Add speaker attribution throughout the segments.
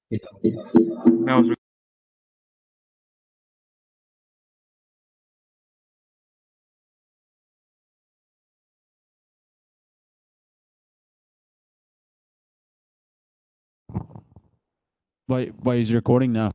Speaker 1: Now it's
Speaker 2: Why is recording now?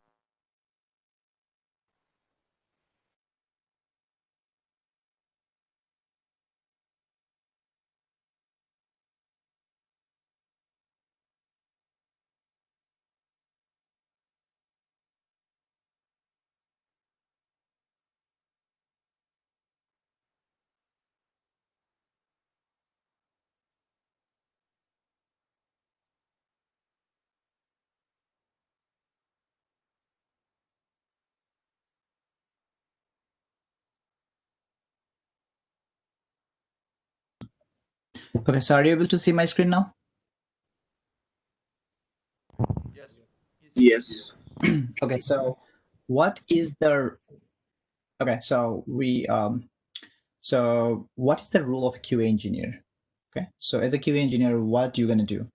Speaker 3: Okay, so are you able to see my screen now?
Speaker 4: Yes.
Speaker 3: Okay, so what is the okay? So what is the role of a QA engineer? Okay, so as a QA engineer, what you're gonna do?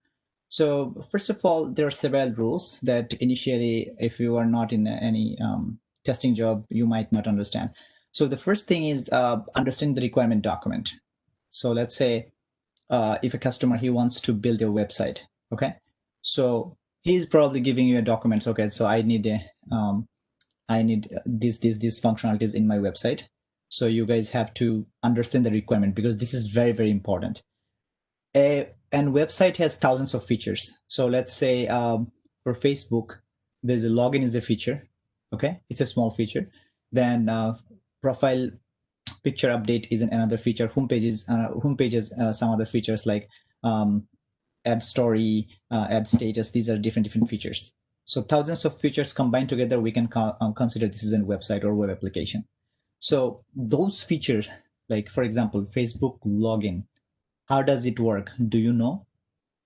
Speaker 3: So first of all, there are several rules that initially, if you are not in any testing job, you might not understand. So the first thing is understand the requirement document. So let's say if a customer he wants to build a website, okay, so he's probably giving you a document. Okay, so I need these functionalities in my website. So you guys have to understand the requirement because this is very, very important. And website has thousands of features. So let's say for Facebook, there's a login is a feature. Okay, it's a small feature. Then profile picture update is another feature. Homepages, some other features like add story, add status. These are different features. So thousands of features combined together, we can consider this is a website or web application. So those features, like for example, Facebook login, how does it work? Do you know?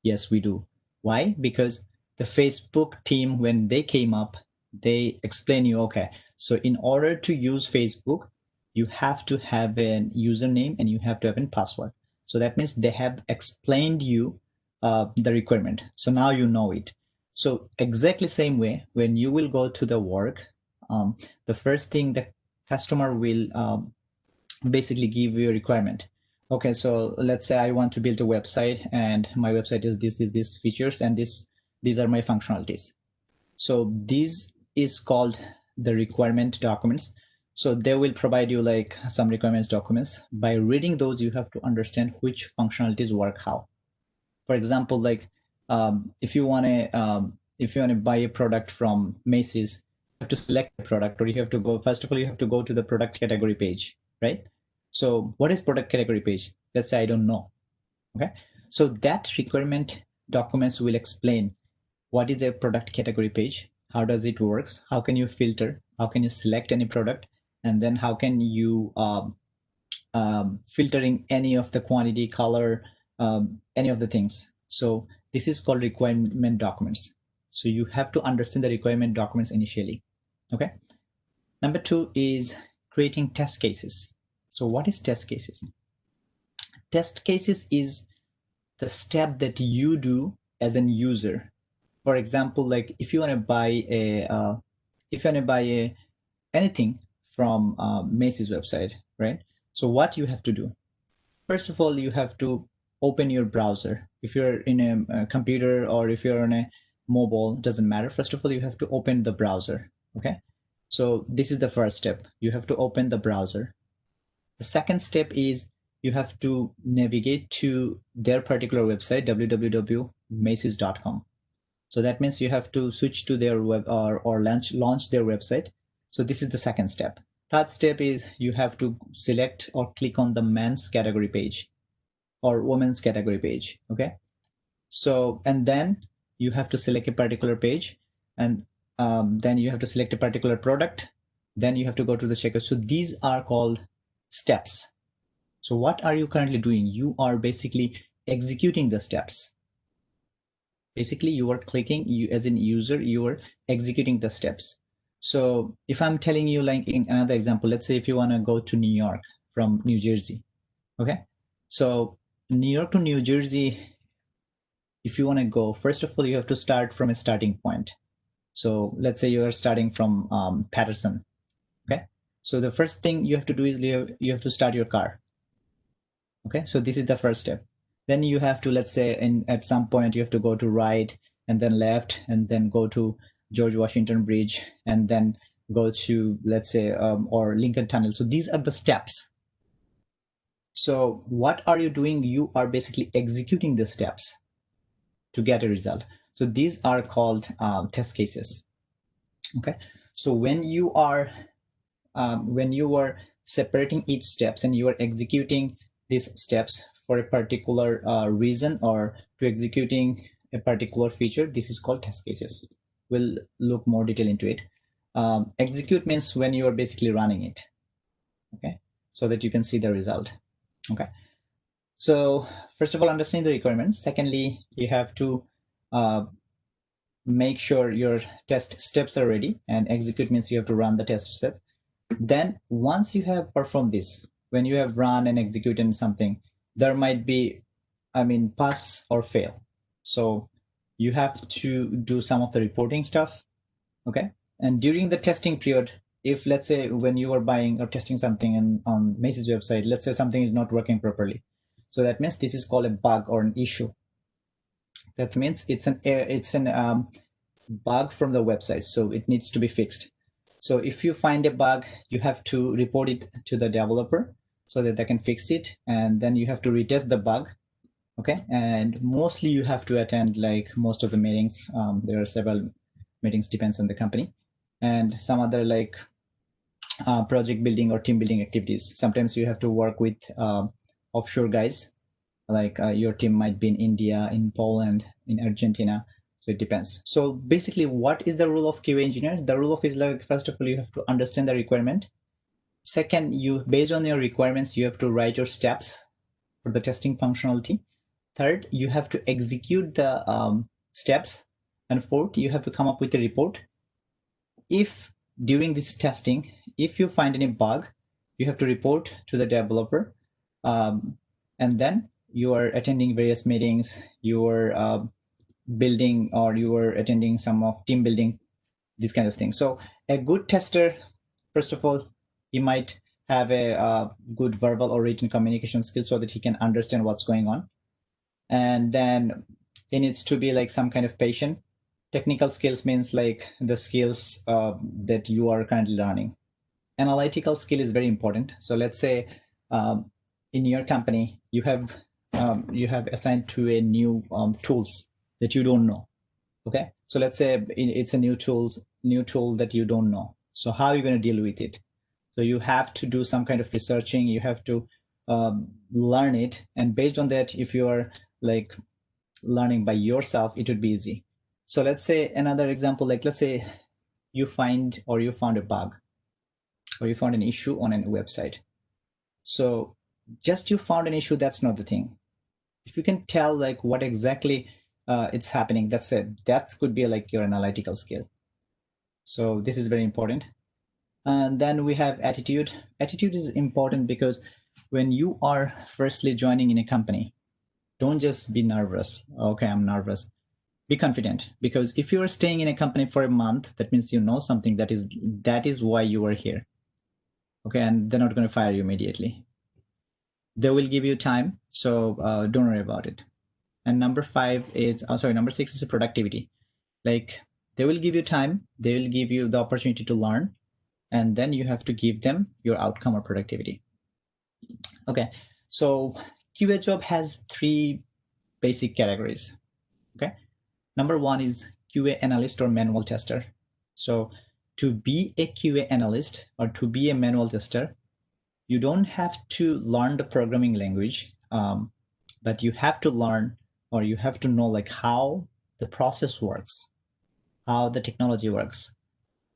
Speaker 3: Yes, we do. Why? Because the Facebook team, when they came up, they explain you, okay, so in order to use Facebook, you have to have a username and you have to have a password. So that means they have explained you the requirement. So now you know it. So exactly same way, when you will go to the work, the first thing the customer will basically give you a requirement. Okay, so let's say I want to build a website and my website is these features and these are my functionalities. So this is called the requirement documents. So they will provide you like some requirements documents. By reading those, you have to understand which functionalities work how. For example, like if you want to buy a product from Macy's, you have to select a product, or you have to go, first of all, you have to go to the product category page, right? So what is product category page? Let's say I don't know. Okay, so that requirement documents will explain what is a product category page, how does it works, how can you filter, how can you select any product, and then how can you filtering any of the quantity, color, any of the things. So this is called requirement documents. So you have to understand the requirement documents initially. Okay. Number two is creating test cases. So what is test cases? Test cases is the step that you do as an user. For example, like if you want to buy anything from Macy's website, right? So what you have to do? First of all, you have to open your browser. If you're in a computer or if you're on a mobile, doesn't matter. First of all, you have to open the browser. Okay. So this is the first step. You have to open the browser. The second step is you have to navigate to their particular website, www.macy's.com. So that means you have to switch to their web or launch their website. So this is the second step. Third step is you have to select or click on the men's category page or women's category page. Okay. So, and then you have to select a particular page, and then you have to select a particular product. Then you have to go to the checkout. So these are called steps. So what are you currently doing? You are basically executing the steps. Basically, you are clicking, you as an user, you are executing the steps. So if I'm telling you, like in another example, let's say if you want to go to New York from New Jersey. Okay. So New York to New Jersey, if you want to go, first of all, you have to start from a starting point. So let's say you are starting from Patterson. Okay, so the first thing you have to do is you have to start your car. Okay, so this is the first step. Then you have to, let's say, at some point you have to go to right and then left and then go to George Washington Bridge and then go to, let's say, or Lincoln Tunnel. So these are the steps. So what are you doing? You are basically executing the steps to get a result. So these are called test cases. Okay, so when you are separating each steps and you are executing these steps for a particular reason or to executing a particular feature, this is called test cases. We'll look more detail into it. Execute means when you are basically running it, okay, so that you can see the result. Okay, so first of all, understand the requirements. Secondly, you have to make sure your test steps are ready, and execute means you have to run the test step. Then once you have performed this, when you have run and executed something, there might be, pass or fail. So you have to do some of the reporting stuff. Okay, and during the testing period, if let's say when you are buying or testing something on Macy's website, let's say something is not working properly, so that means this is called a bug or an issue. That means it's an bug from the website, so it needs to be fixed. So if you find a bug, you have to report it to the developer so that they can fix it, and then you have to retest the bug. Okay, and mostly you have to attend like most of the meetings. There are several meetings, depends on the company, and some other like project building or team building activities. Sometimes you have to work with offshore guys, like your team might be in India, in Poland, in Argentina. So it depends. So basically, what is the role of QA engineer? The role of is like, first of all, you have to understand the requirement. Second, based on your requirements, you have to write your steps for the testing functionality. Third, you have to execute the steps. And fourth, you have to come up with a report. If during this testing, if you find any bug, you have to report to the developer. And then you are attending various meetings, you are building, or you are attending some of team building, these kind of things. So a good tester, first of all, he might have a good verbal or written communication skill so that he can understand what's going on. And then he needs to be like some kind of patient. Technical skills means like the skills that you are currently learning. Analytical skill is very important. So let's say in your company, you have assigned to a new tools that you don't know. Okay, so let's say it's a new tool that you don't know. So how are you going to deal with it? So you have to do some kind of researching. You have to learn it, and based on that, if you are like learning by yourself, it would be easy. So let's say another example, like let's say you found a bug, or you found an issue on a website. So just you found an issue, that's not the thing. If you can tell like what exactly it's happening, that's it. That could be like your analytical skill. So this is very important. And then we have attitude. Attitude is important because when you are firstly joining in a company, don't just be nervous. Okay, I'm nervous. Be confident, because if you are staying in a company for a month, that means you know something. That is why you are here. Okay, and they're not going to fire you immediately. They will give you time, so don't worry about it. And number 6 is productivity. Like they will give you time, they will give you the opportunity to learn, and then you have to give them your outcome or productivity. Okay, so QA job has 3 basic categories. Okay, number 1 is QA analyst or manual tester. So to be a QA analyst or to be a manual tester, you don't have to learn the programming language, but you have to learn, or you have to know like how the process works, how the technology works.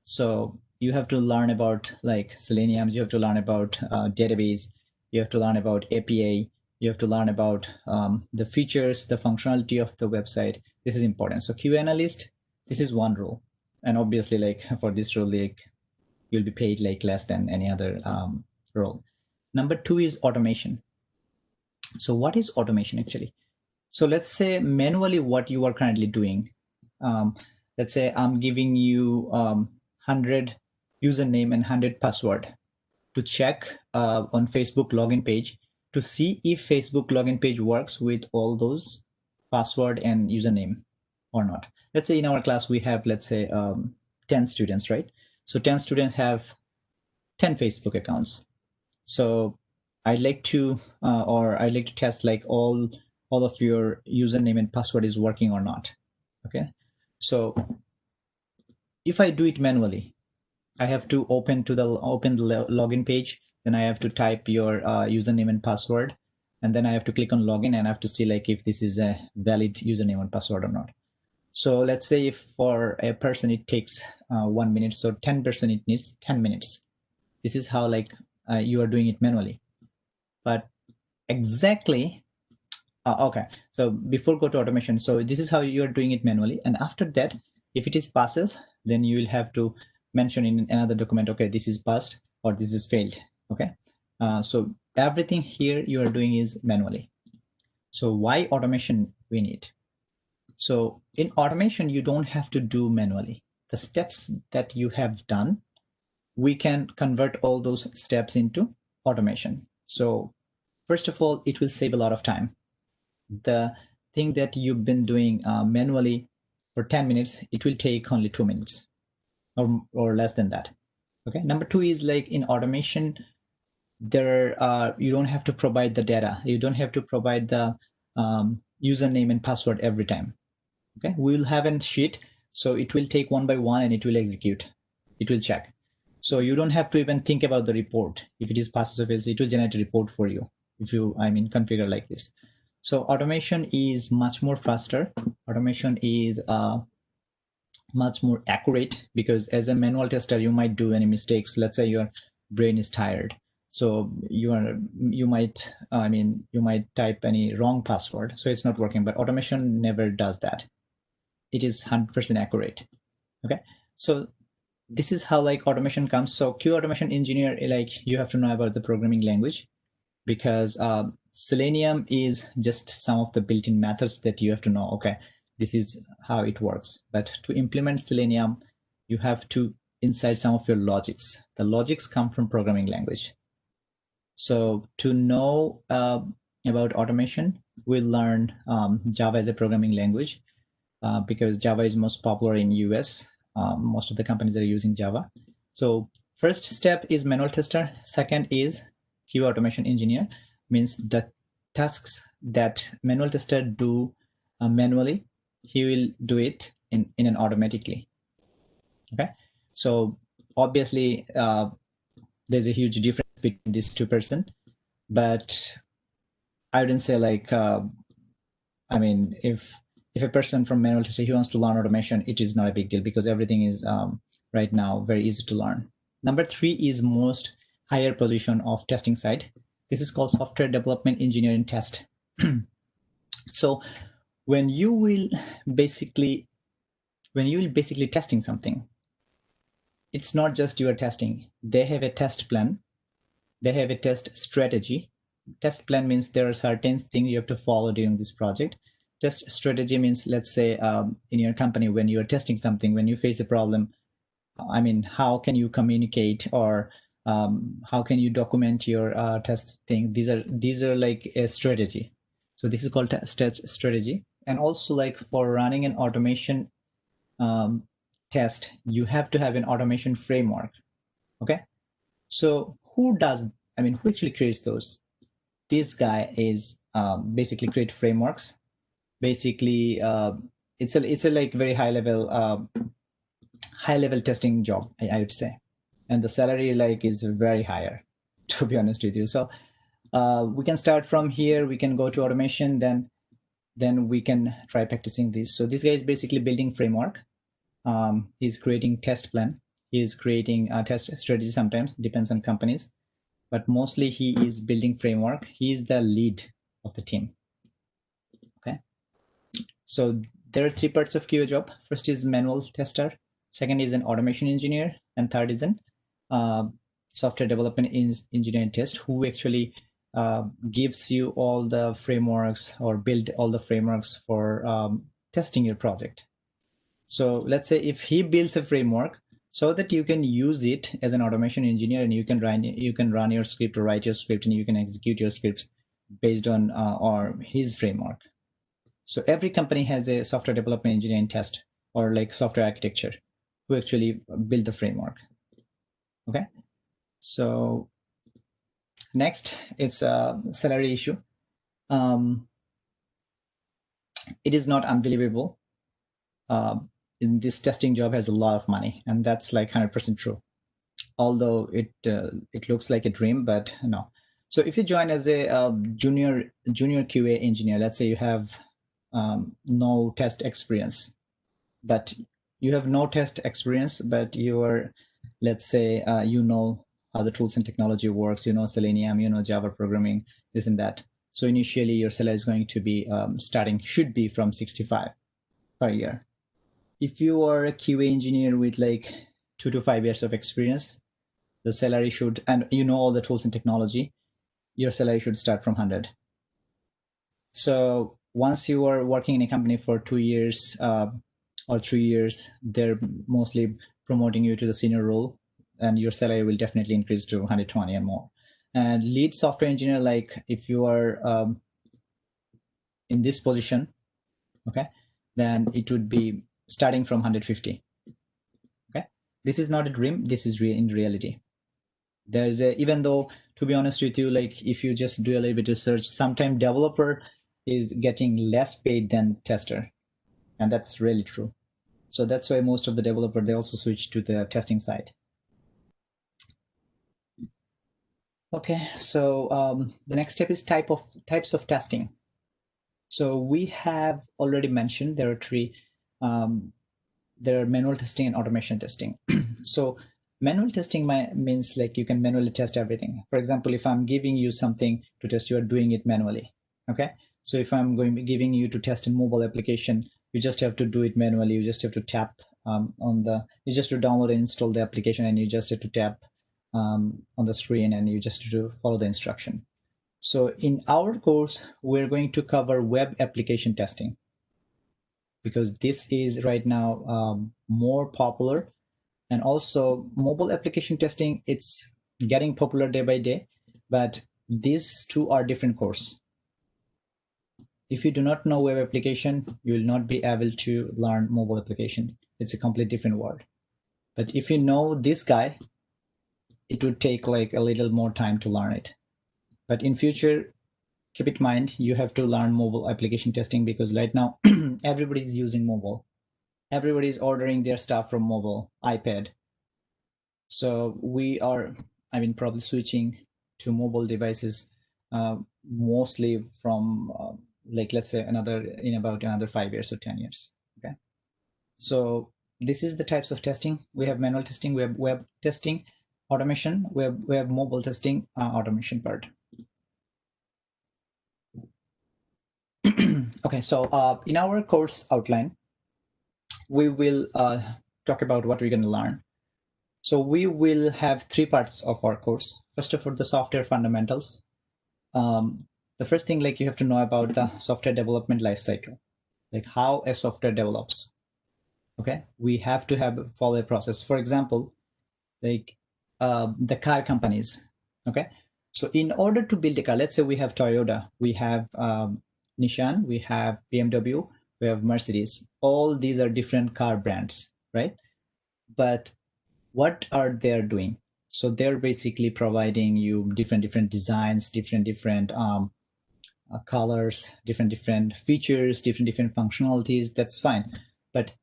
Speaker 3: So you have to learn about like Selenium, you have to learn about database, you have to learn about API, you have to learn about the features, the functionality of the website. This is important. So QA analyst, this is one role. And obviously like for this role, like you'll be paid like less than any other role. Number 2 is automation. So what is automation actually? So let's say manually what you are currently doing. let's say I'm giving you 100 username and 100 password to check on Facebook login page to see if Facebook login page works with all those password and username or not. Let's say in our class we have, let's say 10 students, right? So 10 students have 10 Facebook accounts. So I'd like to I'd like to test like all of your username and password is working or not. Okay, so if I do it manually, I have to open the login page, then I have to type your username and password, and then I have to click on login and I have to see like if this is a valid username and password or not. So let's say if for a person it takes 1 minute, so 10% it needs 10 minutes. This is how like you are doing it manually. But exactly, okay, so before go to automation, so this is how you are doing it manually, and after that, if it is passes, then you will have to mention in another document, okay, this is passed or this is failed. Okay, so everything here you are doing is manually. So why automation we need? So in automation, you don't have to do manually. The steps that you have done, we can convert all those steps into automation. So first of all, it will save a lot of time. The thing that you've been doing manually for 10 minutes, it will take only 2 minutes or less than that. Okay. Number two is like in automation, you don't have to provide the data. You don't have to provide the username and password every time. Okay, we will have a sheet, so it will take one by one and it will execute. It will check. So you don't have to even think about the report. If it is passes or fails, it will generate a report for you. If you, configure like this. So automation is much more faster. Automation is much more accurate, because as a manual tester, you might do any mistakes. Let's say your brain is tired, so you might type any wrong password, so it's not working. But automation never does that. It is 100% accurate. Okay, so this is how like automation comes. So Q automation engineer, like you have to know about the programming language, because Selenium is just some of the built-in methods that you have to know. Okay, this is how it works. But to implement Selenium, you have to inside some of your logics. The logics come from programming language. So to know about automation, we'll learn Java as a programming language, because Java is most popular in US. Most of the companies are using Java. So first step is manual tester. Second is Q automation engineer, means the tasks that manual tester do manually, he will do it in an automatically. Okay, so obviously there's a huge difference between these two person, but I wouldn't say like if a person from manual testing, he wants to learn automation, it is not a big deal, because everything is right now very easy to learn. Number three is most higher position of testing side. This is called software development engineering test. So when you will basically testing something, it's not just you are testing. They have a test plan. They have a test strategy. Test plan means there are certain things you have to follow during this project. Test strategy means, let's say in your company, when you're testing something, when you face a problem, how can you communicate, or how can you document your test thing? These are like a strategy. So this is called test strategy. And also like for running an automation test, you have to have an automation framework. Okay, so who actually creates those? This guy is basically create frameworks. Basically it's a like very high level testing job, I would say, and the salary like is very higher, to be honest with you. So we can start from here, we can go to automation, then we can try practicing this. So this guy is basically building framework. He's creating test plan, he's creating a test strategy, sometimes depends on companies, but mostly he is building framework. He is the lead of the team. Okay, so there are three parts of QA job. First is manual tester, second is an automation engineer, and third is an software development engineering test, who actually gives you all the frameworks or build all the frameworks for testing your project. So let's say if he builds a framework so that you can use it as an automation engineer, and you can run your script or write your script, and you can execute your scripts based on or his framework. So every company has a software development engineering test or like software architecture who actually build the framework. Okay. So next, it's a salary issue. It is not unbelievable. In this testing job has a lot of money, and that's like 100% true. Although it looks like a dream, but no. So if you join as a junior QA engineer, let's say you have no test experience, but you are, let's say, you know how the tools and technology works, you know Selenium, you know Java programming, this and that. So initially your salary is going to be should be from 65 per year. If you are a QA engineer with like 2 to 5 years of experience, the salary should, and you know all the tools and technology, your salary should start from 100. So once you are working in a company for 2 years or 3 years, they're mostly promoting you to the senior role, and your salary will definitely increase to 120 and more. And lead software engineer, like if you are in this position, okay, then it would be starting from 150. Okay, this is not a dream, this is in reality. There's a, even though, to be honest with you, like if you just do a little bit of research, sometimes developer is getting less paid than tester, and that's really true. So that's why most of the developer, they also switch to the testing side. Okay, so the next step is types of testing. So we have already mentioned there are three. There are manual testing and automation testing. So manual testing means like you can manually test everything. For example, if I'm giving you something to test, you are doing it manually. Okay. So if I'm giving you to test a mobile application, you just have to do it manually. You just have to tap you just have to download and install the application, and you just have to tap on the screen, and you just have to follow the instruction. So in our course, we're going to cover web application testing, because this is right now more popular. And also mobile application testing, it's getting popular day by day, but these two are different course. If you do not know web application, you will not be able to learn mobile application. It's a completely different world. But if you know this guy, it would take like a little more time to learn it. But in future, keep in mind, you have to learn mobile application testing, because right now everybody's using mobile. Everybody's ordering their stuff from mobile, iPad. So we are, probably switching to mobile devices mostly from like, let's say in about another 5 years or 10 years. Okay. So this is the types of testing. We have manual testing, we have web testing, automation, we have mobile testing, automation part. Okay, so in our course outline, we will talk about what we're going to learn. So we will have 3 parts of our course. First of all, the software fundamentals. The first thing, like, you have to know about the software development lifecycle, like how a software develops. Okay, we have to follow a process. For example, like the car companies. Okay, so in order to build a car, let's say we have Toyota, we have Nissan, we have BMW, we have Mercedes. All these are different car brands, right? But what are they doing? So they're basically providing you different designs, different colors, different features, different functionalities. That's fine. But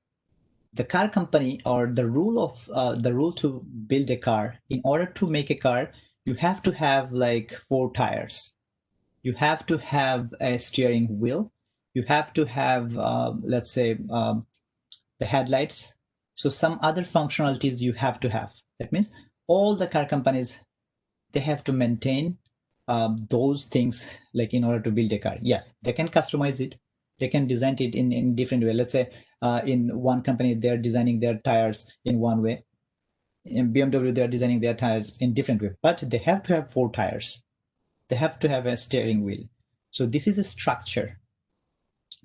Speaker 3: the car company, or the rule to build a car, in order to make a car, you have to have like 4 tires. You have to have a steering wheel. You have to have, let's say, the headlights. So some other functionalities you have to have. That means all the car companies, they have to maintain those things, like in order to build a car. Yes, they can customize it. They can design it in different way. Let's say in one company, they're designing their tires in one way. In BMW, they're designing their tires in different way. But they have to have 4 tires. They have to have a steering wheel. So this is a structure.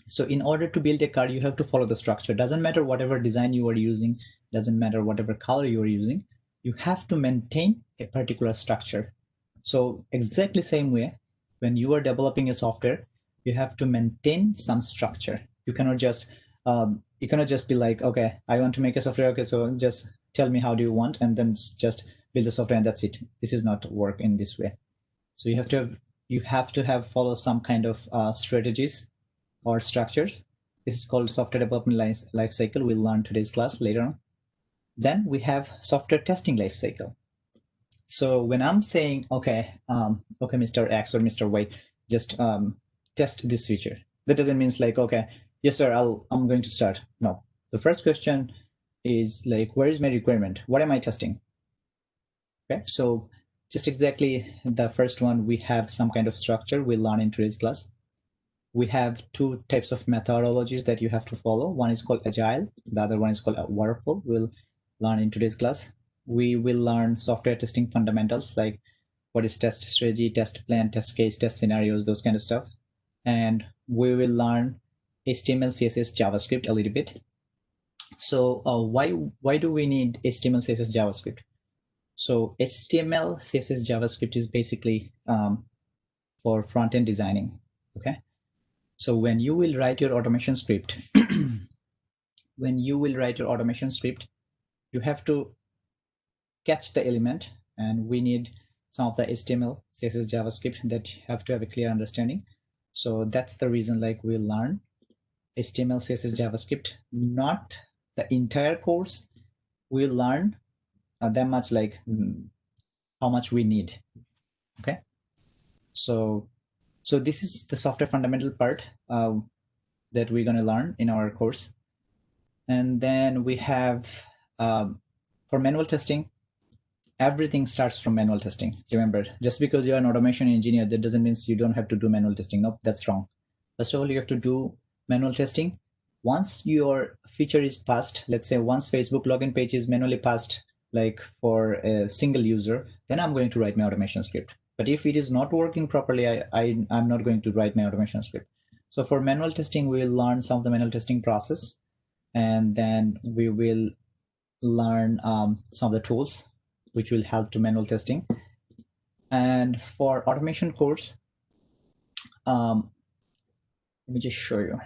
Speaker 3: So in order to build a car, you have to follow the structure. Doesn't matter whatever design you are using, doesn't matter whatever color you are using, you have to maintain a particular structure. So exactly same way, when you are developing a software, you have to maintain some structure. You cannot just be like, okay, I want to make a software. Okay, so just tell me how do you want, and then just build the software and that's it. This is not work in this way. So you have to have follow some kind of strategies or structures. This is called software development life cycle. We'll learn today's class later on. Then we have software testing life cycle. So when I'm saying, okay, Mr. X or Mr. Y, just test this feature, that doesn't mean like, okay, yes, sir, I'm going to start. No, the first question is like, where is my requirement? What am I testing? Okay, so just exactly the first one, we have some kind of structure we'll learn in today's class. We have two types of methodologies that you have to follow. One is called Agile. The other one is called Waterfall. We'll learn in today's class. We will learn software testing fundamentals, like what is test strategy, test plan, test case, test scenarios, those kind of stuff. And we will learn HTML, CSS, JavaScript a little bit. So why do we need HTML, CSS, JavaScript? So HTML, CSS, JavaScript is basically for front-end designing, okay? So when you will write your automation script, you have to catch the element, and we need some of the HTML, CSS, JavaScript that have to have a clear understanding. So that's the reason like we'll learn HTML, CSS, JavaScript, not the entire course. We'll learn that much, like how much we need, okay? So this is the software fundamental part that we're going to learn in our course. And then we have for manual testing, everything starts from manual testing. Remember, just because you're an automation engineer, that doesn't mean you don't have to do manual testing. Nope, that's wrong. First of all, you have to do manual testing. Once your feature is passed, let's say once Facebook login page is manually passed, like for a single user, then I'm going to write my automation script. But if it is not working properly, I'm not going to write my automation script. So for manual testing, we'll learn some of the manual testing process, and then we will learn some of the tools which will help to manual testing. And for automation course, let me just show you.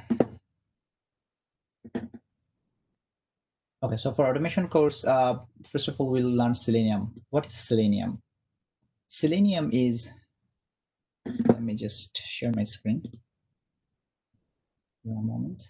Speaker 3: Okay, so for automation course, first of all, we'll learn Selenium. What is Selenium? Selenium is, let me just share my screen. One moment.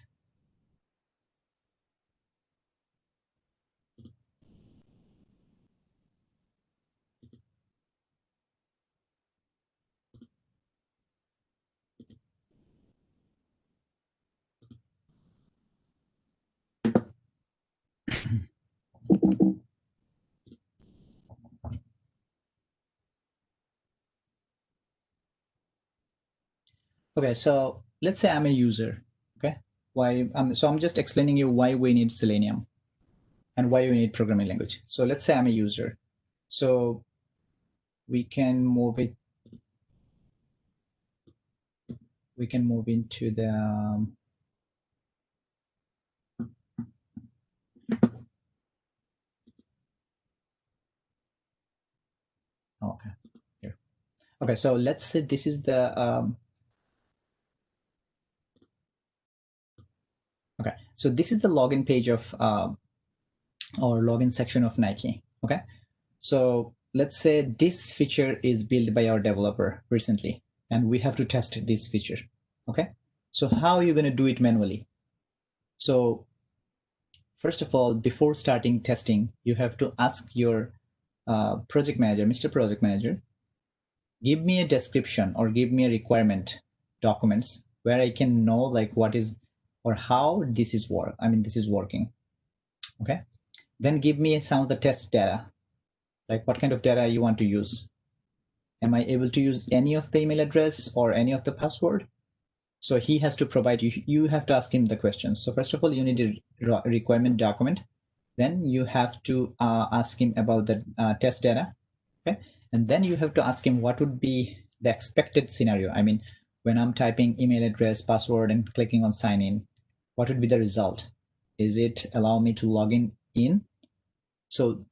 Speaker 3: Okay, so let's say I'm a user. Okay, so I'm just explaining you why we need Selenium and why we need programming language. So let's say I'm a user. So we can move it. We can move into the okay, here. Okay, so let's say this is the okay, so this is the login page of or login section of Nike. Okay, so let's say this feature is built by our developer recently, and we have to test this feature. Okay, so how are you going to do it manually? So first of all, before starting testing, you have to ask your project manager, Mr. Project Manager, give me a description or give me a requirement documents where I can know like what is or how this is this is working. Okay, then give me some of the test data, like what kind of data you want to use. Am I able to use any of the email address or any of the password? So he has to provide you have to ask him the questions. So first of all, you need a requirement document. Then you have to ask him about the test data. Okay, and then you have to ask him what would be the expected scenario. when I'm typing email address, password, and clicking on sign in, what would be the result? Is it allow me to log in? So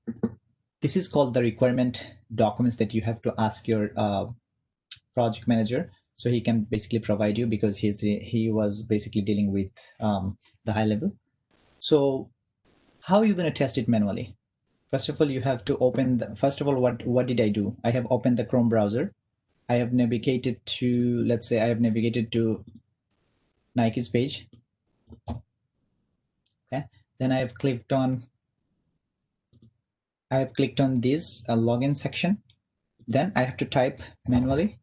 Speaker 3: this is called the requirement documents that you have to ask your project manager, so he can basically provide you, because he was basically dealing with the high level. So how are you going to test it manually? First of all, you have to open first of all, what did I do? I have opened the Chrome browser. I have navigated to, let's say I have navigated to Nike's page. Okay, then I have clicked on this login section. Then I have to type manually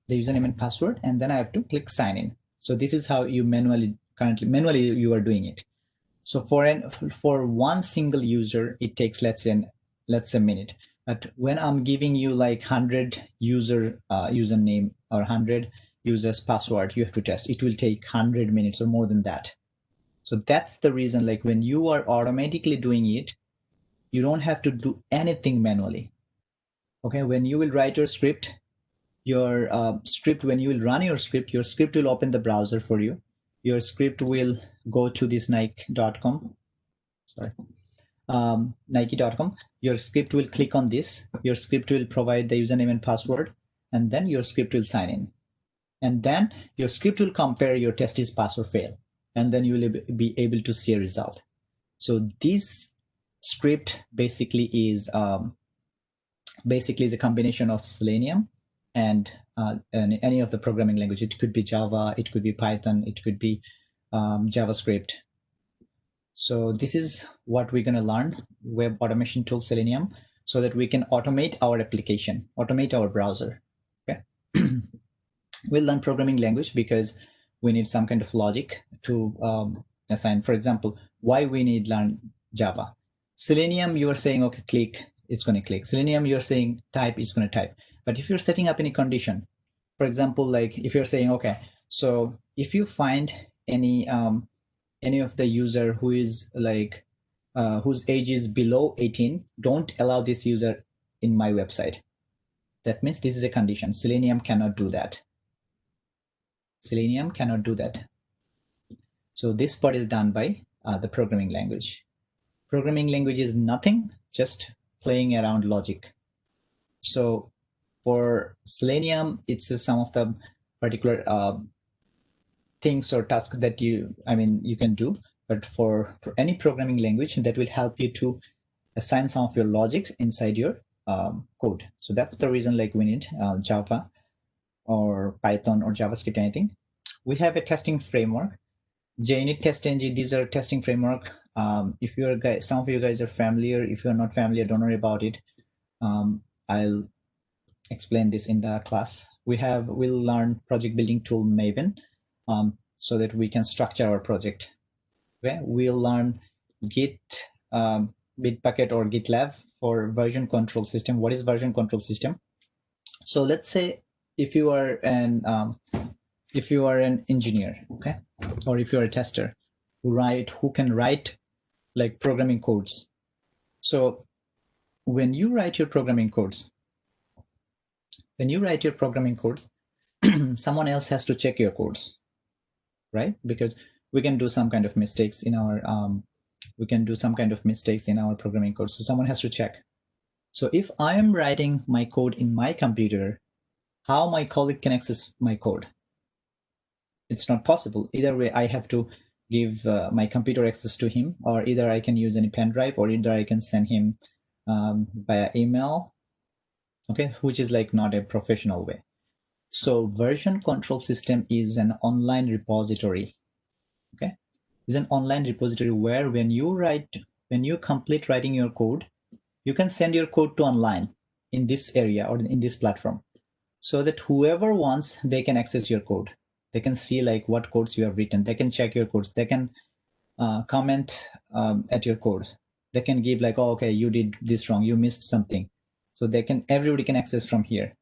Speaker 3: the username and password, and then I have to click sign in. So this is how you manually you are doing it. So for one single user, it takes let's say a minute. But when I'm giving you like 100 username or 100 users password, you have to test. It will take 100 minutes or more than that. So that's the reason, like when you are automatically doing it, you don't have to do anything manually. Okay, when you will write your script, when you will run your script will open the browser for you. Your script will go to this nike.com. Sorry. Nike.com. Your script will click on this. Your script will provide the username and password, and then your script will sign in. And then your script will compare your test is pass or fail. And then you will be able to see a result. So this script basically is a combination of Selenium and any of the programming language. It could be Java, it could be Python, it could be JavaScript. So this is what we're going to learn, web automation tool Selenium, so that we can automate our application, automate our browser. Okay. We'll learn programming language because we need some kind of logic to assign. For example, why we need learn Java. Selenium, you are saying, okay, click, it's going to click. Selenium, you're saying type, it's going to type. But if you're setting up any condition, for example, like if you're saying, okay, so if you find any of the user who is like whose age is below 18, don't allow this user in my website. That means this is a condition. Selenium cannot do that. Selenium cannot do that. So this part is done by the programming language. Programming language is nothing, just playing around logic. So for Selenium, it's some of the particular things or tasks that you can do. But for any programming language, that will help you to assign some of your logic inside your code. So that's the reason, like we need Java or Python or JavaScript, anything. We have a testing framework. JUnit Test Engine, these are testing framework. If you're guys, some of you guys are familiar. If you're not familiar, don't worry about it. I'll explain this in the class. We'll learn project building tool Maven, so that we can structure our project. Okay, we'll learn Git, Bitbucket or GitLab for version control system. What is version control system? So let's say if you are an engineer, okay, or if you're a tester who can write like programming codes. So when you write your programming codes, someone else has to check your codes, right? Because we can do some kind of mistakes in our programming code. So someone has to check. So if I am writing my code in my computer, how my colleague can access my code? It's not possible. Either way, I have to give my computer access to him, or either I can use any pen drive, or either I can send him via email, okay, which is like not a professional way. So version control system is an online repository, okay? Is an online repository where when you complete writing your code, you can send your code to online in this area or in this platform, so that whoever wants, they can access your code. They can see like what codes you have written. They can check your codes. They can comment at your codes. They can give like, oh, okay, you did this wrong. You missed something. So everybody can access from here.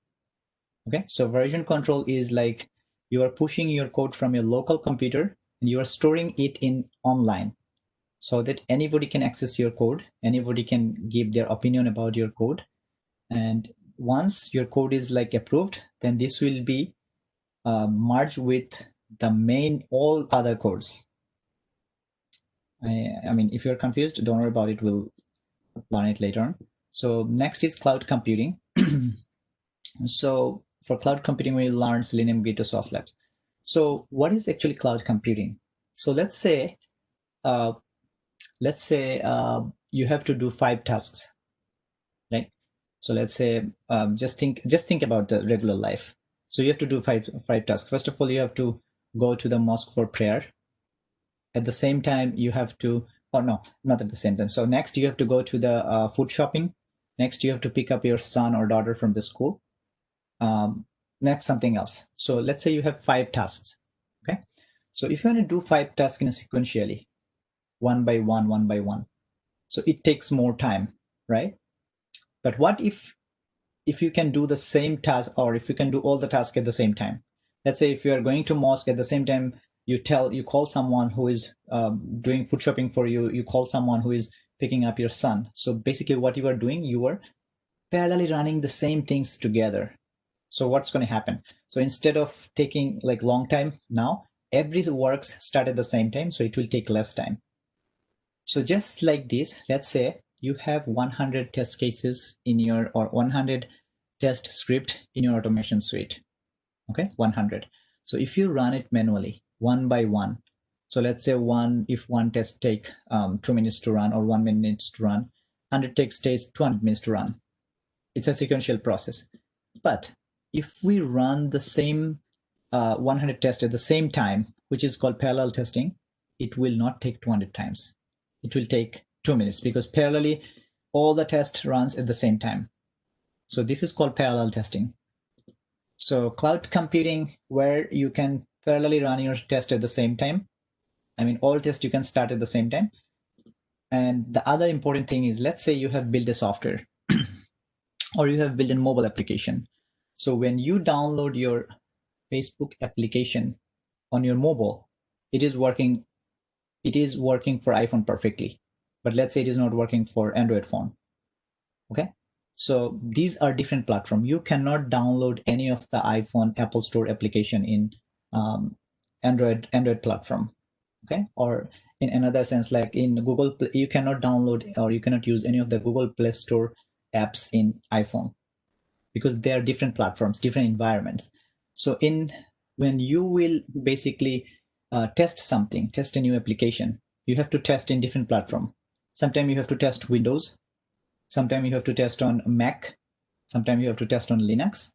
Speaker 3: Okay, so version control is like you are pushing your code from your local computer and you are storing it in online, so that anybody can access your code. Anybody can give their opinion about your code. And once your code is like approved, then this will be merge with the main all other codes. I mean, if you're confused, don't worry about it. We'll learn it later on. So next is cloud computing. So for cloud computing, we learn Selenium Git to Sauce Labs. So what is actually cloud computing? So let's say you have to do 5 tasks, right? So let's say just think about the regular life. So you have to do five tasks. First of all, you have to go to the mosque for prayer. At the same time, you have to, oh no, not at the same time. So next you have to go to the food shopping. Next you have to pick up your son or daughter from the school. Next something else. So let's say you have 5 tasks. Okay. So if you want to do 5 tasks in a sequentially, one by one, so it takes more time, right? But what if you can do the same task, or if you can do all the tasks at the same time? Let's say if you are going to mosque, at the same time you call someone who is doing food shopping for you, you call someone who is picking up your son. So basically what you are doing, you are parallelly running the same things together. So what's going to happen? So instead of taking like long time, now every works start at the same time, so it will take less time. So just like this, let's say you have 100 test cases in your, or 100 test script in your automation suite. Okay, 100. So if you run it manually, one by one, so let's say if one test take 2 minutes to run or 1 minute to run, 100 takes 200 minutes to run. It's a sequential process. But if we run the same 100 tests at the same time, which is called parallel testing, it will not take 200 times. It will take 2 minutes, because parallelly all the test runs at the same time. So this is called parallel testing. So cloud computing, where you can parallelly run your test at the same time. I mean, all tests you can start at the same time. And the other important thing is, let's say you have built a software or you have built a mobile application. So when you download your Facebook application on your mobile, it is working for iPhone perfectly. But let's say it is not working for Android phone. Okay. So these are different platforms. You cannot download any of the iPhone Apple Store application in Android platform. Okay. Or in another sense, like in Google, you cannot download or you cannot use any of the Google Play Store apps in iPhone, because they are different platforms, different environments. So when you will basically test a new application, you have to test in different platform. Sometimes you have to test Windows. Sometimes you have to test on Mac. Sometimes you have to test on Linux.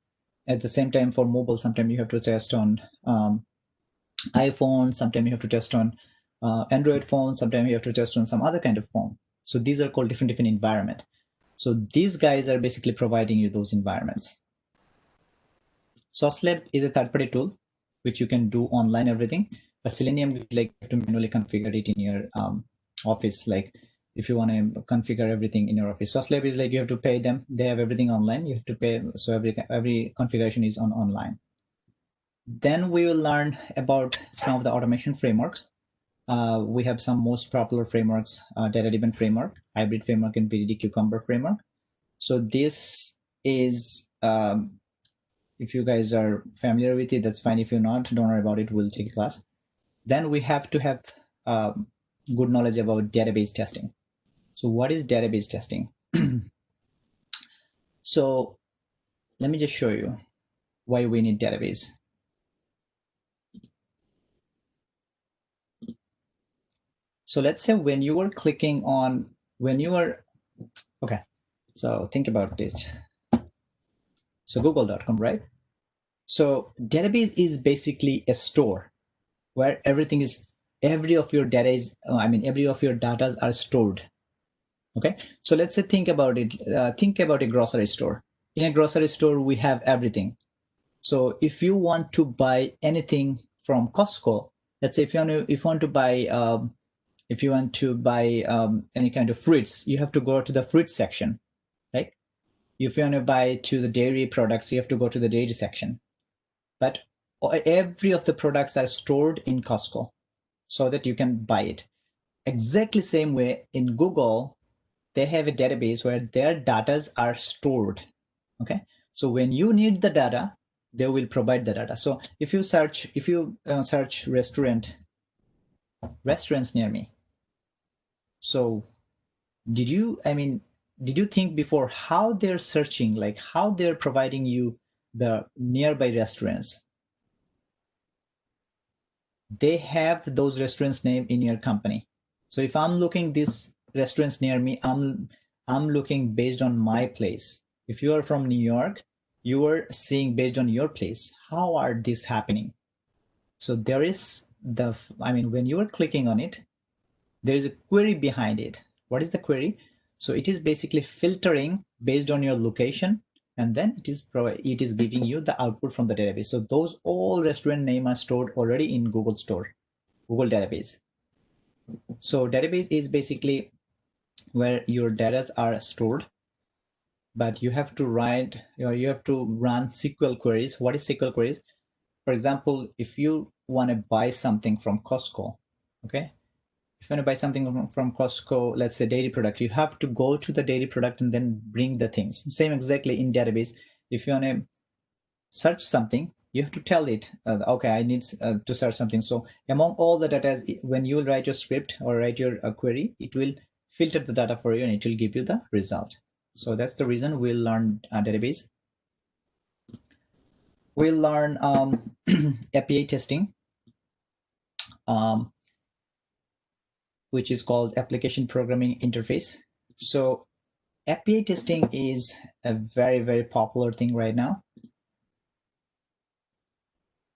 Speaker 3: At the same time, for mobile, sometimes you have to test on iPhone. Sometimes you have to test on Android phone. Sometimes you have to test on some other kind of phone. So these are called different environment. So these guys are basically providing you those environments. SauceLab is a third-party tool which you can do online everything, but Selenium, you like have to manually configure it in your office. Like if you want to configure everything in your office, SauceLab is like you have to pay them. They have everything online. You have to pay. So every configuration is online. Then we will learn about some of the automation frameworks. We have some most popular frameworks: data-driven framework, hybrid framework, and BDD Cucumber framework. So this is, if you guys are familiar with it, that's fine. If you're not, don't worry about it. We'll take a class. Then we have to have good knowledge about database testing. So what is database testing? So let me just show you why we need database. So let's say when you are clicking on, okay, so think about this. So google.com, right? So database is basically a store where every of your data are stored. Okay, so let's say think about it. Think about a grocery store. In a grocery store, we have everything. So if you want to buy anything from Costco, let's say if you want to buy any kind of fruits, you have to go to the fruit section, right? If you want to buy to the dairy products, you have to go to the dairy section. But every of the products are stored in Costco so that you can buy it. Exactly same way in Google, they have a database where their data are stored. Okay, so when you need the data, they will provide the data. So if you search restaurants near me, so did you think before how they're searching, like how they're providing you the nearby restaurants? They have those restaurants name in your company. So if I'm looking this restaurants near me, I'm looking based on my place. If you are from New York, you are seeing based on your place. How are this happening? So there is when you are clicking on it, there is a query behind it. What is the query? So it is basically filtering based on your location, and then it is giving you the output from the database. So those all restaurant name are stored already in Google database. So database is basically where your data are stored, but you have to run SQL queries. What is SQL queries? For example, if you want to buy something from Costco, okay? If you want to buy something from Costco, let's say dairy product, you have to go to the dairy product and then bring the things. Same exactly in database. If you want to search something, you have to tell it, okay, I need to search something. So among all the data, when you write your script or write your query, it will filter the data for you and it will give you the result. So that's the reason we'll learn database. We'll learn Fba testing, which is called application programming interface. So Fba testing is a very, very popular thing right now.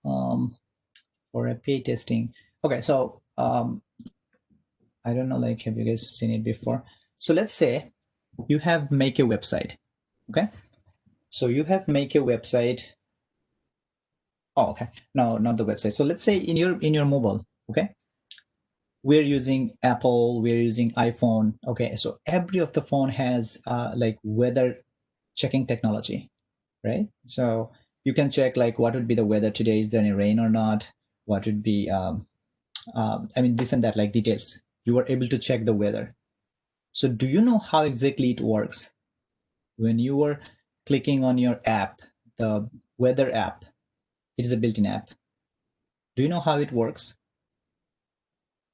Speaker 3: For Fba testing, okay, so I don't know, like, have you guys seen it before? So let's say you have make a website, okay? So you have make a website. Oh, okay, no, not the website. So let's say in your mobile, okay? We're using Apple, we're using iPhone, okay? So every of the phone has like weather checking technology, right? So you can check like what would be the weather today, is there any rain or not, what would be this and that, like details. You are able to check the weather. So do you know how exactly it works? When you are clicking on your app, the weather app, it is a built-in app. Do you know how it works?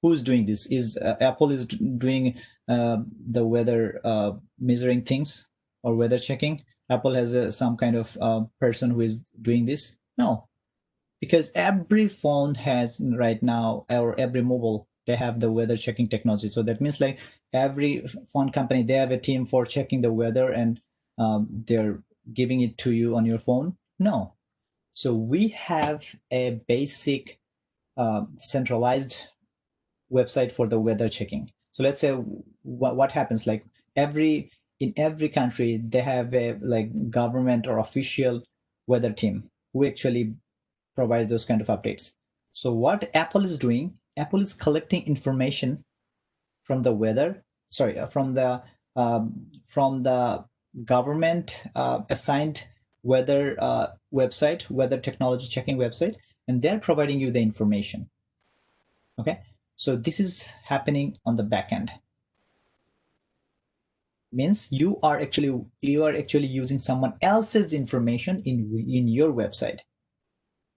Speaker 3: Who's doing this? Is Apple is doing the weather measuring things or weather checking? Apple has some kind of person who is doing this? No, because every phone has right now, or every mobile, they have the weather checking technology. So that means like every phone company, they have a team for checking the weather and they're giving it to you on your phone. No. So we have a basic centralized website for the weather checking. So let's say what happens, like in every country, they have a like government or official weather team who actually provides those kind of updates. So what Apple is doing, Apple is collecting information from the weather, from the government assigned weather website, weather technology checking website, and they're providing you the information. Okay, so this is happening on the back end. Means you are actually using someone else's information in your website.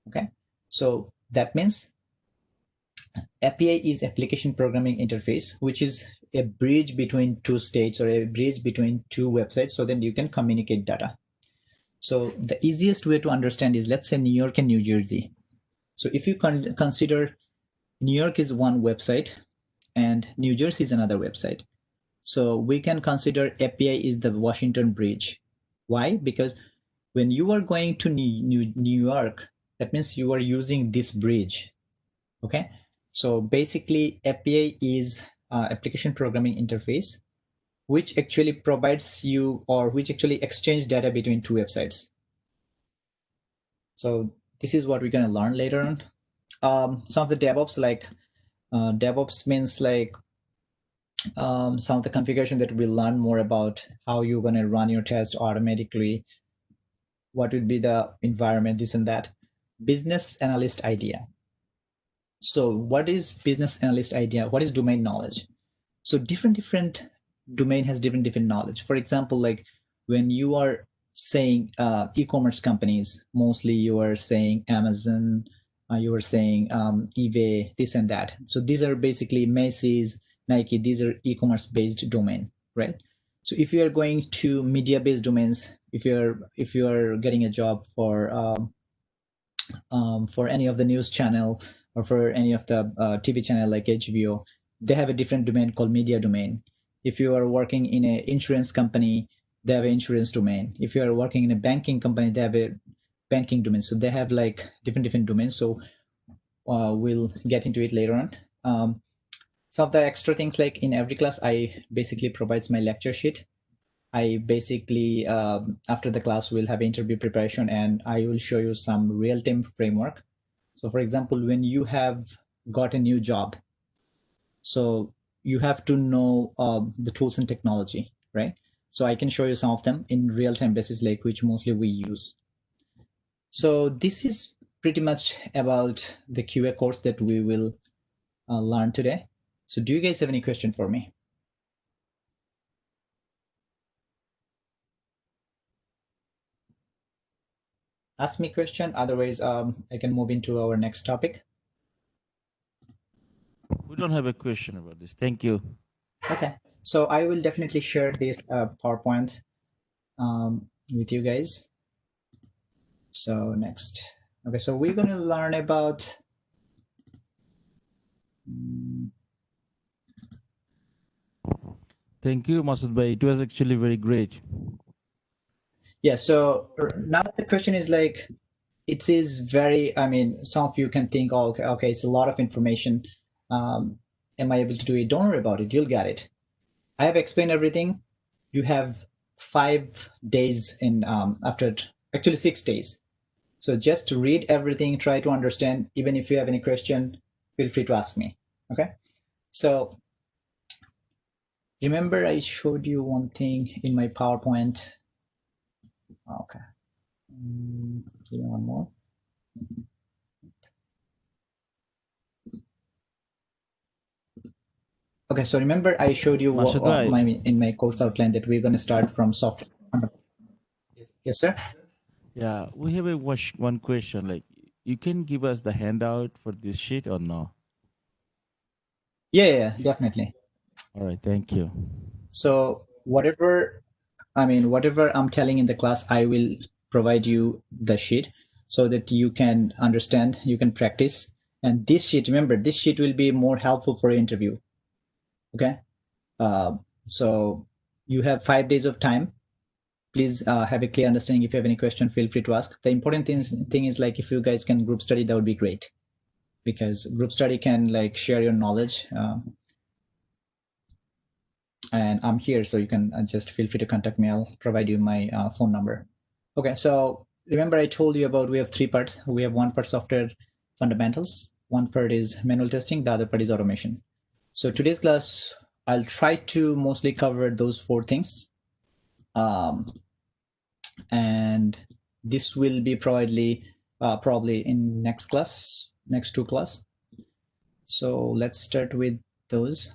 Speaker 3: Okay, so that means API is application programming interface, which is a bridge between two states or a bridge between two websites, so then you can communicate data. So the easiest way to understand is, let's say New York and New Jersey. So if you consider New York is one website and New Jersey is another website. So we can consider API is the Washington bridge. Why? Because when you are going to New York, that means you are using this bridge. Okay. So basically API is application programming interface, which actually provides you, or which actually exchange data between two websites. So this is what we're going to learn later on. Some of the DevOps, like DevOps means like some of the configuration that we'll learn more about, how you're going to run your test automatically, what would be the environment, this and that. Business analyst idea. So what is business analyst idea? What is domain knowledge? So different domain has different knowledge. For example, like when you are saying e-commerce companies, mostly you are saying Amazon, you were saying eBay, this and that. So these are basically Macy's, Nike. These are e-commerce based domain, right? So if you are going to media based domains, if you are getting a job for any of the news channel or for any of the TV channel like HBO, they have a different domain called media domain. If you are working in an insurance company, they have an insurance domain. If you are working in a banking company, they have a banking domain. So they have like different domains. So we'll get into it later on. Some of the extra things, like in every class, I basically provides my lecture sheet. I basically, after the class, we'll have interview preparation and I will show you some real-time framework. So for example, when you have got a new job, so you have to know the tools and technology, right? So I can show you some of them in real-time basis, like which mostly we use. So this is pretty much about the QA course that we will learn today. So do you guys have any question for me? Ask me question, otherwise I can move into our next topic.
Speaker 1: We don't have a question about this. Thank you.
Speaker 3: Okay, so I will definitely share this PowerPoint with you guys. So next, okay, so we're going to learn about
Speaker 1: Thank you, Masood Bhai. It was actually very great.
Speaker 3: yeah. So now the question is like, it is very, I mean, some of you can think, oh, okay, it's a lot of information. Am I able to do it? Don't worry about it, you'll get it. I have explained everything. You have 5 days in after, actually 6 days. So just to read everything, try to understand. Even if you have any question, feel free to ask me. Okay. So remember I showed you one thing in my PowerPoint. Okay. Give me one more. Okay, so remember I showed you
Speaker 1: Masood Bhai.
Speaker 3: in my course outline that we're going to start from software. Yes, sir.
Speaker 1: Yeah, we have one question. Like, you can give us the handout for this sheet or no?
Speaker 3: Yeah, definitely.
Speaker 1: All right, thank you.
Speaker 3: So whatever I'm telling in the class, I will provide you the sheet so that you can understand, you can practice. And this sheet, remember, this sheet will be more helpful for your interview. Okay. So you have 5 days of time. Please have a clear understanding. If you have any question, feel free to ask. The important thing is like, if you guys can group study, that would be great, because group study can like share your knowledge. And I'm here, so you can just feel free to contact me. I'll provide you my phone number. Okay, so remember I told you about, we have 3 parts. We have one part software fundamentals, one part is manual testing, the other part is automation. So today's class, I'll try to mostly cover those 4 things. And this will be probably in next 2 class. So let's start with those.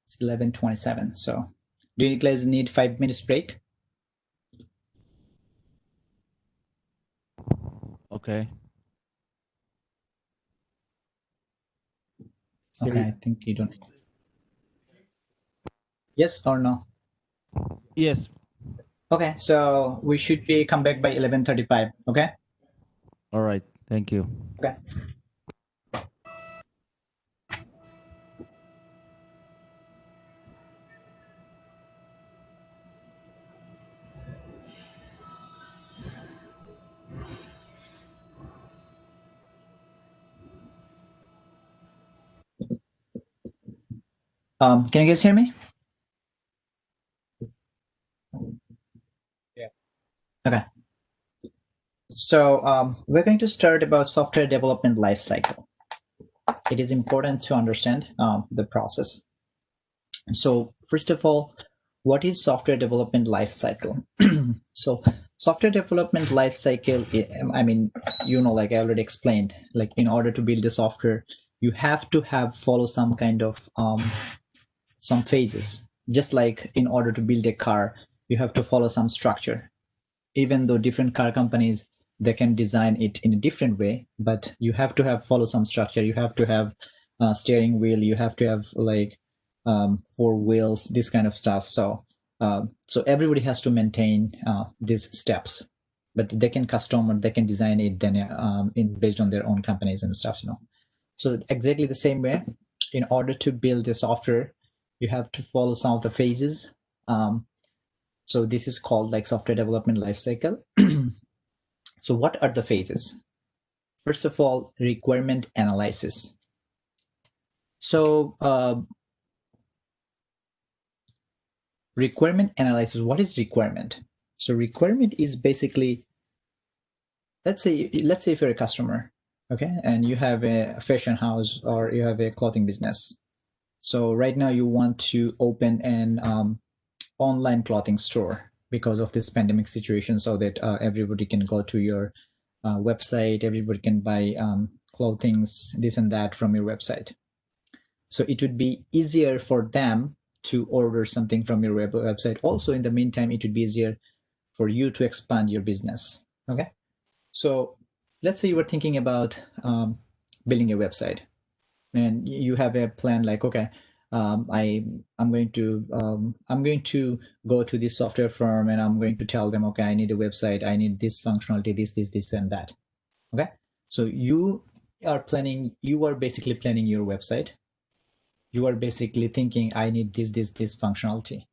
Speaker 3: It's 11:27. So do you guys need 5 minutes break?
Speaker 1: Okay.
Speaker 3: Okay, I think you don't. Yes or no?
Speaker 1: Yes.
Speaker 3: Okay, so we should be come back by 11:35. Okay.
Speaker 1: All right. Thank you.
Speaker 3: Okay. Can you guys hear me? Yeah. Okay. So we're going to start about software development lifecycle. It is important to understand the process. So first of all, what is software development lifecycle? So software development lifecycle, I mean, like I already explained, like in order to build the software, you have to follow some kind of some phases. just like in order to build a car, you have to follow some structure. Even though different car companies, they can design it in a different way, but you have to have follow some structure. You have to have a steering wheel, you have to have like four wheels, this kind of stuff. So so everybody has to maintain these steps, but they can custom or they can design it then in based on their own companies and stuff, you know. So exactly the same way, in order to build a software, you have to follow some of the phases. So this is called like software development lifecycle. So what are the phases? First of all, requirement analysis. So requirement analysis, what is requirement? So requirement is basically, let's say if you're a customer, okay, and you have a fashion house or you have a clothing business. So right now you want to open an online clothing store because of this pandemic situation, so that everybody can go to your website, everybody can buy clothing, this and that from your website. So it would be easier for them to order something from your website. Also, in the meantime, it would be easier for you to expand your business. Okay. So let's say you were thinking about building a website, and you have a plan like, okay, I'm going to go to this software firm and I'm going to tell them, okay, I need a website, I need this functionality, this and that. Okay. So you are basically planning your website. You are basically thinking, I need this functionality.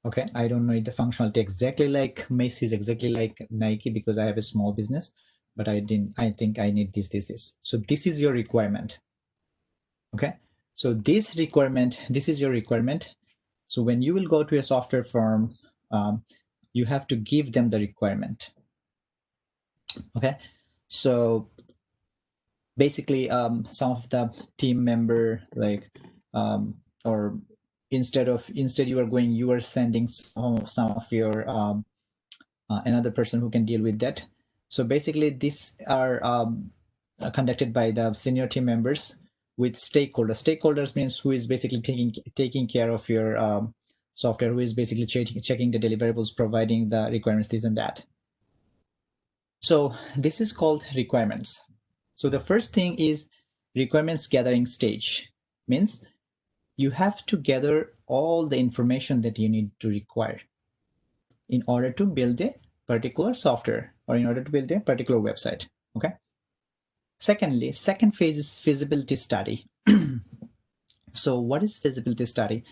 Speaker 3: Okay, I don't know the functionality exactly like Macy's, exactly like Nike, because I have a small business, but I think I need this. So this is your requirement. Okay, so this is your requirement. So when you will go to a software firm, you have to give them the requirement. Okay, so basically some of the team member like or instead you are sending some of your another person who can deal with that. So basically these are conducted by the senior team members with stakeholders means who is basically taking care of your software, who is basically checking the deliverables, providing the requirements, this and that. So this is called requirements. So the first thing is requirements gathering stage. Means you have to gather all the information that you need to require in order to build a particular software or in order to build a particular website. Okay. Secondly, second phase is feasibility study. So what is feasibility study?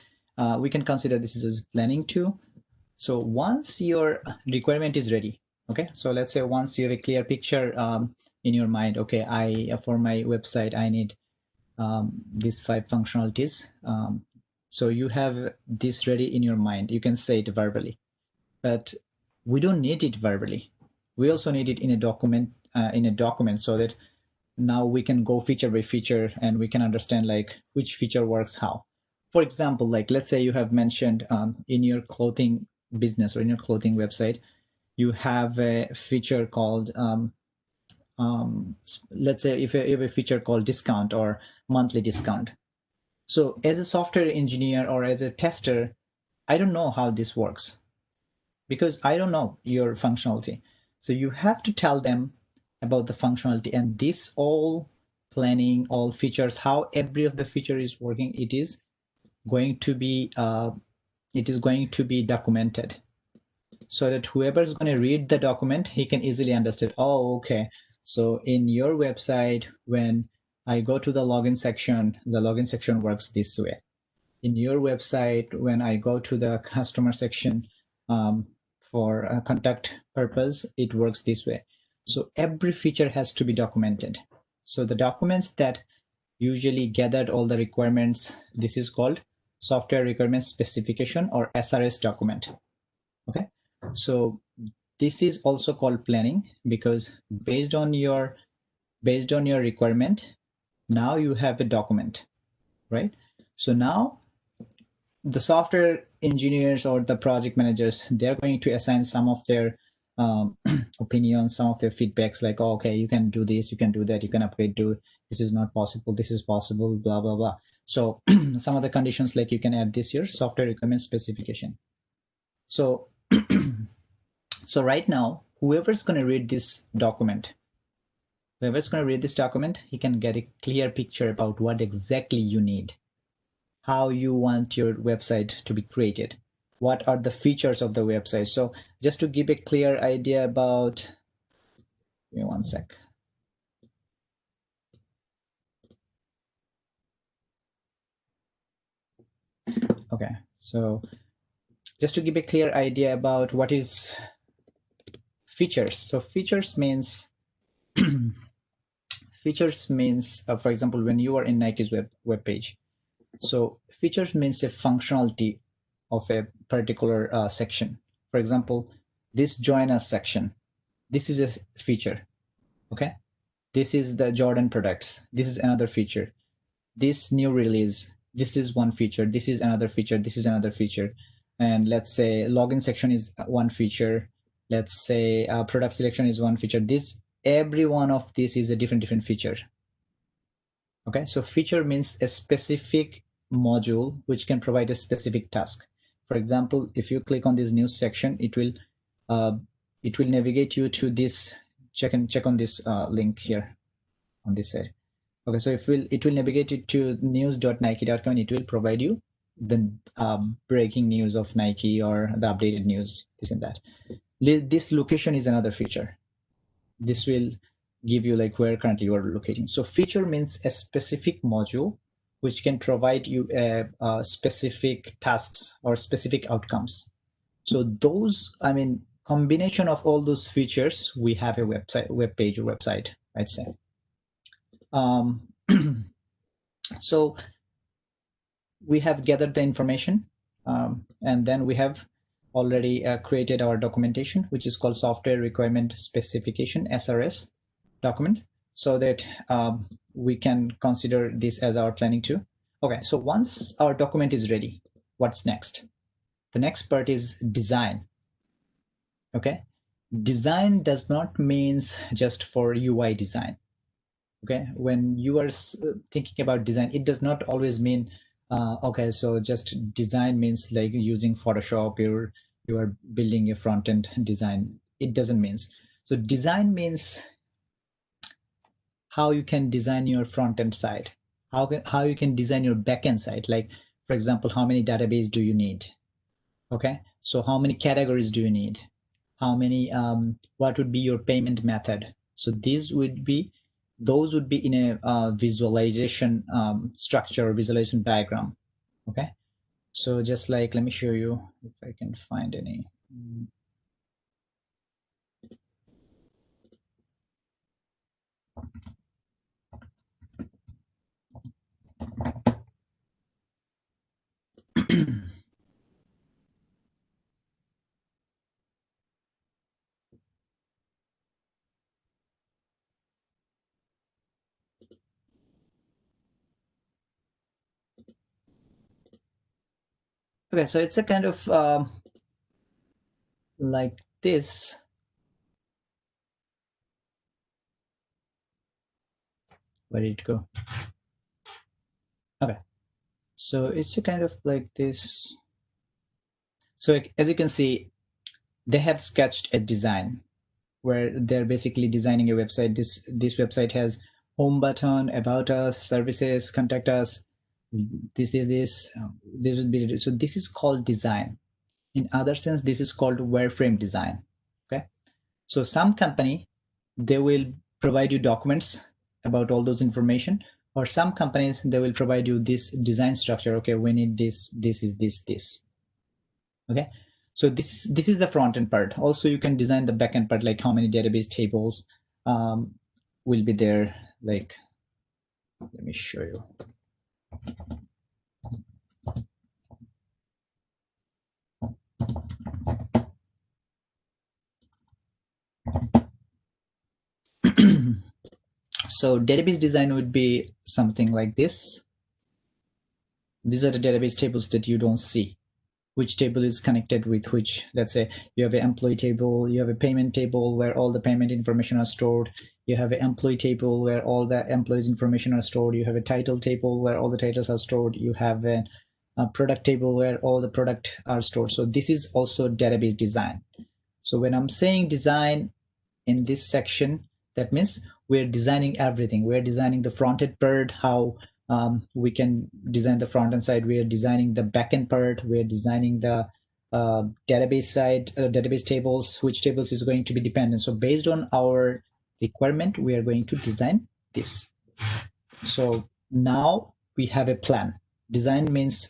Speaker 3: We can consider this as planning too. So once your requirement is ready, okay, so let's say once you have a clear picture in your mind, okay, for my website I need these 5 functionalities. So you have this ready in your mind. You can say it verbally, but we don't need it verbally. We also need it in a document, so that now we can go feature by feature and we can understand like which feature works how. For example, like let's say you have mentioned in your clothing business or in your clothing website, you have a feature called let's say if you have a feature called discount or monthly discount. So as a software engineer or as a tester, I don't know how this works because I don't know your functionality. So you have to tell them about the functionality, and this all planning, all features, how every of the feature is working, it is going to be documented, so that whoever's going to read the document, he can easily understand, oh, okay, so in your website, when I go to the login section works this way. In your website, when I go to the customer section for a contact purpose, it works this way. So every feature has to be documented. So the documents that usually gathered all the requirements, this is called software requirements specification or SRS document. Okay, so this is also called planning, because based on your requirement, now you have a document, right? So now the software engineers or the project managers, they're going to assign some of their opinions, some of their feedbacks, like, oh, okay, you can do this, you can do that, you can upgrade to this is not possible, this is possible, blah blah blah. So some of the conditions, like you can add this here, software requirement specification. So so right now, whoever's going to read this document, he can get a clear picture about what exactly you need, how you want your website to be created, what are the features of the website. So just to give a clear idea about, give me one sec. Okay, so just to give a clear idea about what is features. So features means for example, when you are in Nike's web page, so features means a functionality of a particular section. For example, this join us section, this is a feature. Okay, this is the Jordan products, this is another feature. This new release, this is one feature, this is another feature, this is another feature. And let's say login section is one feature, let's say product selection is one feature. This, every one of this is a different feature. Okay, so feature means a specific module which can provide a specific task. For example, if you click on this news section, it will navigate you to this, check on this link here on this side. Okay, so it will navigate you to news.nike.com, and it will provide you the breaking news of Nike or the updated news, this and that. This location is another feature. This will give you like where currently you are locating. So feature means a specific module which can provide you specific tasks or specific outcomes. So those, I mean, combination of all those features, we have a web page or website, I'd say. So we have gathered the information, and then we have already created our documentation, which is called Software Requirement Specification, SRS document, so that we can consider this as our planning too. Okay, so once our document is ready, what's next? The next part is design. Okay, design does not means just for UI design. Okay, when you are thinking about design, it does not always mean okay, so just design means like using Photoshop, you are building a front-end design. It doesn't mean. So design means how you can design your front-end side, how you can design your back-end side. Like, for example, how many database do you need? Okay, so how many categories do you need? How many what would be your payment method? So those would be in a visualization structure or visualization diagram. Okay, so just like, let me show you if I can find any. Okay, so it's a kind of like this. Where did it go? Okay, so it's a kind of like this. So as you can see, they have sketched a design where they're basically designing a website. This website has home button, about us, services, contact us, this would be. So this is called design. In other sense, this is called wireframe design. Okay, so some company, they will provide you documents about all those information, or some companies, they will provide you this design structure. Okay, we need this is this. Okay, so this is the front end part. Also, you can design the back end part, like how many database tables will be there. Like, let me show you. So database design would be something like this. These are the database tables that you don't see. which table is connected with which. Let's say you have an employee table, you have a payment table where all the payment information are stored, you have an employee table where all the employees information are stored, you have a title table where all the titles are stored, you have a product table where all the product are stored. So this is also database design. So when I'm saying design in this section, that means we're designing everything. We're designing the front-end part, how we can design the front-end side. We are designing the back-end part. We're designing the database side, database tables, which tables is going to be dependent. So based on our requirement, we are going to design this. So now we have a plan. Design means,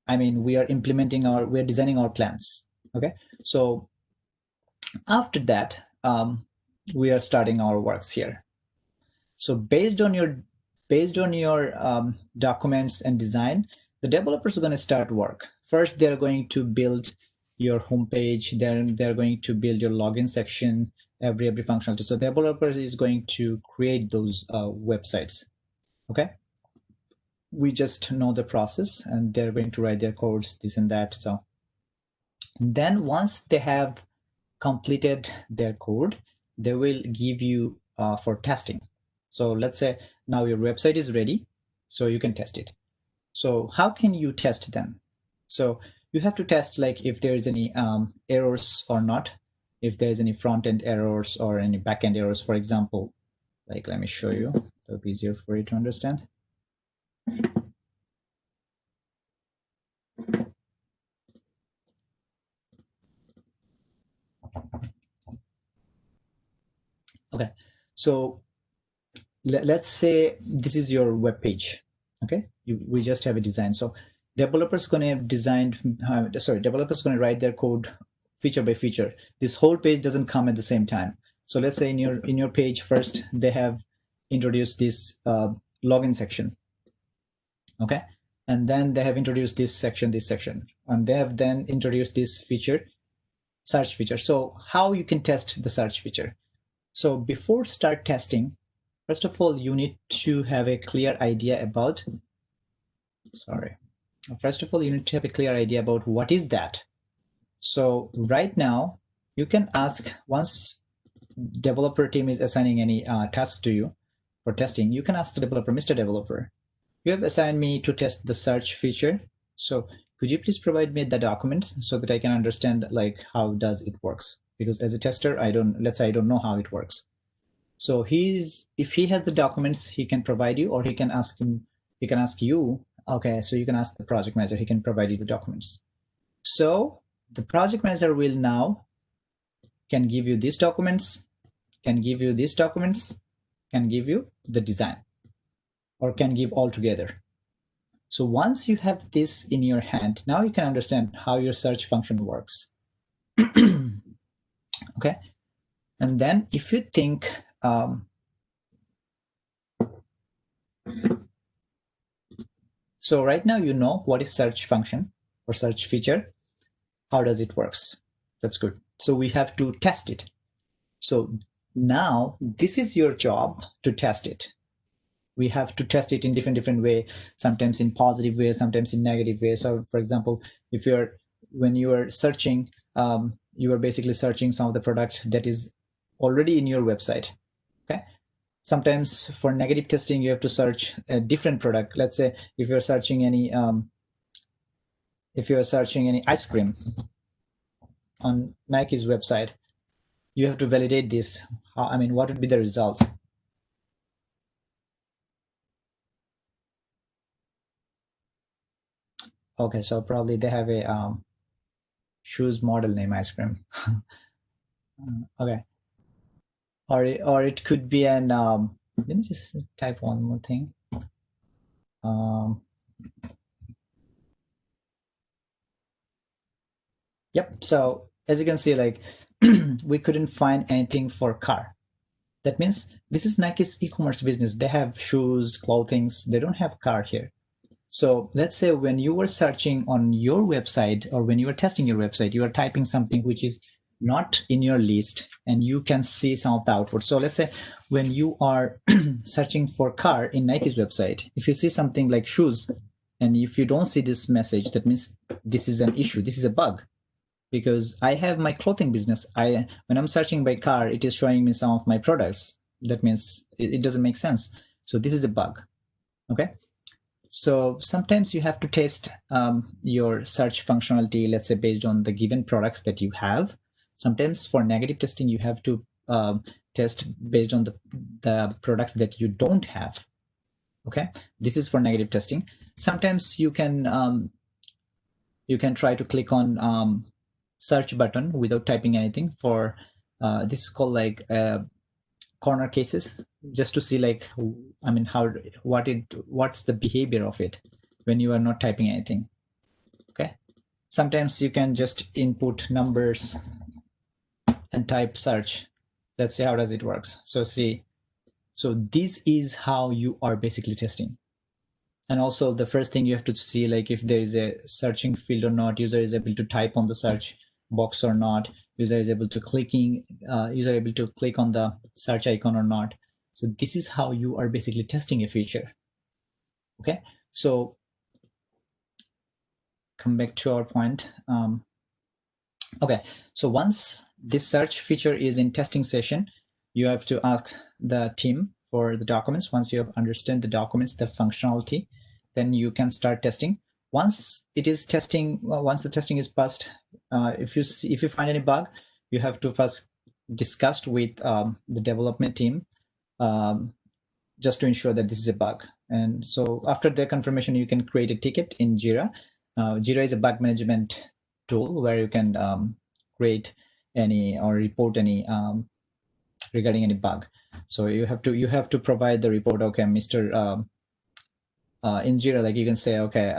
Speaker 3: I mean, we are designing our plans. Okay. So after that, we are starting our works here. So based on your documents and design, the developers are going to start work. First, they're going to build your homepage. Then they're going to build your login section, every functionality. So the developers is going to create those websites. Okay. We just know the process, and they're going to write their codes, this and that. So then once they have completed their code, they will give you for testing. So let's say now your website is ready, so you can test it. So how can you test them? So you have to test like if there is any errors or not, if there's any front-end errors or any back-end errors, for example. Like, let me show you, it'll be easier for you to understand. Okay, so let's say this is your web page. Okay, we just have a design. So developers going to write their code feature by feature. This whole page doesn't come at the same time. So let's say in your page, first they have introduced this login section. Okay, and then they have introduced this section, and they have then introduced this feature, search feature. So how you can test the search feature? So before start testing, first of all, you need to have a clear idea about, what is that. So right now, you can ask, once developer team is assigning any task to you for testing, you can ask the developer, Mr. Developer, you have assigned me to test the search feature. So could you please provide me the documents so that I can understand like how does it works? Because as a tester, let's say I don't know how it works. So if he has the documents, he can provide you, or he can ask you. Okay, so you can ask the project manager, he can provide you the documents. So the project manager will now can give you these documents, can give you these documents, can give you the design, or can give all together. So once you have this in your hand, now you can understand how your search function works. Okay, and then if you think so right now you know what is search function or search feature. How does it works? That's good. So we have to test it. So now this is your job to test it. We have to test it in different way, sometimes in positive way, sometimes in negative way. So for example, when you are searching, you are basically searching some of the products that is already in your website. Okay. Sometimes for negative testing, you have to search a different product. Let's say if you're searching any ice cream on Nike's website, you have to validate this. I mean, what would be the results? Okay, so probably they have a shoes model name ice cream. Okay, or it could be an let me just type one more thing. Yep. So as you can see, like we couldn't find anything for car. That means this is Nike's e-commerce business. They have shoes, clothing. They don't have car here. So let's say when you were searching on your website, or when you were testing your website, you are typing something which is not in your list, and you can see some of the output. So let's say when you are searching for car in Nike's website, if you see something like shoes And if you don't see this message, that means this is an issue. This is a bug. Because I have my clothing business. When I'm searching by car, it is showing me some of my products. That means it doesn't make sense. So this is a bug. Okay. So sometimes you have to test your search functionality, let's say based on the given products that you have. Sometimes for negative testing, you have to test based on the products that you don't have. Okay. This is for negative testing. Sometimes you can try to click on search button without typing anything for this is called like corner cases, just to see like, I mean, what's the behavior of it when you are not typing anything. Okay. Sometimes you can just input numbers and type search. Let's see how does it works. So this is how you are basically testing. And also the first thing you have to see, like if there is a searching field or not, user is able to type on the search box or not, user is able to click on the search icon or not. So this is how you are basically testing a feature. Okay, so come back to our point. Okay, so once this search feature is in testing session, you have to ask the team for the documents. Once you have understand the documents, the functionality, then you can start testing. Once it is testing, once the testing is passed, if you find any bug, you have to first discuss with the development team just to ensure that this is a bug. And so after the confirmation, you can create a ticket in Jira. Jira is a bug management tool where you can create any or report any regarding any bug. So you have to provide the report. Okay, Mr. In Jira, like you can say, okay,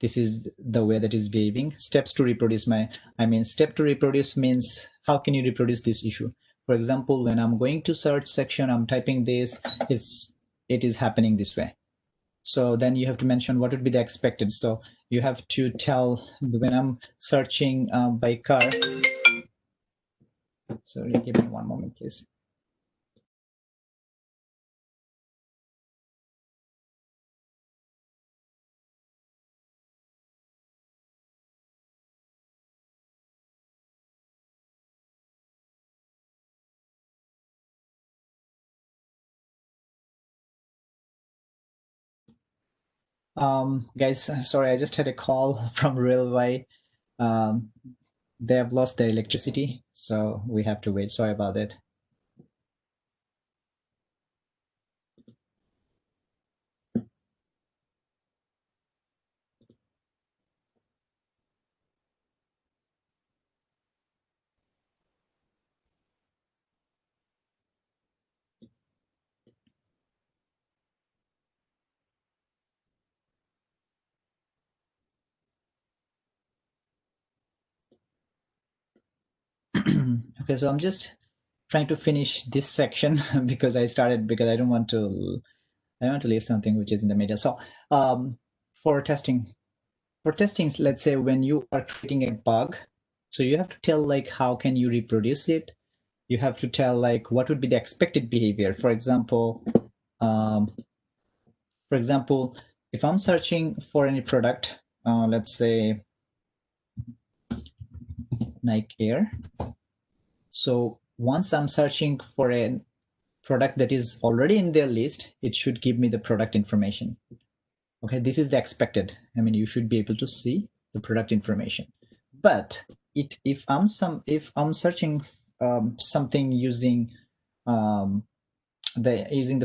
Speaker 3: this is the way that is behaving. Steps to reproduce step to reproduce means how can you reproduce this issue? For example, when I'm going to search section, I'm typing this, it is happening this way. So then you have to mention what would be the expected. So you have to tell when I'm searching by car. Sorry, give me one moment, please. Guys, sorry, I just had a call from railway. They have lost their electricity, so we have to wait. Sorry about that. Okay, so I'm just trying to finish this section because I don't want to leave something which is in the middle. So for testing, let's say when you are creating a bug, so you have to tell like how can you reproduce it. You have to tell like what would be the expected behavior. For example, if I'm searching for any product, let's say Nike Air. So once I'm searching for a product that is already in their list, it should give me the product information. Okay, this is the expected. I mean, you should be able to see the product information. But if I'm searching something using the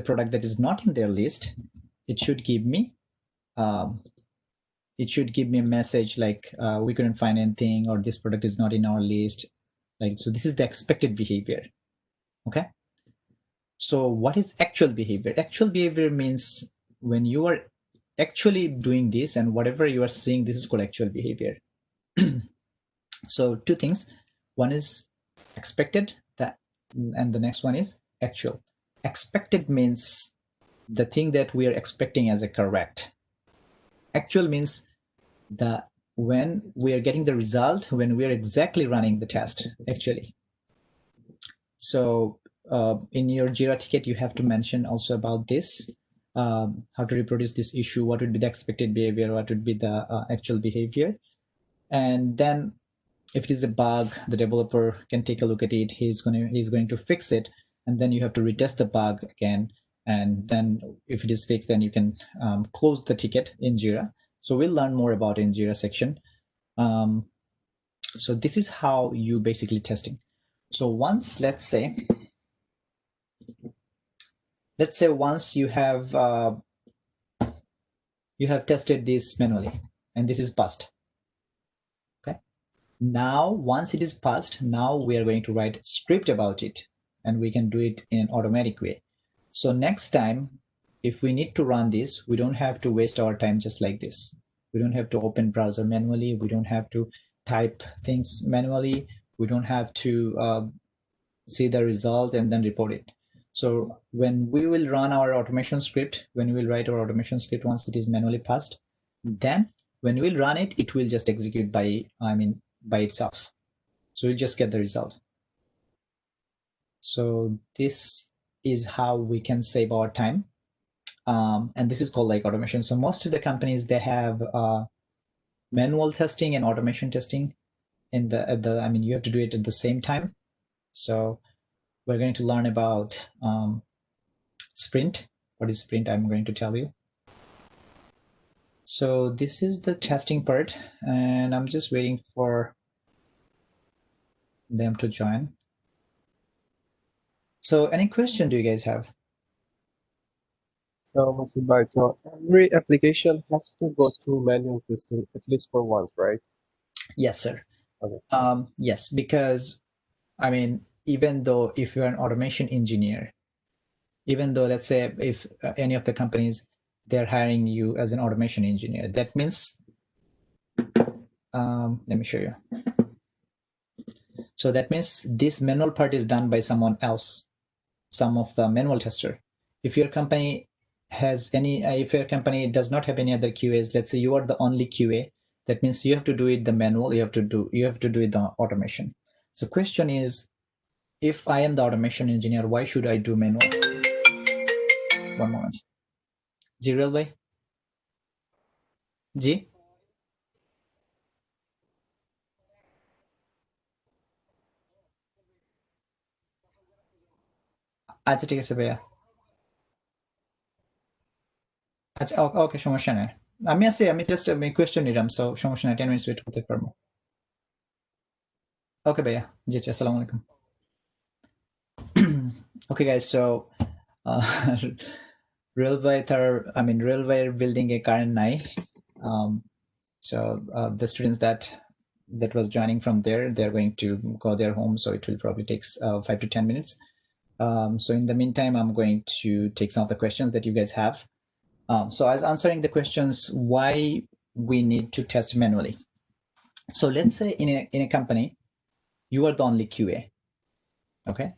Speaker 3: product that is not in their list, it should give me a message like we couldn't find anything, or this product is not in our list. Like, so this is the expected behavior. Okay. So what is actual behavior? Actual behavior means when you are actually doing this and whatever you are seeing, this is called actual behavior. So two things. One is expected, and the next one is actual. Expected means the thing that we are expecting as a correct. Actual means when we are getting the result, when we are exactly running the test, actually. So in your Jira ticket, you have to mention also about this. how to reproduce this issue, what would be the expected behavior, what would be the actual behavior. And then if it is a bug, the developer can take a look at it. He's going to fix it, and then you have to retest the bug again. And then if it is fixed, then you can close the ticket in Jira. So we'll learn more about in Jira section. So this is how you basically testing. So once, let's say once you have tested this manually, and this is passed. Okay. Now, once it is passed, now we are going to write a script about it, and we can do it in an automatic way. So next time, if we need to run this, we don't have to waste our time just like this. We don't have to open browser manually. We don't have to type things manually. We don't have to see the result and then report it. So when we will run our automation script, when we will write our automation script, once it is manually passed, then when we will run it, it will just execute by itself. So we'll just get the result. So this is how we can save our time. And this is called like automation. So most of the companies, they have manual testing and automation testing you have to do it at the same time. So we're going to learn about sprint. What is sprint? I'm going to tell you. So this is the testing part, and I'm just waiting for them to join. So any question do you guys have?
Speaker 2: So, Mr. Byte, so every application has to go through manual testing at least for once, right?
Speaker 3: Yes, sir.
Speaker 2: Okay.
Speaker 3: Yes, because even though if you're an automation engineer, even though let's say if any of the companies, they're hiring you as an automation engineer, that means, let me show you. So that means this manual part is done by someone else, some of the manual tester. If your company if your company does not have any other QAs, let's say you are the only QA, that means you have to do it the manual, you have to do it the automation. So question is, if I am the automation engineer, why should I do manual? One moment. Ji real भाई जी আচ্ছা ঠিক আছে ভাইয়া আচ্ছা ওকে সমস্যা নাই আমি just question নিলাম সো সমস্যা নাই 10 মিনিটস ওয়েট করতে পারবো ওকে ভাইয়া জি জি আসসালামু আলাইকুম okay guys, so railway building a current nai. So the students that was joining from there, they're going to go their home, so it will probably take 5 to 10 minutes. So in the meantime, I'm going to take some of the questions that you guys have. So as answering the questions, why we need to test manually. So let's say in a company, you are the only QA, okay?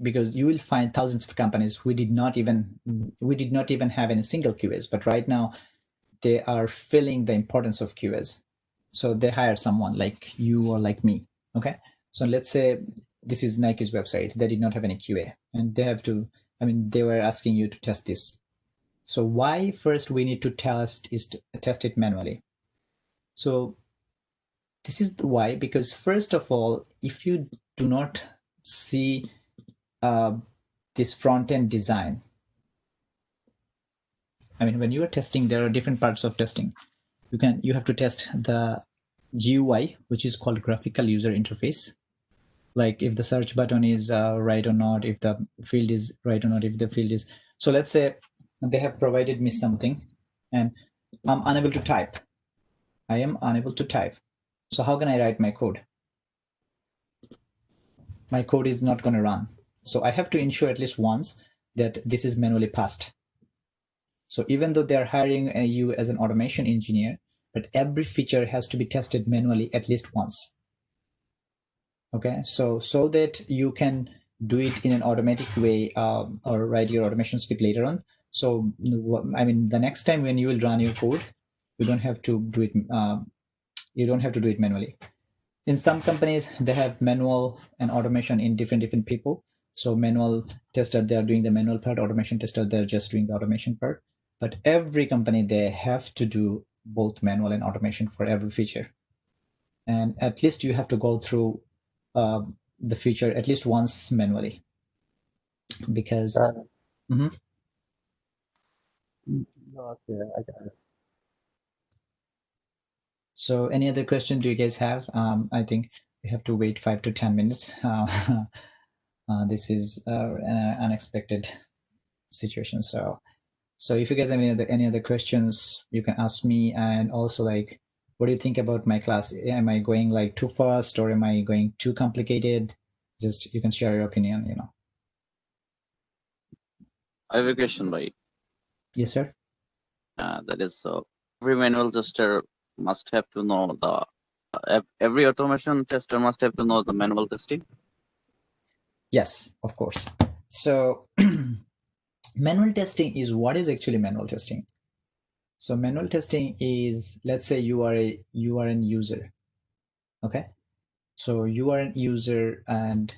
Speaker 3: Because you will find thousands of companies we did not even have any single QAs, but right now they are feeling the importance of QAs. So they hire someone like you or like me, okay? So let's say this is Nike's website. They did not have any QA, and they have to, they were asking you to test this. So why first we need to test it manually? So this is the why, because first of all, if you do not see this front-end design, when you are testing, there are different parts of testing. You have to test the GUI, which is called graphical user interface, like if the search button is right or not, if the field is right or not, if the field is. So let's say they have provided me something and I'm unable to type. I am unable to type. So how can I write my code? My code is not going to run. So I have to ensure at least once that this is manually passed. So even though they're hiring you as an automation engineer, but every feature has to be tested manually at least once. Okay, so that you can do it in an automatic way, or write your automation script later on. So the next time when you will run your code, you don't have to do it. You don't have to do it manually. In some companies, they have manual and automation in different people. So manual tester, they are doing the manual part. Automation tester, they're just doing the automation part. But every company, they have to do both manual and automation for every feature. And at least you have to go through the feature at least once manually, because
Speaker 2: Okay, I got it.
Speaker 3: So any other question do you guys have? I think we have to wait 5 to 10 minutes. This is an unexpected situation. So if you guys have any other questions, you can ask me. And also, like, what do you think about my class? Am I going like too fast, or am I going too complicated? Just, you can share your opinion, you know.
Speaker 4: I have a question, bhai.
Speaker 3: Yes, sir.
Speaker 4: That is, every manual tester must have to know the every automation tester must have to know the manual testing.
Speaker 3: Yes, of course. So manual testing is, what is actually manual testing? So manual testing is, let's say you are an user. Okay. So you are an user, and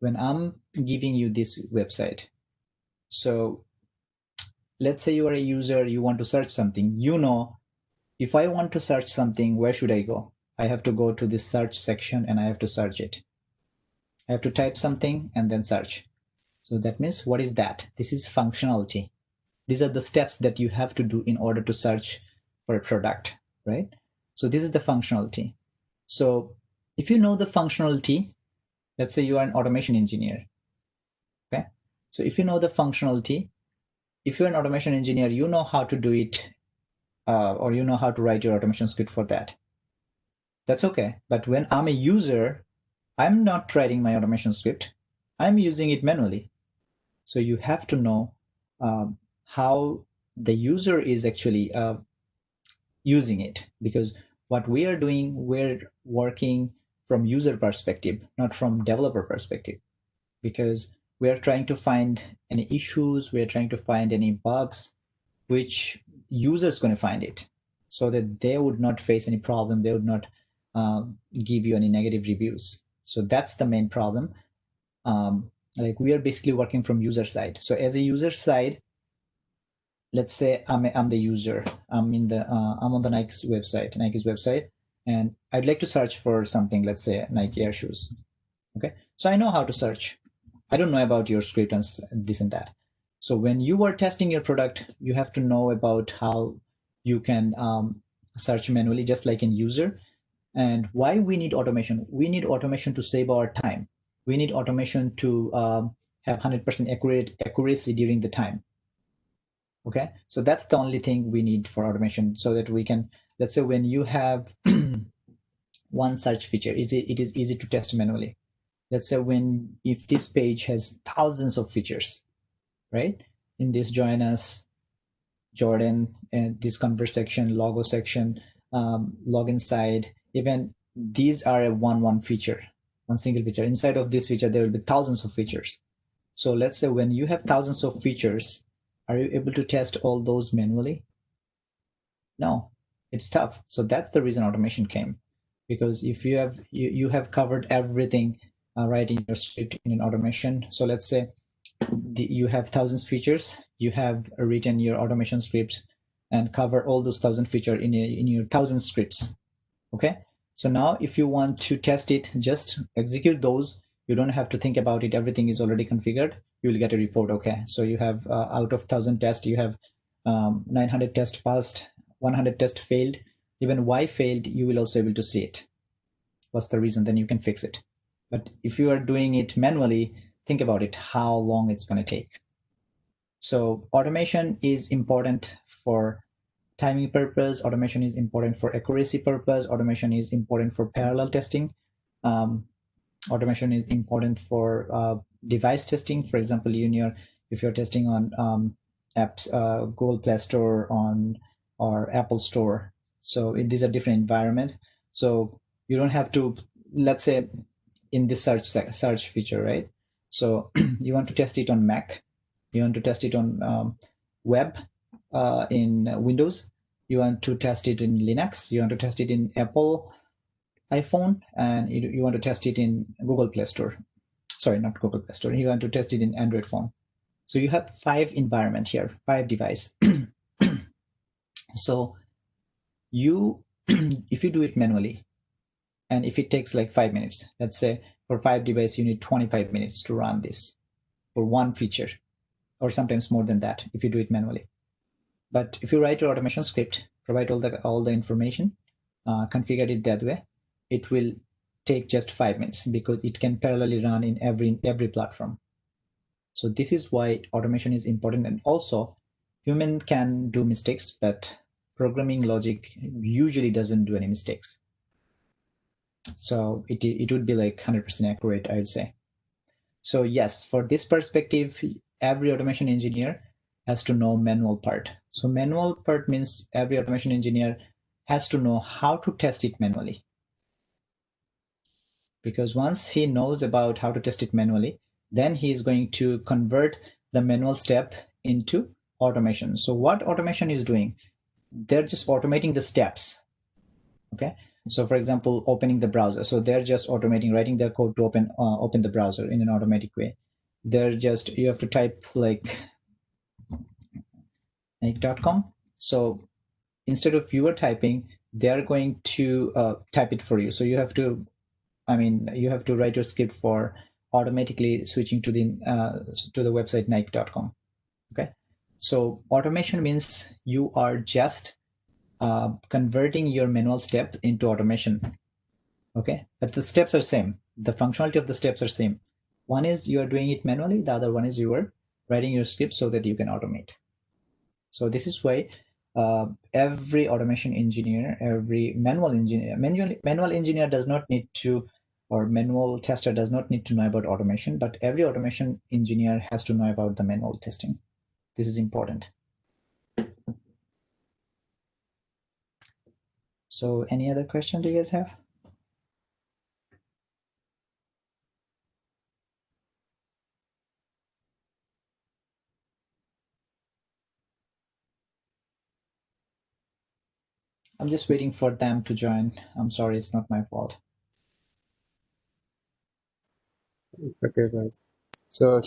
Speaker 3: when I'm giving you this website, so let's say you are a user, you want to search something, you know, if I want to search something, where should I go? I have to go to this search section and I have to search it. I have to type something and then search. So that means, what is that? This is functionality. These are the steps that you have to do in order to search for a product, right? So this is the functionality. So if you know the functionality, let's say you are an automation engineer. Okay. So if you know the functionality, if you're an automation engineer, you know how to do it, or you know how to write your automation script for that. That's okay. But when I'm a user, I'm not writing my automation script. I'm using it manually. So you have to know how the user is actually using it, because what we are doing, we're working from user perspective, not from developer perspective, because we are trying to find any issues, we're trying to find any bugs, which users going to find it, so that they would not face any problem, they would not give you any negative reviews. So that's the main problem. Like, we are basically working from user side. So as a user side, let's say I'm the user. I'm on the Nike's website, and I'd like to search for something. Let's say Nike Air shoes. Okay, so I know how to search. I don't know about your script and this and that. So when you are testing your product, you have to know about how you can search manually, just like in user. And why we need automation? We need automation to save our time. We need automation to have 100% accuracy during the time. Okay, so that's the only thing we need for automation, so that we can, let's say when you have one search feature, it is easy to test manually. Let's say if this page has thousands of features, right? In this join us, Jordan, and this convert section, logo section, login side, even these are a one feature, one single feature. Inside of this feature, there will be thousands of features. So let's say when you have thousands of features, are you able to test all those manually? No, it's tough. So that's the reason automation came, because if you have covered everything right in your script in an automation. So let's say you have thousands features, you have written your automation scripts and cover all those 1,000 features in your 1,000 scripts. Okay, so now if you want to test it, just execute those. You don't have to think about it. Everything is already configured. You will get a report. Okay, so you have out of 1,000 tests, you have 900 tests passed, 100 tests failed. Even why failed, you will also be able to see it. What's the reason? Then you can fix it. But if you are doing it manually, think about it, how long it's going to take. So automation is important for timing purpose. Automation is important for accuracy purpose. Automation is important for parallel testing. Automation is important for device testing. For example, if you're testing on apps, Google Play Store or Apple Store. So these are different environment. So you don't have to, let's say in this search feature, right? So you want to test it on Mac, you want to test it on web in Windows, you want to test it in Linux, you want to test it in Apple iPhone, and you want to test it in Google Play Store. sorry, not Google Play Store. You want to test it in Android phone. So you have 5 environment here, 5 device. So you, if you do it manually, and if it takes like 5 minutes, let's say for 5 device, you need 25 minutes to run this for one feature, or sometimes more than that if you do it manually. But if you write your automation script, provide all the information, configure it that way, it will take just 5 minutes because it can parallelly run in every platform. So this is why automation is important. And also, human can do mistakes, but programming logic usually doesn't do any mistakes. So it would be like 100% accurate, I would say. So yes, for this perspective, every automation engineer has to know manual part. So manual part means every automation engineer has to know how to test it manually. Because once he knows about how to test it manually, then he is going to convert the manual step into automation. So what automation is doing, they're just automating the steps. Okay. So for example, opening the browser. So they're just automating, writing their code to open the browser in an automatic way. They're just, you have to type like Nike.com. So instead of you typing, they're going to type it for you. So you have to, you have to write your script for automatically switching to the website Nike.com. Okay. So automation means you are just converting your manual step into automation. Okay, but the steps are same. The functionality of the steps are same. One is you are doing it manually. The other one is you are writing your script so that you can automate. So this is why every automation engineer, every manual engineer does not need to, or manual tester does not need to know about automation, but every automation engineer has to know about the manual testing. This is important. So any other question do you guys have? I'm just waiting for them to join. I'm sorry, it's not my fault.
Speaker 2: It's okay, right? So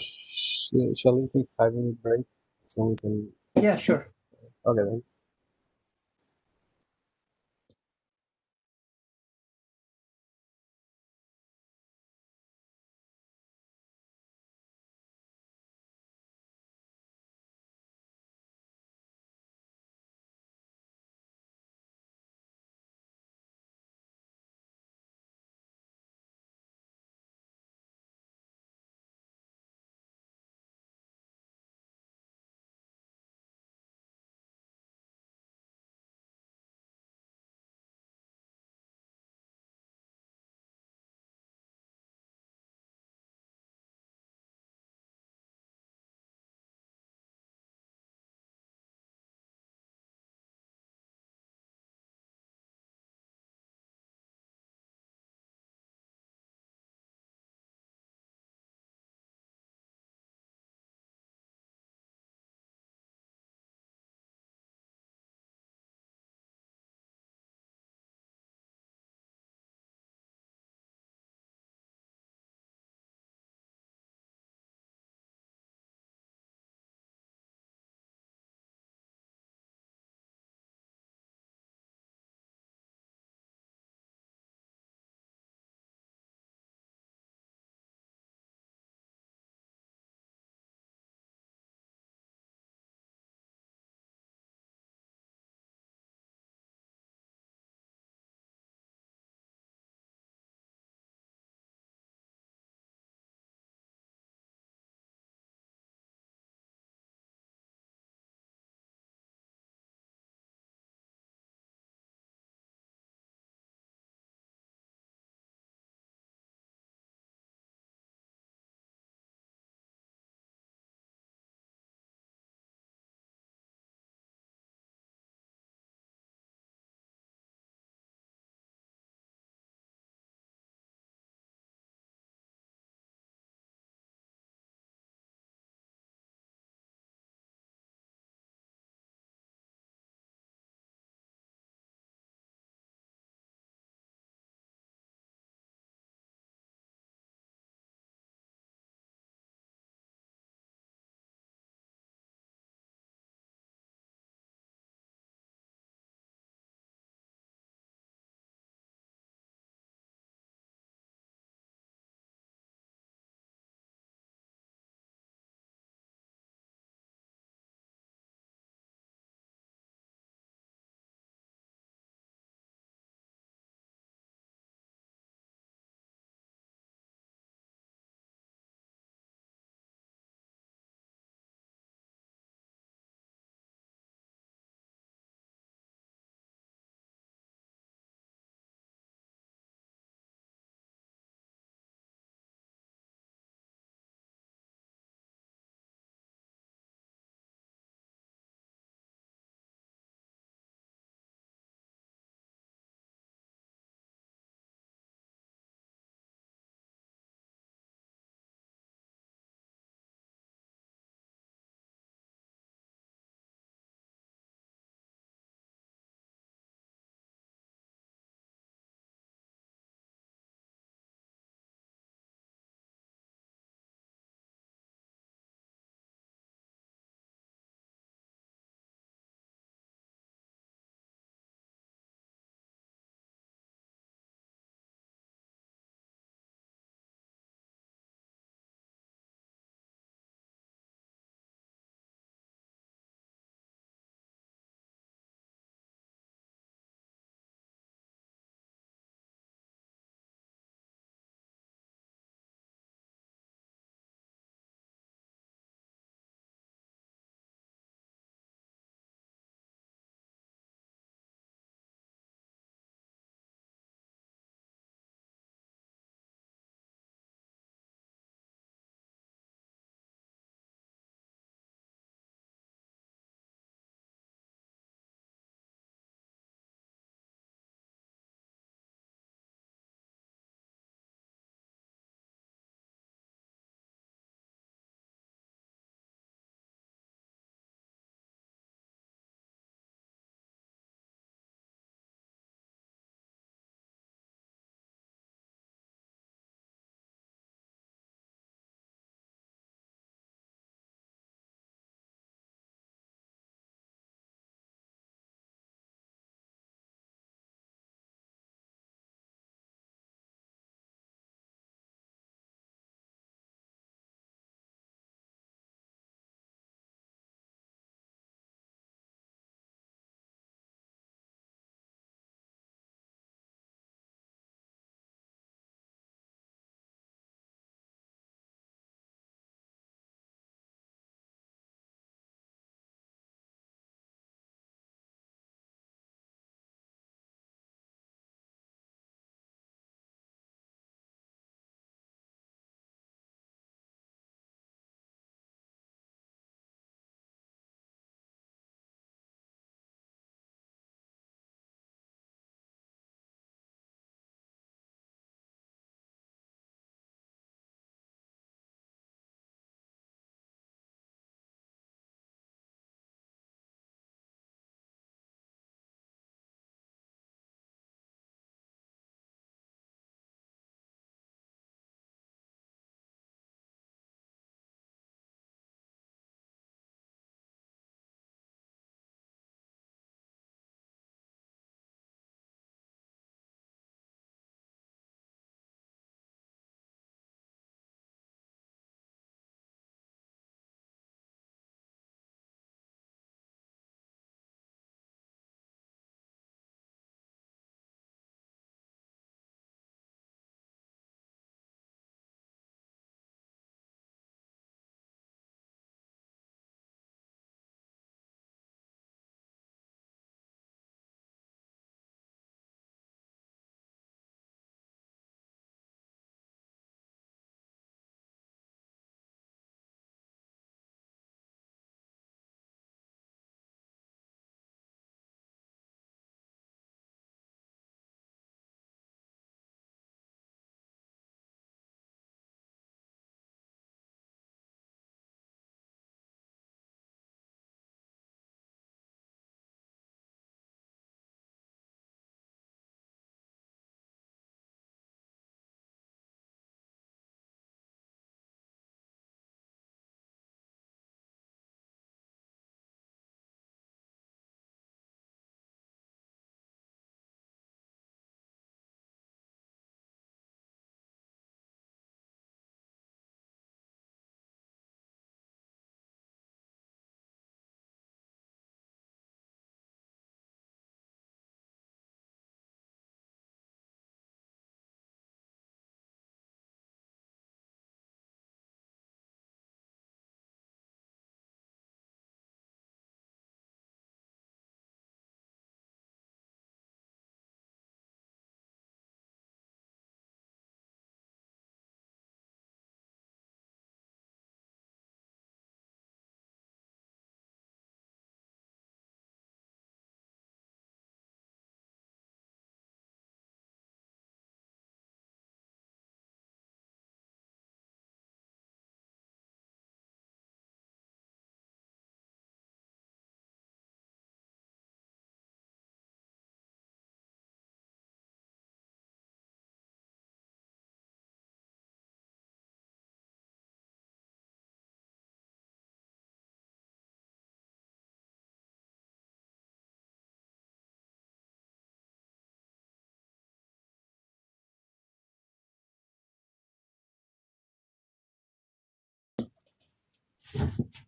Speaker 2: shall we take 5-minute break so we can?
Speaker 3: Yeah, sure.
Speaker 2: Okay then.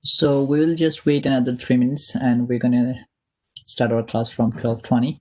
Speaker 3: So we will just wait another 3 minutes and we're going to start our class from 12:20.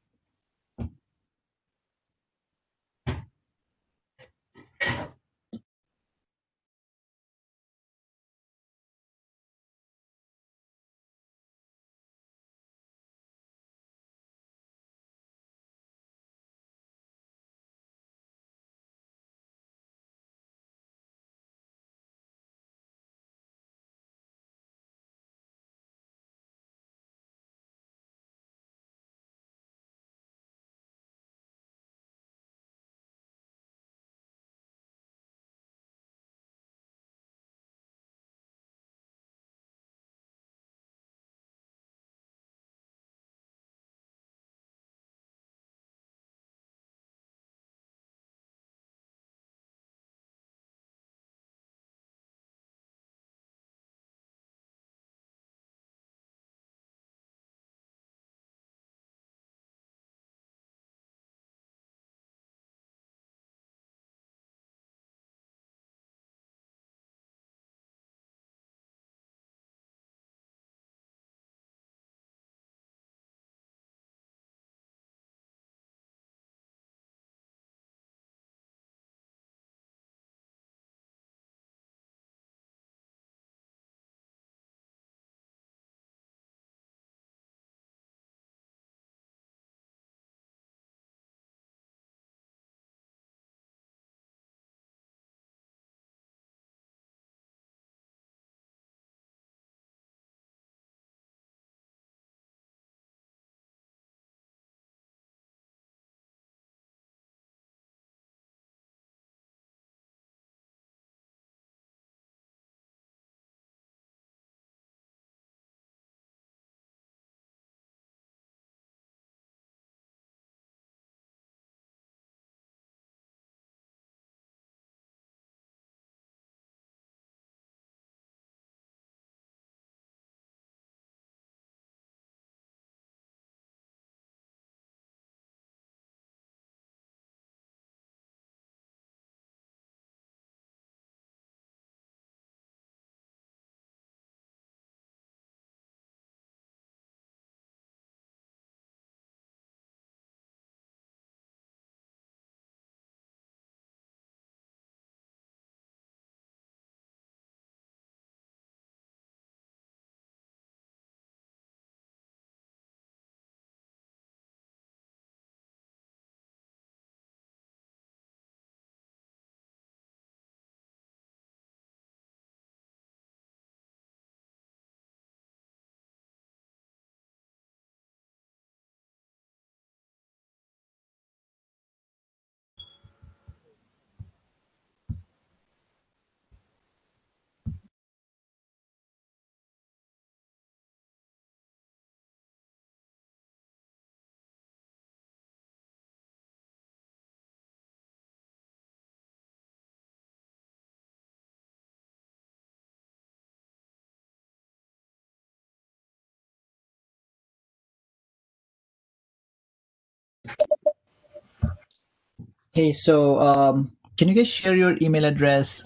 Speaker 3: Hey, so can you guys share your email address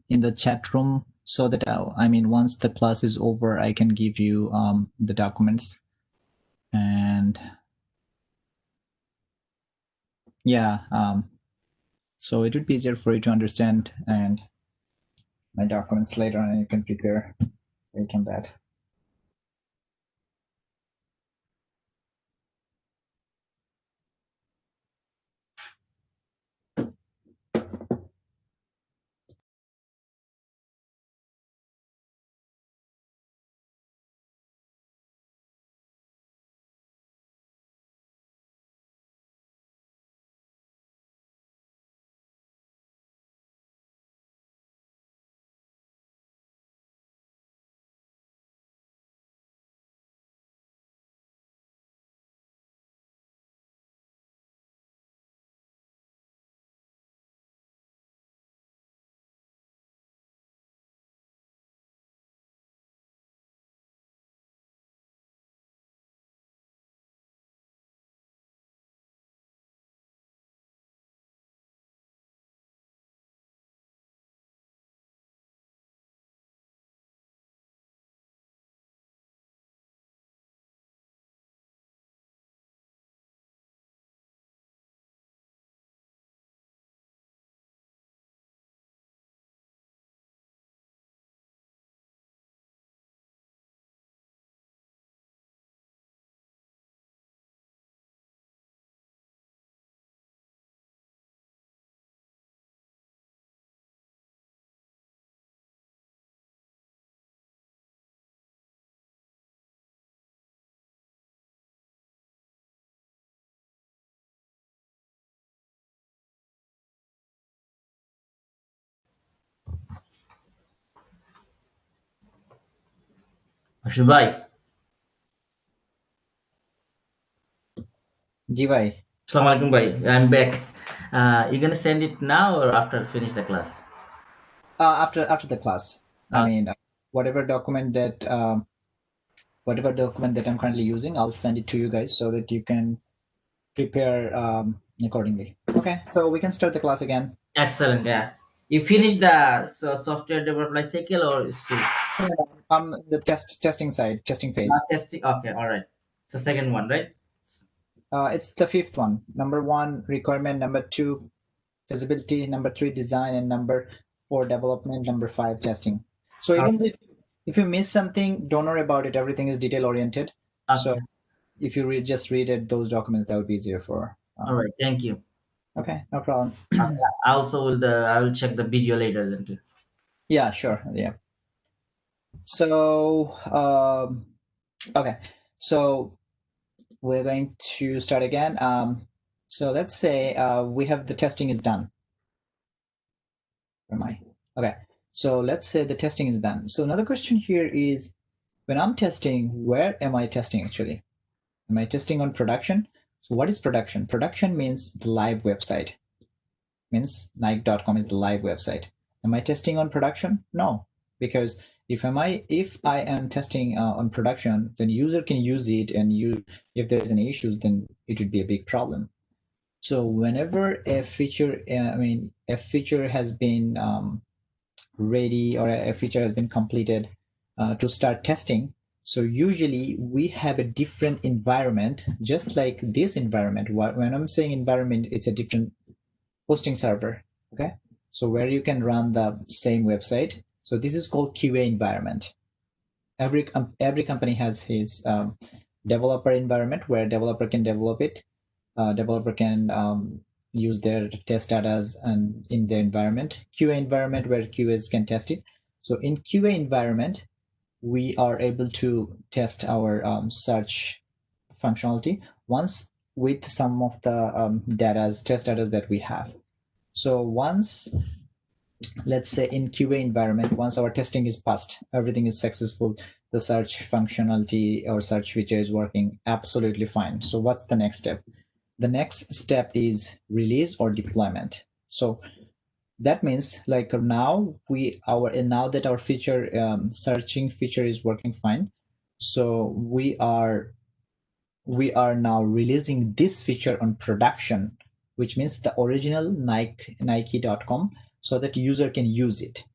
Speaker 3: in the chat room so that I mean, once the class is over, I can give you the documents. And yeah, so it would be easier for you to understand and my documents later on, and you can prepare based on that.
Speaker 5: Bye.
Speaker 3: Jiwai.
Speaker 5: Assalamualaikum, bhai. I'm back. You gonna send it now or after finish the class?
Speaker 3: After the class. I mean, whatever document that I'm currently using, I'll send it to you guys so that you can prepare accordingly. Okay, so we can start the class again.
Speaker 5: Excellent. Yeah. You finished the software development life cycle or still?
Speaker 3: The testing phase.
Speaker 5: Testing. Okay. All right. So second one, right?
Speaker 3: It's the fifth one. Number 1, requirement. Number 2, feasibility. Number 3, design. And number 4, development. Number 5, testing. So even if you miss something, don't worry about it. Everything is detail oriented.
Speaker 5: Okay.
Speaker 3: So if you just read it, those documents, that would be easier for.
Speaker 5: All right. Thank you.
Speaker 3: Okay, no problem.
Speaker 5: I will check the video later then too.
Speaker 3: Yeah, sure. Yeah. So okay, so we're going to start again. So let's say we have the testing is done. Where am I? Okay, so let's say the testing is done. So another question here is, when I'm testing, where am I testing actually? Am I testing on production? So what is production? Production means the live website. Means Nike.com is the live website. Am I testing on production? No, because if I am testing on production, then user can use it, and if there's any issues, then it would be a big problem. So whenever a feature, a feature has been ready, or a feature has been completed to start testing, so usually we have a different environment, just like this environment. When I'm saying environment, it's a different hosting server. Okay, so where you can run the same website. So this is called QA environment. Every company has his developer environment where developer can develop it. Developer can use their test data and in the environment. QA environment where QAs can test it. So in QA environment, we are able to test our search functionality once with some of the test data that we have. So once, let's say in QA environment, once our testing is passed, everything is successful, the search functionality or search feature is working absolutely fine. So what's the next step? The next step is release or deployment. So that means like now that our feature searching feature is working fine, so we are now releasing this feature on production, which means the original Nike.com, so that user can use it.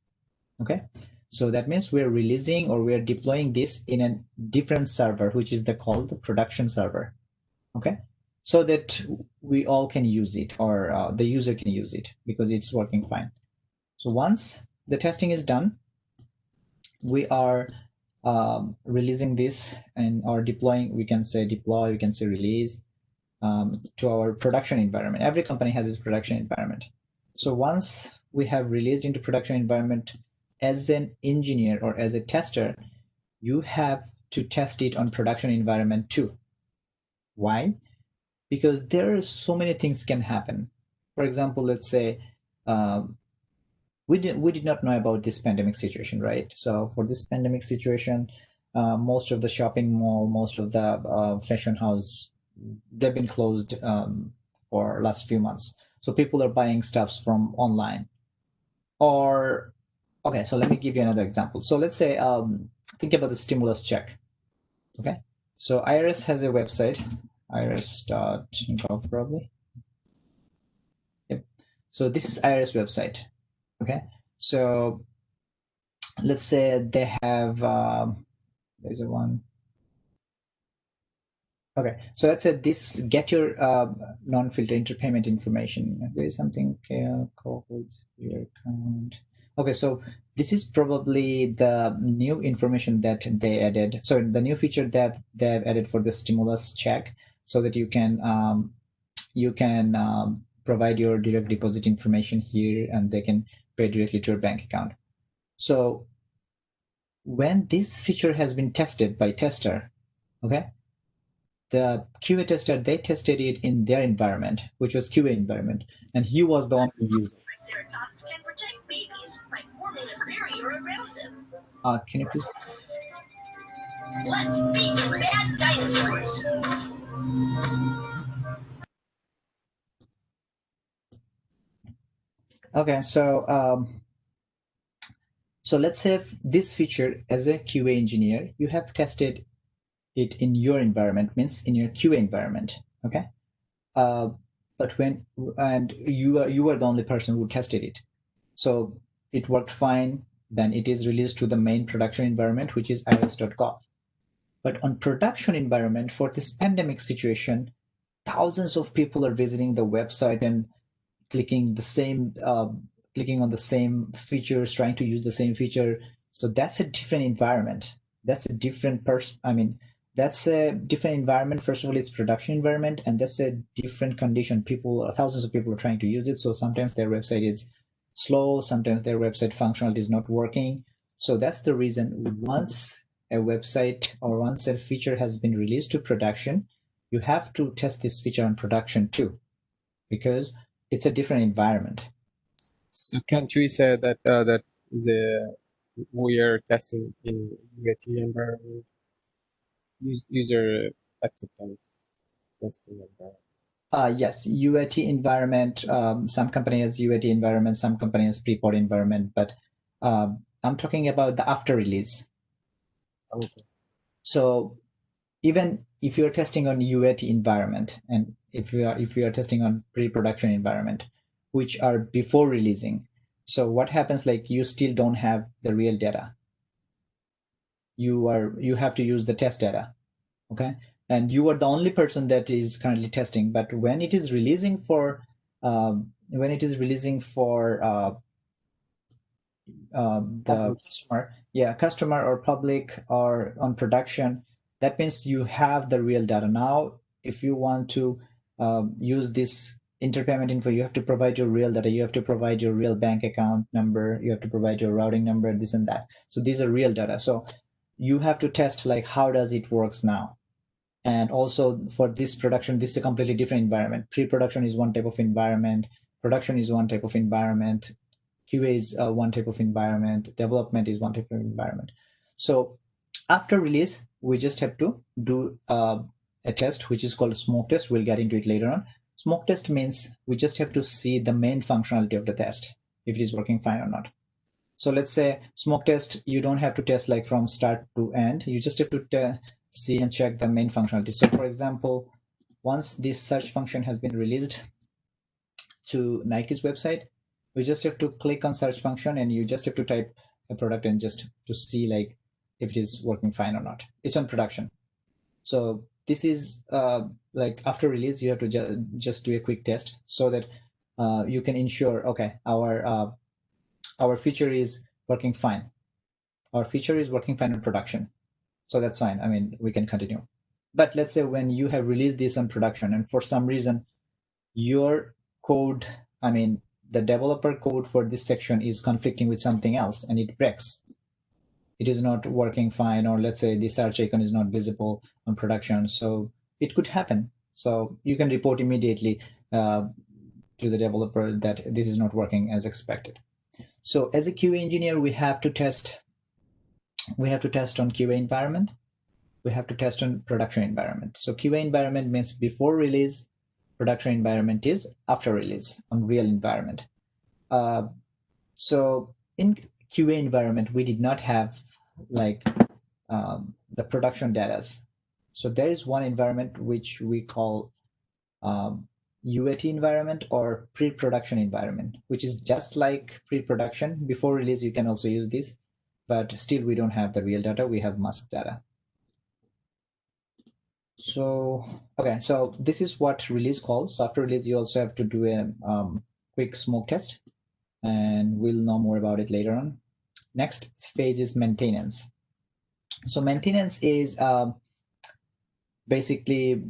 Speaker 3: Okay, so that means we're releasing or we're deploying this in a different server, which is called the production server. Okay, so that we all can use it, or the user can use it, because it's working fine. So once the testing is done, we are releasing this or deploying. We can say deploy, we can say release to our production environment. Every company has its production environment. So once we have released into production environment, as an engineer or as a tester, you have to test it on production environment too. Why? Because there are so many things can happen. For example, let's say we did not know about this pandemic situation, right? So for this pandemic situation, most of the shopping mall, most of the fashion house, they've been closed for last few months. So people are buying stuffs from online. Or okay, so let me give you another example. So let's say think about the stimulus check. Okay, so IRS has a website, irs.gov probably. Yep. So this is IRS website. Okay, so let's say they have there's a one. Okay, so let's say this get your non-filter interpayment information. There is something called your account. Okay, so this is probably the new information that they added. So the new feature that they've added for the stimulus check, so that you can provide your direct deposit information here, and they can pay directly to your bank account. So when this feature has been tested by tester, okay, the QA tester, they tested it in their environment, which was QA environment, and he was the one who used it.
Speaker 6: Triceratops can protect babies by forming a barrier around them.
Speaker 3: Can you please?
Speaker 6: Let's beat the bad dinosaurs.
Speaker 3: Okay, so let's say this feature, as a QA engineer, you have tested it in your environment, means in your QA environment. Okay, but you are the only person who tested it, so it worked fine. Then it is released to the main production environment, which is ios.gov. But on production environment, for this pandemic situation, thousands of people are visiting the website and clicking on the same features, trying to use the same feature. So that's a different environment. That's a different that's a different environment. First of all, it's production environment, and that's a different condition. Thousands of people are trying to use it. So sometimes their website is slow, sometimes their website functionality is not working. So that's the reason once a website or once a feature has been released to production, you have to test this feature on production too, because it's a different environment.
Speaker 2: So can't we say that we are testing in UAT environment, user acceptance testing environment?
Speaker 3: Yes, UAT environment. Some company has UAT environment, some company has pre-prod environment, but I'm talking about the after release.
Speaker 2: Okay.
Speaker 3: So even if you're testing on UAT environment, and if you are testing on pre-production environment, which are before releasing, so what happens, like, you still don't have the real data. You have to use the test data, okay? And you are the only person that is currently testing. But when it is releasing for the customer or public or on production, that means you have the real data. Now, if you want to use this interpayment info, you have to provide your real data. You have to provide your real bank account number. You have to provide your routing number, this and that. So these are real data. So you have to test, like, how does it works now. And also for this production, this is a completely different environment. Pre-production is one type of environment. Production is one type of environment. QA is one type of environment. Development is one type of environment. So after release, we just have to do a test, which is called a smoke test. We'll get into it later on. Smoke test means we just have to see the main functionality of the test, if it is working fine or not. So let's say smoke test, you don't have to test like from start to end. You just have to see and check the main functionality. So for example, once this search function has been released to Nike's website, we just have to click on search function, and you just have to type a product and just to see like if it is working fine or not. It's on production. So this is like after release, you have to just do a quick test so that you can ensure, okay, our feature is working fine. Our feature is working fine in production. So that's fine. I mean, we can continue. But let's say when you have released this on production and for some reason your code, I mean, the developer code for this section is conflicting with something else and it breaks. It is not working fine, or let's say the search icon is not visible on production. So it could happen. So you can report immediately to the developer that this is not working as expected. So as a QA engineer, we have to test on QA environment. We have to test on production environment. So QA environment means before release, production environment is after release on real environment. So in QA environment, we did not have like the production data. So there is one environment which we call UAT environment or pre-production environment, which is just like pre-production. Before release, you can also use this, but still we don't have the real data. We have mask data. So, okay, so this is what release calls. So after release, you also have to do a quick smoke test, and we'll know more about it later on. Next phase is maintenance. So maintenance is basically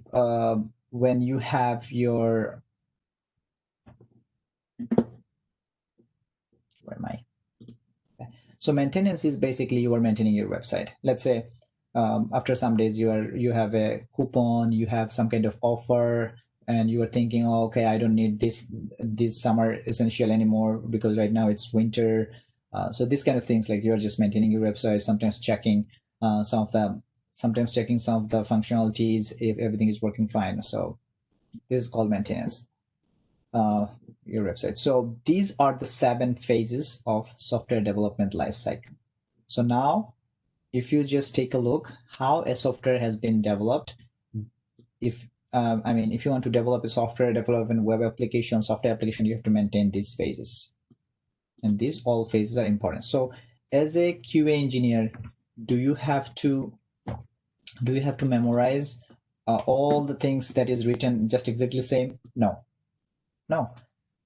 Speaker 3: when you have your, where am I? Okay. So maintenance is basically you are maintaining your website. Let's say after some days you have a coupon, you have some kind of offer, and you are thinking, oh, okay, I don't need this summer essential anymore because right now it's winter. So these kind of things, like you're just maintaining your website, sometimes checking some of the sometimes checking some of the functionalities if everything is working fine. So this is called maintenance your website. So these are the 7 phases of software development lifecycle. So now if you just take a look how a software has been developed, if if you want to develop a software development web application, software application, you have to maintain these phases, and these all phases are important. So as a QA engineer, do you have to memorize all the things that is written just exactly the same? No.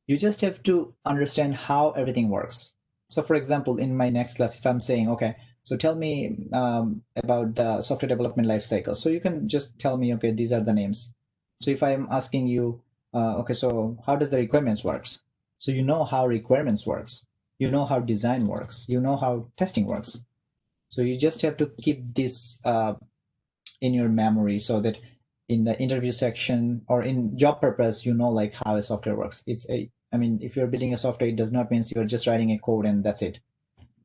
Speaker 3: You just have to understand how everything works. So for example, in my next class, if I'm saying, okay, so tell me about the software development lifecycle. So you can just tell me, okay, these are the names. So if I'm asking you, okay, so how does the requirements works? So you know how requirements works. You know how design works. You know how testing works. So you just have to keep this in your memory so that in the interview section or in job purpose, you know like how a software works. If you're building a software, it does not mean you're just writing a code and that's it.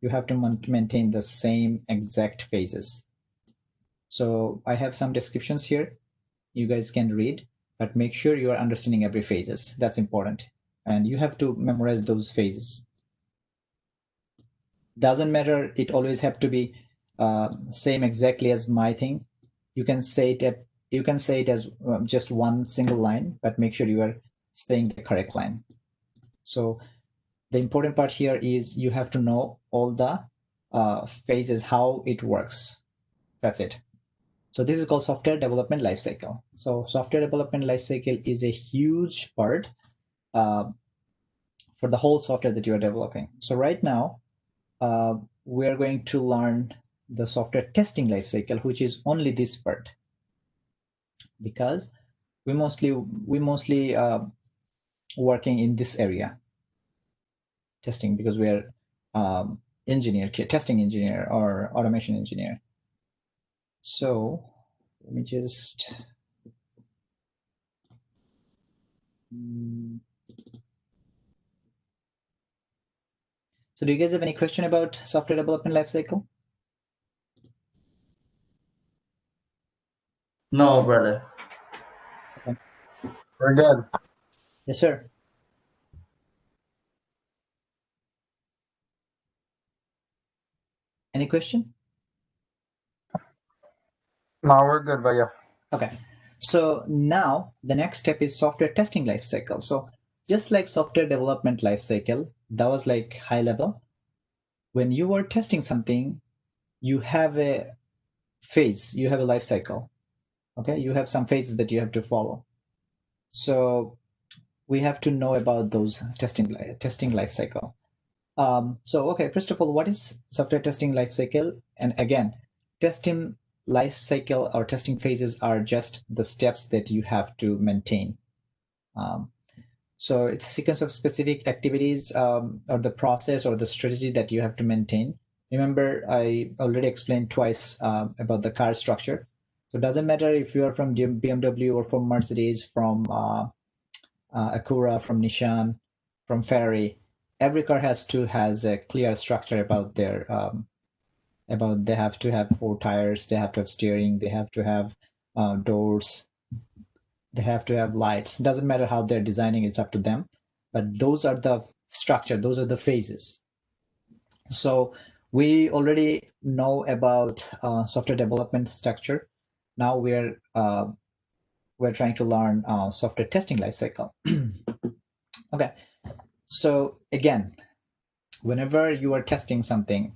Speaker 3: You have to maintain the same exact phases. So I have some descriptions here. You guys can read, but make sure you are understanding every phases. That's important. And you have to memorize those phases. Doesn't matter, it always have to be same exactly as my thing. You can say it as just one single line, but make sure you are saying the correct line. So the important part here is you have to know all the phases, how it works. That's it. So this is called software development lifecycle. So software development lifecycle is a huge part for the whole software that you are developing. So right now, we're going to learn the software testing lifecycle, which is only this part, because we mostly working in this area, testing, because we are testing engineer or automation engineer. So let me just so do you guys have any question about software development lifecycle?
Speaker 5: No, brother.
Speaker 3: Okay.
Speaker 2: We're good.
Speaker 3: Yes, sir. Any question?
Speaker 2: No, we're good, but yeah.
Speaker 3: Okay. So now the next step is software testing lifecycle. So just like software development lifecycle, that was like high level. When you are testing something, you have a phase, you have a life cycle. Okay, you have some phases that you have to follow. So we have to know about those testing life cycle. So okay, first of all, what is software testing life cycle? And again, testing life cycle or testing phases are just the steps that you have to maintain. So it's a sequence of specific activities or the process or the strategy that you have to maintain. Remember, I already explained twice about the car structure. So it doesn't matter if you are from BMW or from Mercedes, from Acura, from Nissan, from Ferrari. Every car has a clear structure about their they have to have 4 tires, they have to have steering, they have to have doors, they have to have lights. It doesn't matter how they're designing, it's up to them. But those are the structure, those are the phases. So we already know about software development structure. Now we're trying to learn software testing lifecycle. Okay, so again, whenever you are testing something,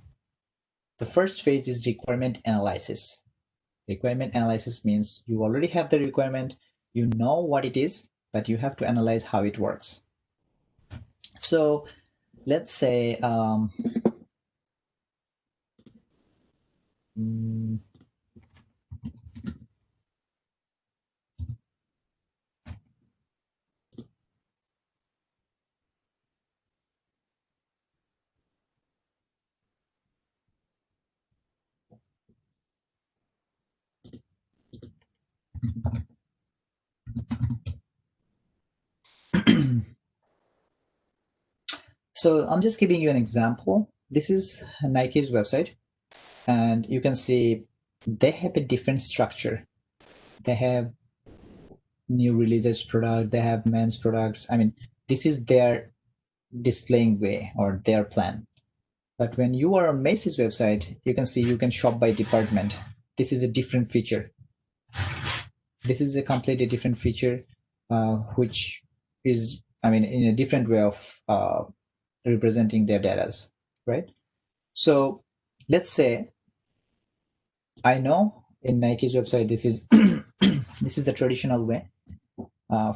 Speaker 3: the first phase is requirement analysis. Requirement analysis means you already have the requirement, you know what it is, but you have to analyze how it works. So let's say so I'm just giving you an example. This is Nike's website, and you can see they have a different structure. They have new releases product, they have men's products. I mean, this is their displaying way or their plan. But when you are on Macy's website, you can see you can shop by department. This is a different feature. This is a completely different feature, which is, I mean, in a different way of representing their data, right? So let's say I know in Nike's website, this is this is the traditional way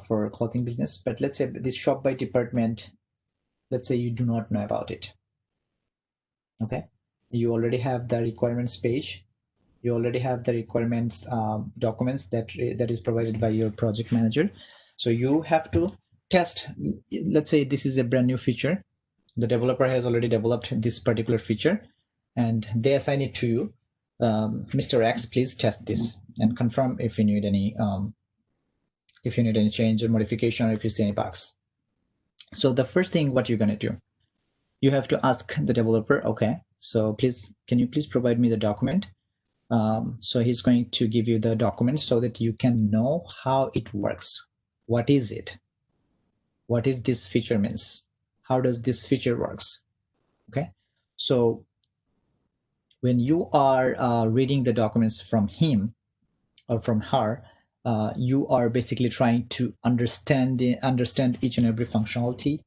Speaker 3: for clothing business. But let's say this shop by department, let's say you do not know about it. Okay, you already have the requirements page. You already have the requirements documents that is provided by your project manager. So you have to test. Let's say this is a brand new feature. The developer has already developed this particular feature, and they assign it to you. Mr. X, please test this and confirm if you need any change or modification, or if you see any bugs. So the first thing, what you're going to do, you have to ask the developer, okay, so please, can you please provide me the document? So he's going to give you the document so that you can know how it works. What is it? What is this feature means? How does this feature works? Okay, so when you are reading the documents from him or from her, you are basically trying to understand each and every functionality,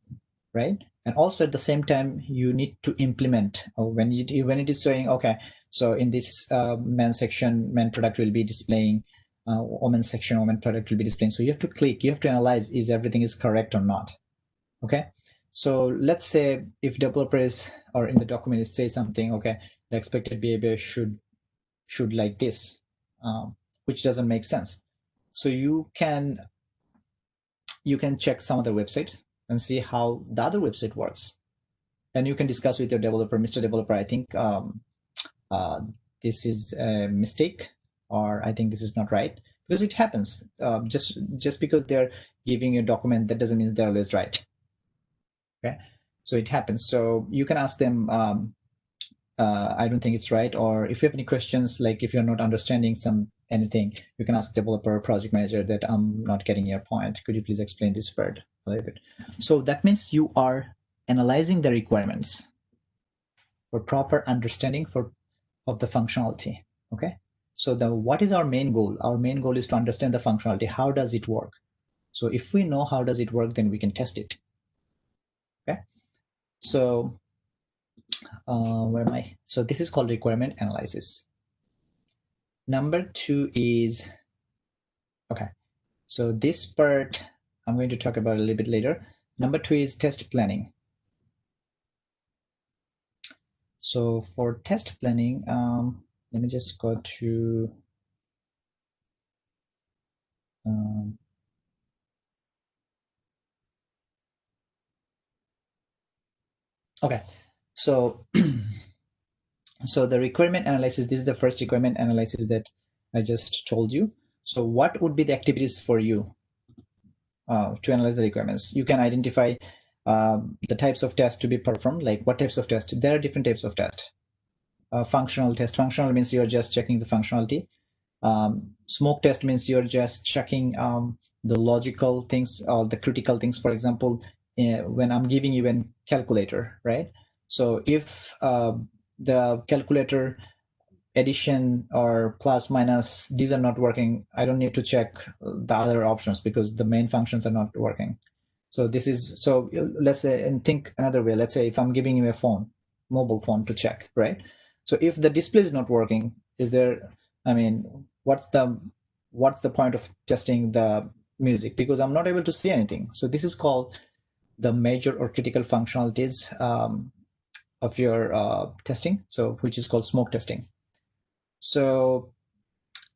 Speaker 3: right? And also at the same time, you need to implement when it is saying, okay, so in this men section, men product will be displaying, women section, women product will be displaying. So you have to click, you have to analyze, is everything is correct or not? Okay. So let's say if developer is, or in the document it says something, okay, the expected behavior should like this, which doesn't make sense. So you can check some other websites and see how the other website works, and you can discuss with your developer, Mr. Developer, I think this is a mistake, or I think this is not right, because it happens. Just because they're giving you a document, that doesn't mean they're always right. Okay, so it happens. So you can ask them, I don't think it's right, or if you have any questions, like if you're not understanding anything, you can ask developer or project manager that I'm not getting your point. Could you please explain this part a little bit? So that means you are analyzing the requirements for proper understanding of the functionality. Okay, so what is our main goal? Our main goal is to understand the functionality. How does it work? So if we know how does it work, then we can test it. Okay, so where am I? So this is called requirement analysis. Number 2 is, okay, so this part I'm going to talk about a little bit later. Number 2 is test planning. So for test planning, let me just go to okay, so so the requirement analysis, this is the first requirement analysis that I just told you. So what would be the activities for you to analyze the requirements? You can identify the types of tests to be performed, like what types of tests. There are different types of tests. Functional test. Functional means you're just checking the functionality. Smoke test means you're just checking the logical things or the critical things. For example, when I'm giving you a calculator, right? So if the calculator addition or plus minus, these are not working, I don't need to check the other options because the main functions are not working. So this is, so let's say, and think another way. Let's say if I'm giving you a phone, mobile phone to check, right? So if the display is not working, is there, I mean, what's the point of testing the music? Because I'm not able to see anything. So this is called the major or critical functionalities of your testing, so which is called smoke testing. So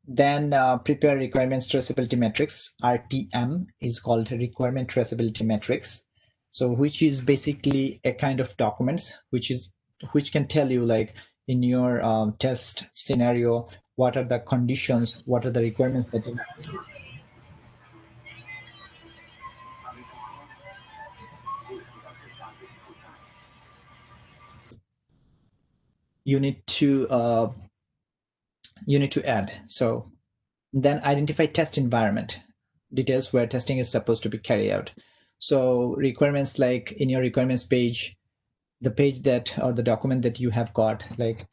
Speaker 3: then prepare requirements traceability metrics. RTM is called requirement traceability metrics. So which is basically a kind of documents which can tell you, like, in your test scenario, what are the conditions, what are the requirements that you need to you need to add. So then identify test environment, details where testing is supposed to be carried out. So requirements, like in your requirements page, the page that, or the document that you have got, like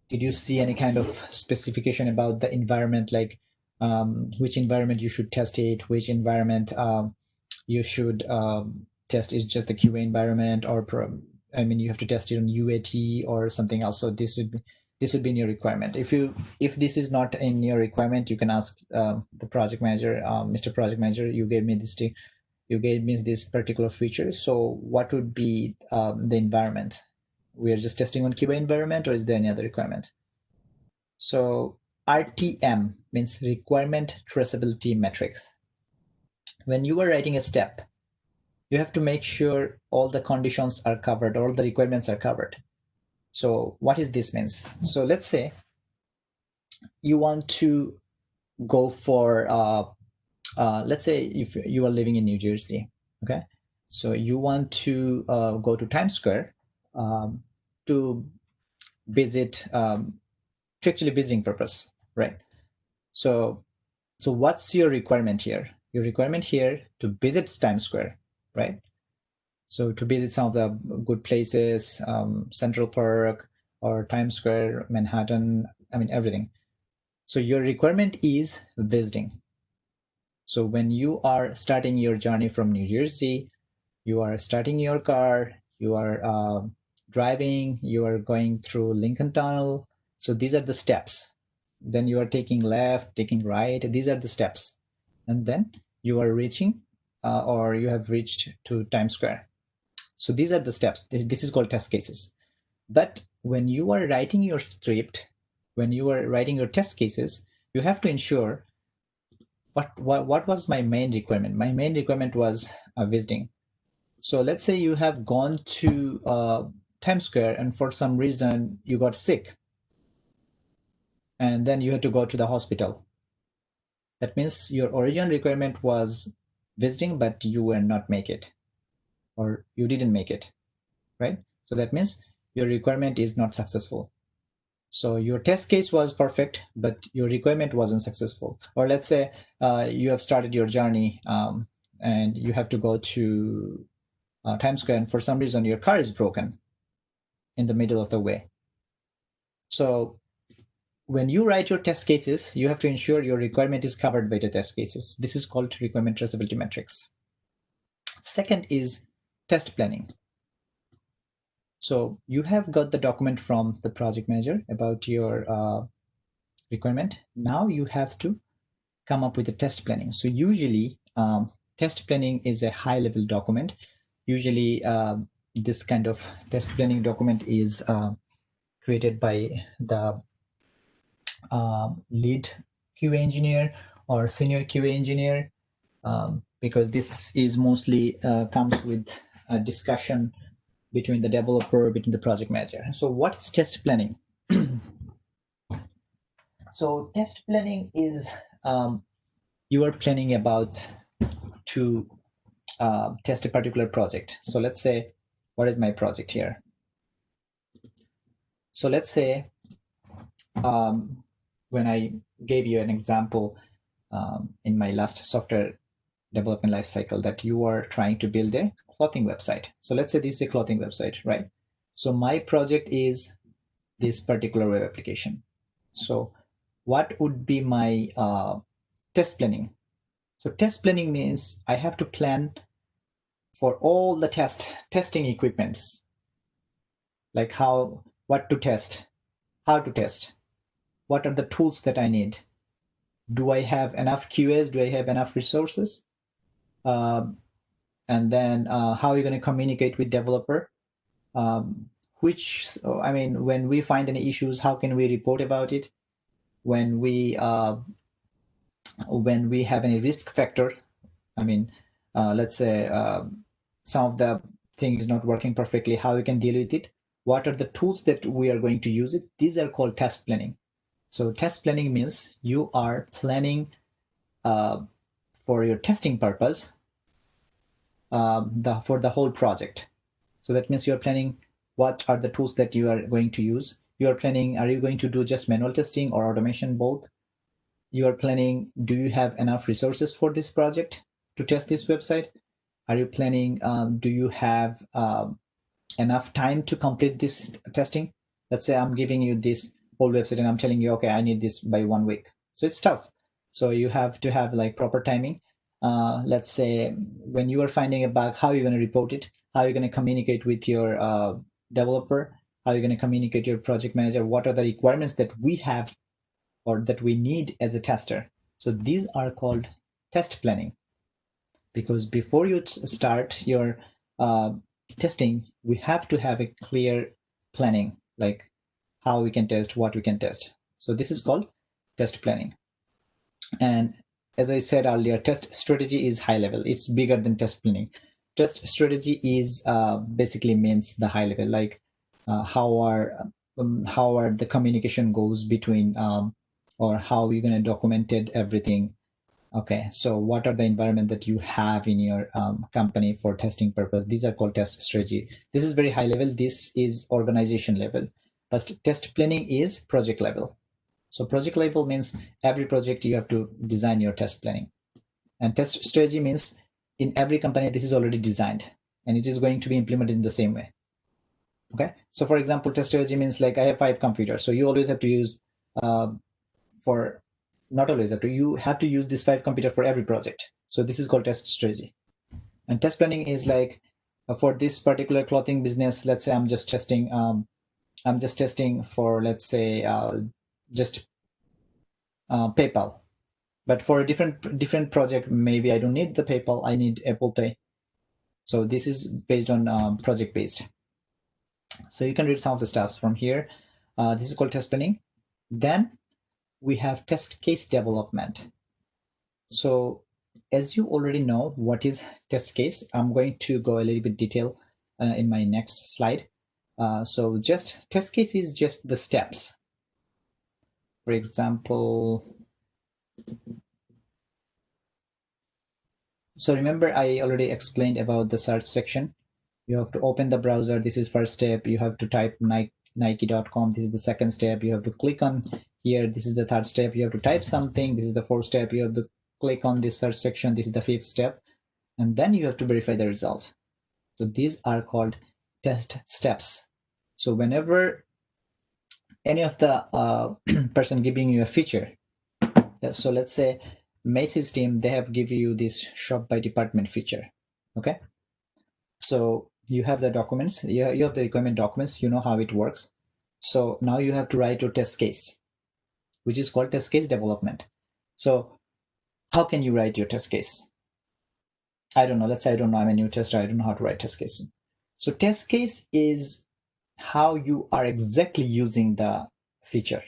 Speaker 3: did you see any kind of specification about the environment, like which environment you should test it, which environment you should test is just the QA environment, or you have to test it on UAT or something else. So this would be in your requirement. If this is not in your requirement, you can ask the project manager, Mr. Project Manager, you gave me this particular feature. So what would be the environment? We are just testing on QA environment, or is there any other requirement? So RTM means requirement traceability metrics. When you are writing a step, you have to make sure all the conditions are covered, all the requirements are covered. So what is this means? So let's say you want to go for, let's say if you are living in New Jersey, okay? So you want to go to Times Square to visit, to actually visiting purpose, right? So what's your requirement here? Your requirement here to visit Times Square, right? So to visit some of the good places, Central Park or Times Square, Manhattan, everything. So your requirement is visiting. So when you are starting your journey from New Jersey, you are starting your car, you are driving, you are going through Lincoln Tunnel. So these are the steps. Then you are taking left, taking right. These are the steps. And then you are reaching or you have reached to Times Square. So these are the steps. This is called test cases. But when you are writing your script, when you are writing your test cases, you have to ensure what was my main requirement. My main requirement was visiting. So let's say you have gone to Times Square and for some reason you got sick and then you had to go to the hospital. That means your original requirement was visiting, but you will not make it, or you didn't make it, right? So that means your requirement is not successful. So your test case was perfect, but your requirement wasn't successful. Or let's say you have started your journey and you have to go to Times Square, and for some reason your car is broken in the middle of the way. So when you write your test cases, you have to ensure your requirement is covered by the test cases. This is called requirement traceability metrics. Second is test planning. So you have got the document from the project manager about your requirement. Now you have to come up with a test planning. So usually test planning is a high level document. Usually this kind of test planning document is created by the lead QA engineer or senior QA engineer, because this is mostly comes with a discussion between the developer, between the project manager. So what is test planning? So test planning is you are planning about to test a particular project. So let's say, what is my project here? So let's say when I gave you an example in my last software development lifecycle that you are trying to build a clothing website. So let's say this is a clothing website, right? So my project is this particular web application. So what would be my test planning? So test planning means I have to plan for all the testing equipments, like what to test, how to test, what are the tools that I need, do I have enough QAs, do I have enough resources, and then how are you going to communicate with developer, when we find any issues, how can we report about it, when we have any risk factor, let's say some of the thing is not working perfectly, how we can deal with it, what are the tools that we are going to use it. These are called test planning. So test planning means you are planning for your testing purpose for the whole project. So that means you're planning what are the tools that you are going to use. You are planning, are you going to do just manual testing or automation both? You are planning, do you have enough resources for this project to test this website? Are you planning, do you have enough time to complete this testing? Let's say I'm giving you this whole website and I'm telling you, okay, I need this by 1 week. So it's tough. So you have to have like proper timing. Let's say when you are finding a bug, how are you going to report it? How are you going to communicate with your developer? How are you going to communicate your project manager? What are the requirements that we have or that we need as a tester? So these are called test planning. Because before you start your testing, we have to have a clear planning, like how we can test, what we can test. So this is called test planning. And as I said earlier, test strategy is high level. It's bigger than test planning. Test strategy is basically means the high level, like how are the communication goes between or how you're going to document it, everything. Okay, so what are the environment that you have in your company for testing purpose? These are called test strategy. This is very high level. This is organization level. But test planning is project level. So project level means every project you have to design your test planning. And test strategy means in every company, this is already designed and it is going to be implemented in the same way. Okay, so for example, test strategy means like I have 5 computers. So you always have to use for not always have to, you have to use this 5 computer for every project. So this is called test strategy. And test planning is like for this particular clothing business, let's say I'm just testing for, let's say just PayPal. But for a different project, maybe I don't need the PayPal, I need Apple Pay. So this is based on project based. So you can read some of the stuffs from here. This is called test planning. Then we have test case development. So as you already know what is test case, I'm going to go a little bit detail in my next slide. So just test case is just the steps. For example, so remember I already explained about the search section. You have to open the browser. This is first step. You have to type Nike.com. This is the second step. You have to click on here. This is the third step. You have to type something. This is the fourth step. You have to click on this search section. This is the fifth step. And then you have to verify the result. So these are called test steps. So whenever any of the person giving you a feature, so let's say Macy's team, they have given you this shop by department feature. Okay. So you have the documents, you have the requirement documents, you know how it works. So now you have to write your test case, which is called test case development. So how can you write your test case? I don't know. Let's say I don't know. I'm a new tester. I don't know how to write test case. So test case is how you are exactly using the feature.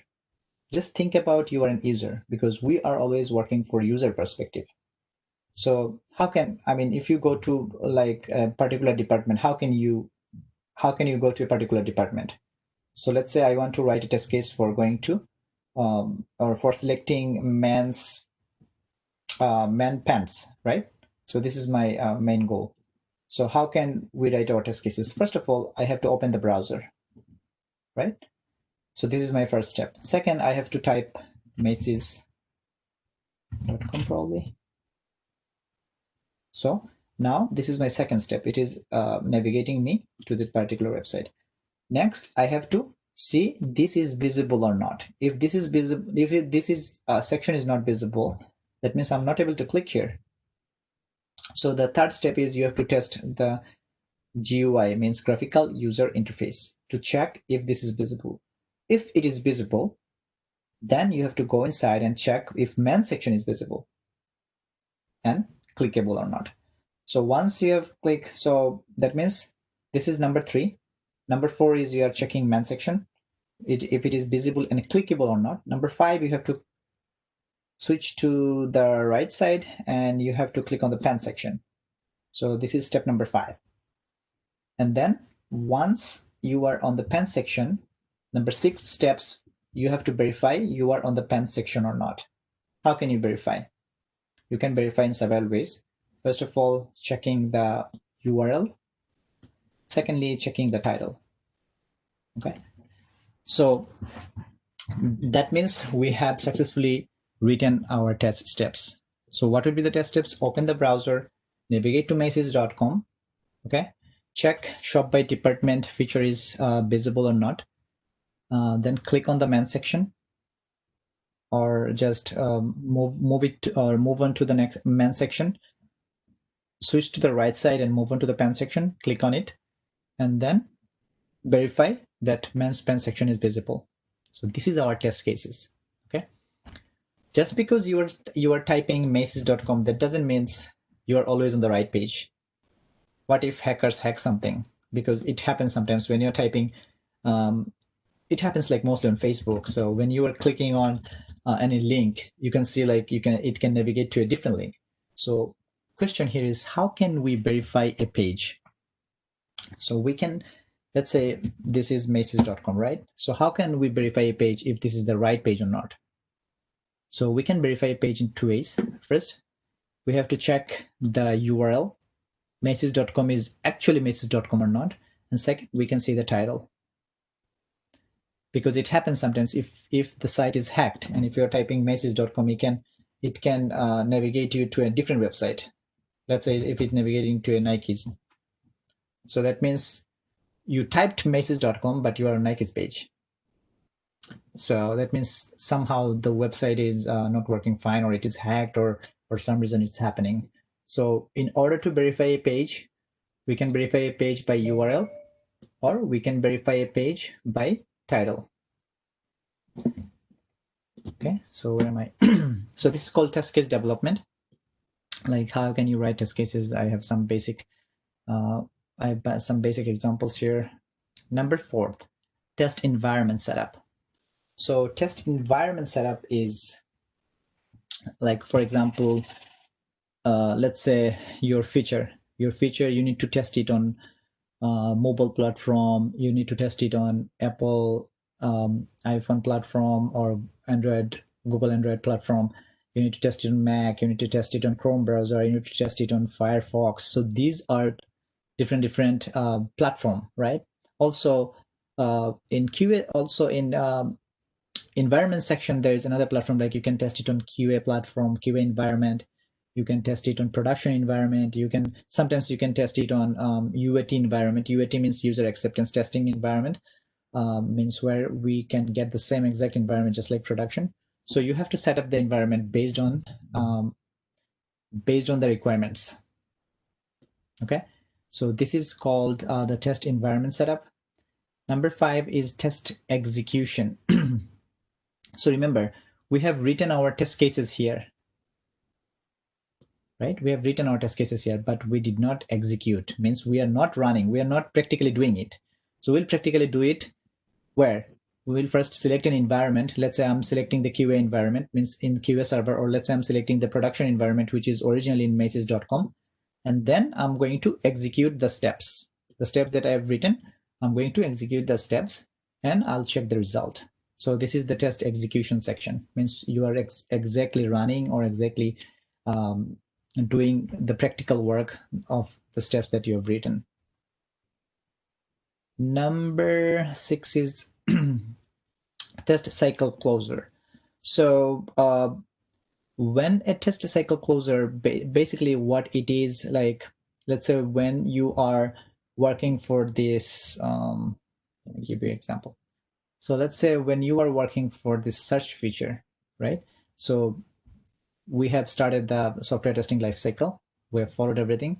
Speaker 3: Just think about you are an user, because we are always working for user perspective. So how can, I mean, if you go to like a particular department, how can you go to a particular department? So let's say I want to write a test case for going to or for selecting man pants, right? So this is my main goal. So how can we write our test cases? First of all, I have to open the browser, right? So this is my first step. Second, I have to type Macy's.com probably. So now this is my second step. It is navigating me to the particular website. Next, I have to see this is visible or not. If this is visible, if this is section is not visible, that means I'm not able to click here. So the third step is you have to test the GUI, means graphical user interface, to check if this is visible. If it is visible, then you have to go inside and check if main section is visible and clickable or not. So once you have clicked, so that means this is number 3. Number 4 is you are checking main section, if it is visible and clickable or not. Number 5, you have to switch to the right side and you have to click on the pen section. So this is step number 5. And then once you are on the pen section, number 6 steps, you have to verify you are on the pen section or not. How can you verify? You can verify in several ways. First of all, checking the URL. Secondly, checking the title. Okay. So that means we have successfully written our test steps. So what would be the test steps? Open the browser, navigate to macy's.com, okay? Check shop by department feature is visible or not. Then click on the main section, or just move on to the next main section. Switch to the right side and move on to the pen section. Click on it, and then verify that main pen section is visible. So this is our test cases. Okay. Just because you are typing macy's.com, that doesn't mean you are always on the right page. What if hackers hack something? Because it happens sometimes when you're typing. It happens like mostly on Facebook. So when you are clicking on any link, you can see like it can navigate to a different link. So question here is, how can we verify a page? So we can, let's say this is macy's.com, right? So how can we verify a page if this is the right page or not? So we can verify a page in two ways. First, we have to check the URL. Macy's.com is actually macy's.com or not. And second, we can see the title. Because it happens sometimes if the site is hacked, and if you're typing macy's.com, it can navigate you to a different website. Let's say if it's navigating to a Nike's. So that means you typed macy's.com, but you are on Nike's page. So that means somehow the website is not working fine, or it is hacked, or for some reason it's happening. So in order to verify a page, we can verify a page by URL, or we can verify a page by title. Okay, so where am I? So this is called test case development. Like, how can you write test cases? I have some basic examples here. Number 4, test environment setup. So test environment setup is like, for example, let's say your feature, you need to test it on mobile platform, you need to test it on Apple iPhone platform, or Android, Google Android platform. You need to test it on Mac, you need to test it on Chrome browser, you need to test it on Firefox. So these are different platform, right? Also in QA, also in environment section, there is another platform, like you can test it on QA platform, QA environment. You can test it on production environment. Sometimes you can test it on UAT environment. UAT means user acceptance testing environment, means where we can get the same exact environment just like production. So you have to set up the environment based on the requirements. Okay, so this is called the test environment setup. Number 5 is test execution. So remember, we have written our test cases here. Right? We have written our test cases here, but we did not execute. Means we are not running. We are not practically doing it. So we'll practically do it where? We will first select an environment. Let's say I'm selecting the QA environment, means in QA server, or let's say I'm selecting the production environment, which is originally in macy's.com. And then I'm going to execute the steps. The steps that I have written, I'm going to execute the steps, and I'll check the result. So this is the test execution section. Means you are exactly running, or exactly doing the practical work of the steps that you have written. Number 6 is test cycle closer. So when a test cycle closer, basically what it is, like, let's say when you are working for this, let me give you an example. So let's say when you are working for this search feature, right? So we have started the software testing lifecycle. We have followed everything.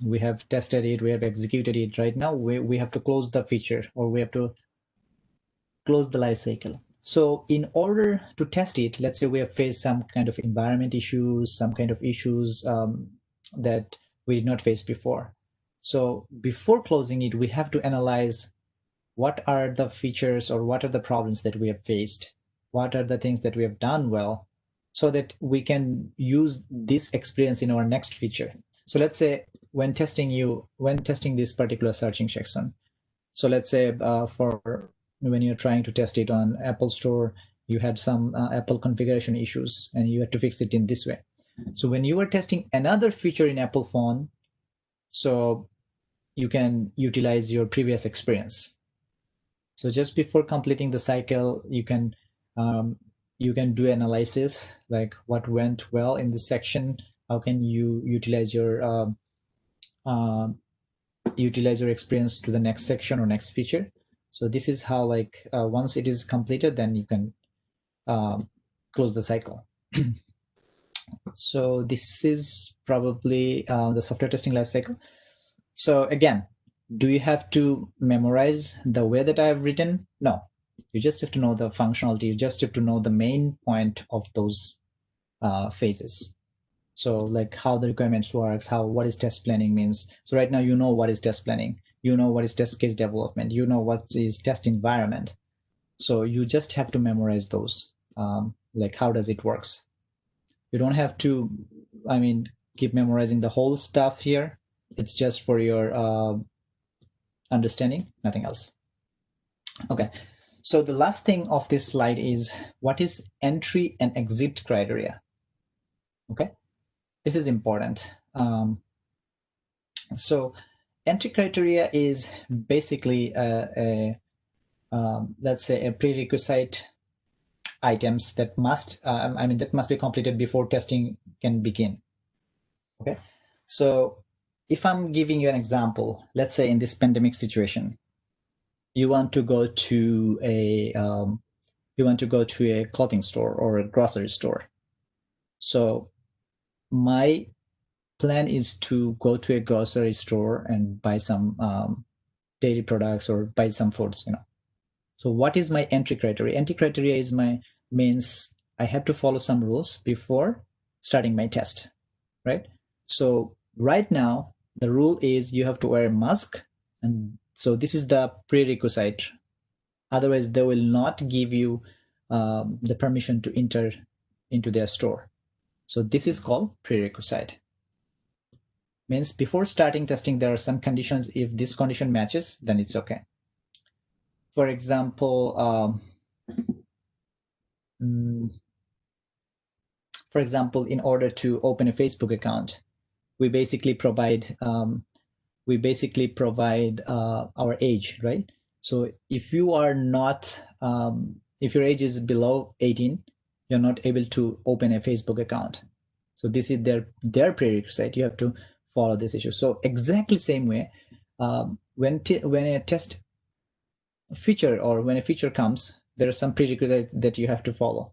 Speaker 3: We have tested it. We have executed it. Right now, we have to close the feature, or we have to close the lifecycle. So in order to test it, let's say we have faced some kind of environment issues, some kind of issues that we did not face before. So before closing it, we have to analyze what are the features, or what are the problems that we have faced, what are the things that we have done well, so that we can use this experience in our next feature. So let's say when testing this particular searching section, so let's say for when you're trying to test it on Apple Store, you had some Apple configuration issues, and you had to fix it in this way. So when you are testing another feature in Apple phone, so you can utilize your previous experience. So just before completing the cycle, you can do analysis, like what went well in this section. How can you utilize your experience to the next section or next feature? So this is how, like, once it is completed, then you can close the cycle. So this is probably the software testing lifecycle. So again, do you have to memorize the way that I have written? No, you just have to know the functionality. You just have to know the main point of those phases. So like how the requirements works, what is test planning means. So right now you know what is test planning. You know what is test case development. You know what is test environment. So you just have to memorize those. Like how does it works? You don't have to, keep memorizing the whole stuff here. It's just for your understanding, nothing else. Okay, so the last thing of this slide is what is entry and exit criteria. Okay, this is important. So entry criteria is basically let's say a prerequisite items that must be completed before testing can begin. Okay, so if I'm giving you an example, let's say in this pandemic situation, you want to go to a clothing store or a grocery store. So my plan is to go to a grocery store and buy some dairy products or buy some foods, So what is my entry criteria? Entry criteria means I have to follow some rules before starting my test, right? So right now, the rule is you have to wear a mask. And so this is the prerequisite. Otherwise, they will not give you the permission to enter into their store. So this is called prerequisite. Means before starting testing, there are some conditions. If this condition matches, then it's okay. For example, in order to open a Facebook account, we basically provide our age, right? So if you are not, if your age is below 18, you're not able to open a Facebook account. So this is their prerequisite. You have to follow this issue. So exactly same way, when a test feature or when a feature comes, there are some prerequisites that you have to follow.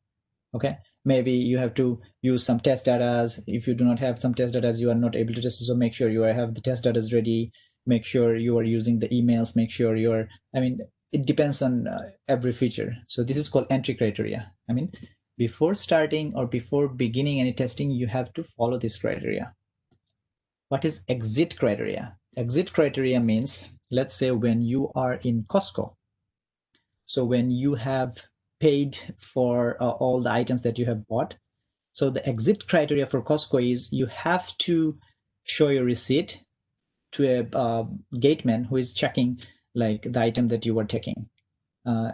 Speaker 3: Okay, maybe you have to use some test data. If you do not have some test data, you are not able to test. So make sure you have the test data ready. Make sure you are using the emails. Make sure it depends on every feature. So this is called entry criteria. Before starting or before beginning any testing, you have to follow this criteria. What is exit criteria? Exit criteria means, let's say when you are in Costco. So when you have paid for all the items that you have bought. So the exit criteria for Costco is you have to show your receipt to a gateman who is checking like the item that you were taking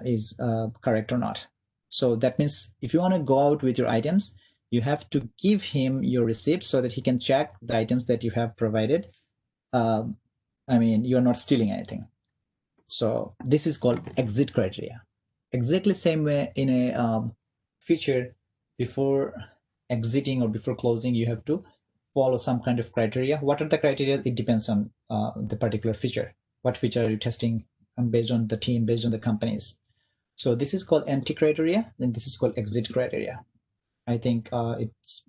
Speaker 3: is correct or not. So that means if you want to go out with your items, you have to give him your receipt so that he can check the items that you have provided. You're not stealing anything. So this is called exit criteria. Exactly same way in a feature, before exiting or before closing, you have to follow some kind of criteria. What are the criteria? It depends on the particular feature. What feature are you testing based on the team, based on the companies? So this is called entry criteria, and this is called exit criteria. I think it's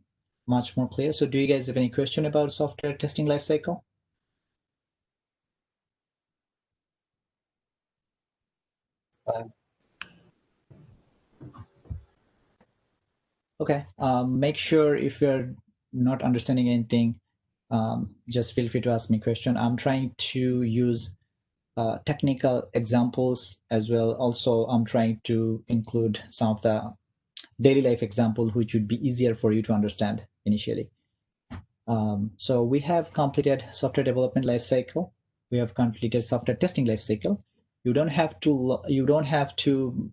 Speaker 3: much more clear. So do you guys have any question about software testing lifecycle?
Speaker 2: Fine.
Speaker 3: Okay, make sure if you're not understanding anything, just feel free to ask me a question. I'm trying to use technical examples as well. Also, I'm trying to include some of the daily life example, which would be easier for you to understand initially. So we have completed software development lifecycle. We have completed software testing lifecycle. You don't have to,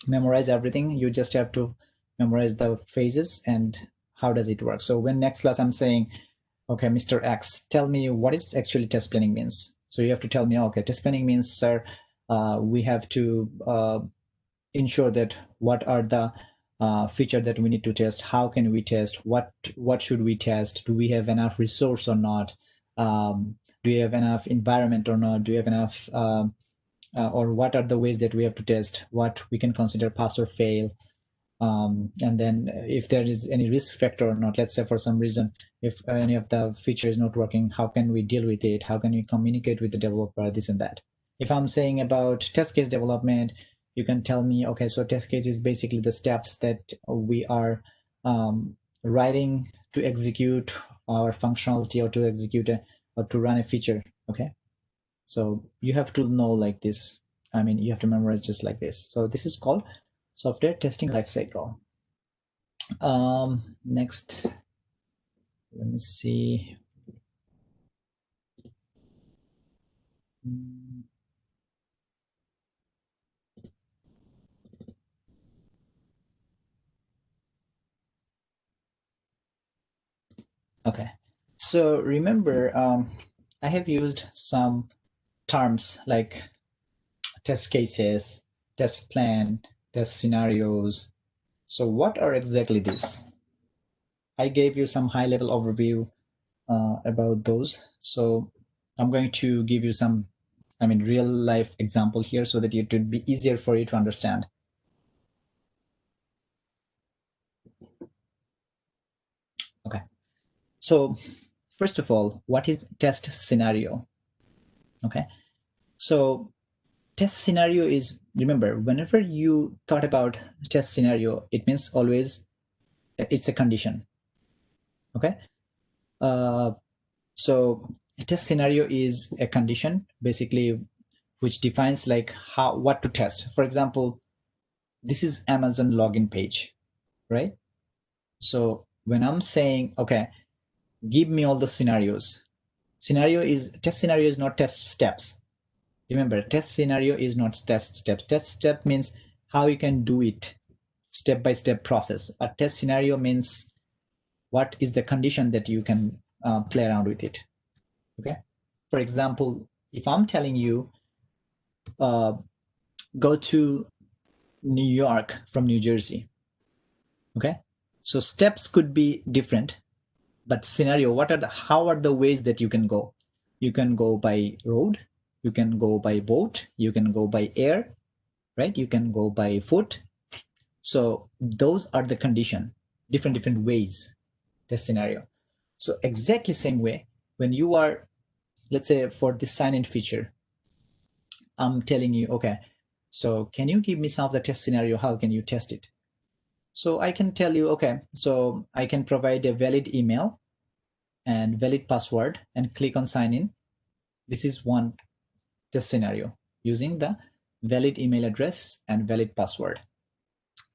Speaker 3: memorize everything. You just have to memorize the phases and how does it work. So when next class I'm saying, okay, Mr. X, tell me what is actually test planning means. So you have to tell me, okay, test planning means, sir, we have to ensure that what are the feature that we need to test, how can we test, what should we test, do we have enough resource or not, do we have enough environment or not, do we have enough or what are the ways that we have to test, what we can consider pass or fail, and then if there is any risk factor or not. Let's say for some reason if any of the feature is not working, how can we deal with it, how can we communicate with the developer, this and that. If I'm saying about test case development, you can tell me, okay, so test case is basically the steps that we are writing to execute our functionality or to execute or to run a feature. Okay, so you have to know like this. I mean, you have to memorize just like this. So this is called software testing lifecycle. Next, let me see. Okay, so remember, I have used some terms like test cases, test plan, test scenarios. So what are exactly these? I gave you some high-level overview about those. So I'm going to give you some, I mean, real-life example here so that it would be easier for you to understand. Okay. So first of all, what is test scenario? Okay. So test scenario is, remember, whenever you thought about test scenario, it means always it's a condition. Okay. So a test scenario is a condition basically which defines like what to test. For example, this is Amazon login page, right? So when I'm saying, okay, give me all the scenarios. Test scenario is not test steps. Remember, test scenario is not test steps. Test step means how you can do it, step-by-step process. A test scenario means what is the condition that you can play around with it. Okay. For example, if I'm telling you go to New York from New Jersey. Okay. So steps could be different, but scenario, how are the ways that you can go? You can go by road, you can go by boat, you can go by air, right? You can go by foot. So those are the condition, different ways, the scenario. So exactly same way, when you are, let's say for this sign-in feature, I'm telling you, okay, so can you give me some of the test scenario? How can you test it? So I can tell you, okay, so I can provide a valid email and valid password and click on sign in. This is one test scenario using the valid email address and valid password.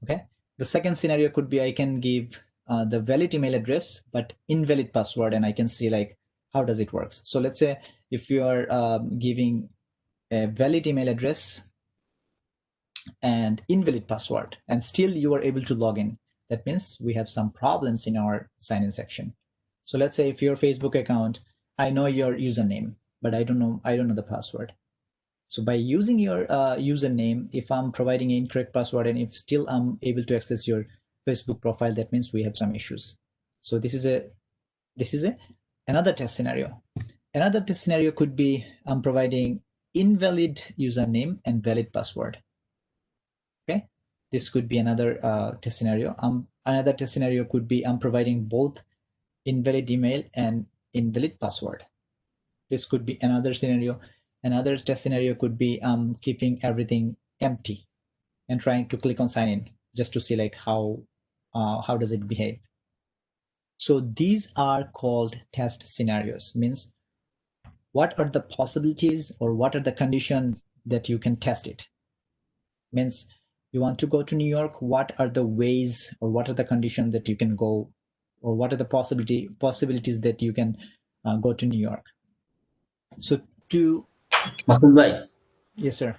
Speaker 3: Okay. The second scenario could be I can give the valid email address but invalid password, and I can see like how does it works. So let's say if you are giving a valid email address and invalid password and still you are able to log in, that means we have some problems in our sign-in section. So let's say if your Facebook account, I know your username, but I don't know the password. So by using your username, if I'm providing an incorrect password and if still I'm able to access your Facebook profile, that means we have some issues. So this is another test scenario. Another test scenario could be I'm providing invalid username and valid password. Okay, this could be another test scenario. Another test scenario could be I'm providing both invalid email and invalid password. This could be another scenario. Another test scenario could be I'm keeping everything empty and trying to click on sign in just to see like how does it behave. So these are called test scenarios, means what are the possibilities or what are the conditions that you can test it. Means you want to go to New York, what are the ways or what are the conditions that you can go, or what are the possibilities that you can go to New York. So
Speaker 5: Masud bhai,
Speaker 3: yes sir.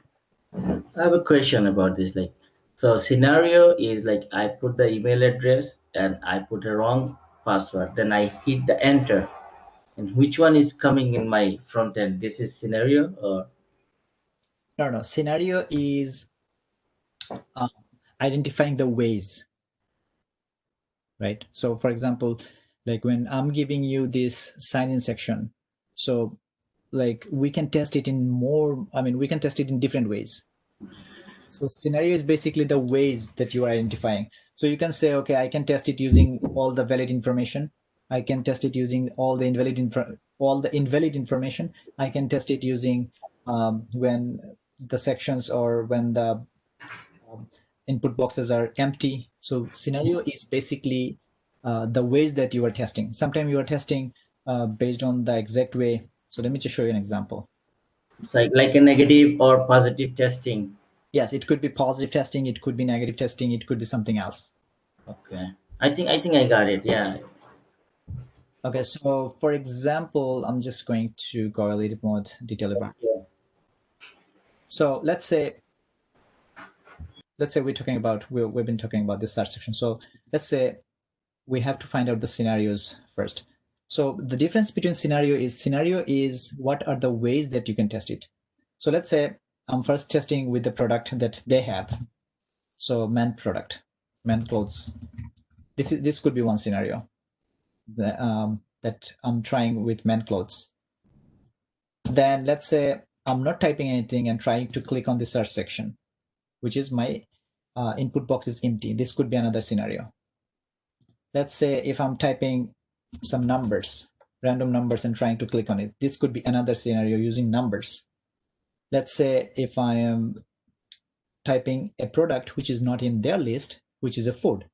Speaker 5: I have a question about this. Like, so scenario is like I put the email address and I put a wrong password. Then I hit the enter. And which one is coming in my front end? This is scenario or?
Speaker 3: No. Scenario is identifying the ways, right? So for example, like when I'm giving you this sign-in section, so like we can test it in more, we can test it in different ways. So scenario is basically the ways that you are identifying. So you can say, okay, I can test it using all the valid information. I can test it using all the invalid information. I can test it using when the sections or when the input boxes are empty. So scenario is basically the ways that you are testing. Sometimes you are testing based on the exact way. So let me just show you an example.
Speaker 5: It's like a negative or positive testing.
Speaker 3: Yes, it could be positive testing, it could be negative testing, it could be something else.
Speaker 5: Okay. I think I got it. Yeah.
Speaker 3: Okay, so for example, I'm just going to go a little more detail about it.
Speaker 5: Yeah.
Speaker 3: So let's say we're talking about, we've been talking about this search section. So let's say we have to find out the scenarios first. So the difference between scenario is what are the ways that you can test it. So let's say I'm first testing with the product that they have. So men product, men clothes. This could be one scenario that I'm trying with men clothes. Then let's say I'm not typing anything and trying to click on the search section, which is my input box is empty. This could be another scenario. Let's say if I'm typing some numbers, random numbers, and trying to click on it, this could be another scenario using numbers. Let's say if I am typing a product which is not in their list, which is a food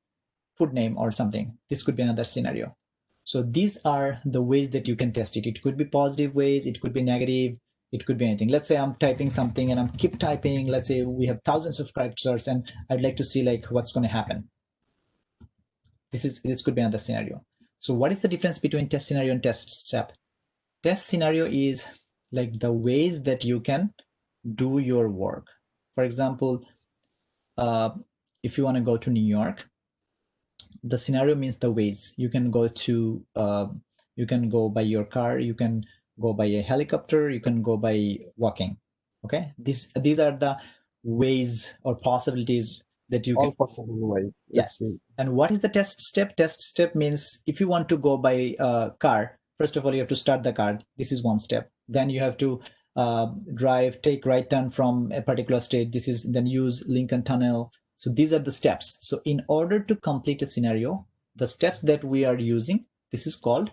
Speaker 3: name or something, this could be another scenario. So these are the ways that you can test it. It could be positive ways, it could be negative, it could be anything. Let's say I'm typing something and I'm keep typing. Let's say we have thousands of characters and I'd like to see like what's going to happen. This could be another scenario. So what is the difference between test scenario and test step? Test scenario is like the ways that you can do your work. For example, if you want to go to New York, the scenario means the ways you can go to. You can go by your car, you can go by a helicopter, you can go by walking. Okay, these are the ways or possibilities that you
Speaker 2: All
Speaker 3: can.
Speaker 2: possible ways.
Speaker 3: Yes. And what is the test step? Test step means if you want to go by car, first of all, you have to start the car. This is one step. Then you have to drive, take right turn from a particular state. This is then use Lincoln Tunnel. So these are the steps. So in order to complete a scenario, the steps that we are using, this is called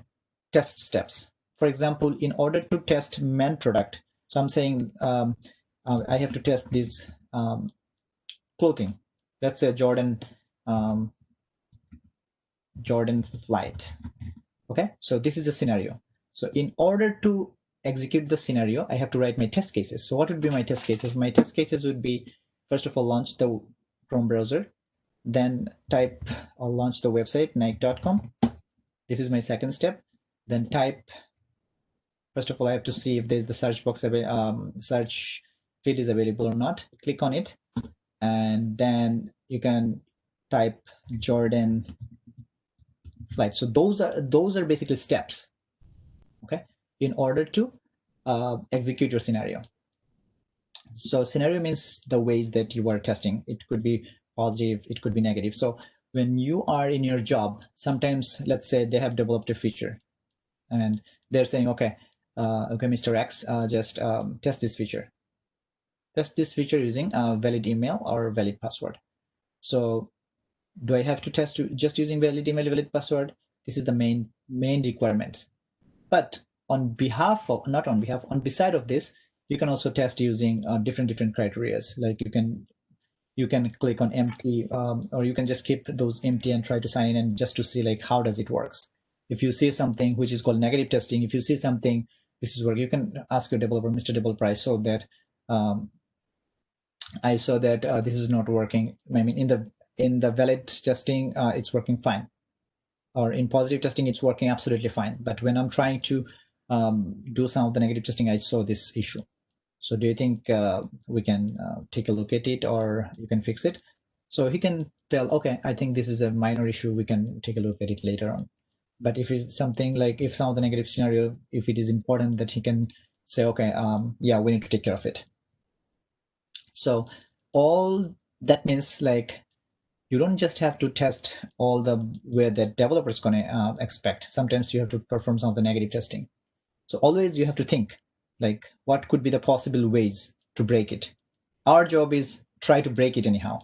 Speaker 3: test steps. For example, in order to test men product, so I'm saying I have to test this clothing. Let's say Jordan flight. Okay, so this is the scenario. So in order to execute the scenario, I have to write my test cases. So what would be my test cases? My test cases would be, first of all, launch the Chrome browser, then type or launch the website nike.com. This is my second step. Then type, first of all, I have to see if there's the search box search field is available or not. Click on it, and then you can type Jordan flight. So those are basically steps, okay, in order to execute your scenario. So scenario means the ways that you are testing. It could be positive, it could be negative. So when you are in your job, sometimes let's say they have developed a feature and they're saying, okay, Mr. X, just test this feature. Test this feature using a valid email or valid password. So do I have to test just using valid email, valid password? This is the main requirement. But on beside of this, you can also test using different criteria. Like you can click on empty, or you can just keep those empty and try to sign in and just to see like how does it works. If you see something which is called negative testing, if you see something this is work, you can ask your developer, Mr. Developer, I saw that this is not working. I mean, in the valid testing, it's working fine, or in positive testing, it's working absolutely fine. But when I'm trying to do some of the negative testing, I saw this issue. So do you think we can take a look at it, or you can fix it? So he can tell, okay, I think this is a minor issue. We can take a look at it later on. But if it's something like, if some of the negative scenario, if it is important, that he can say, okay, yeah, we need to take care of it. So all that means like you don't just have to test all the where the developer is going to expect. Sometimes you have to perform some of the negative testing. So always you have to think like what could be the possible ways to break it. Our job is try to break it anyhow.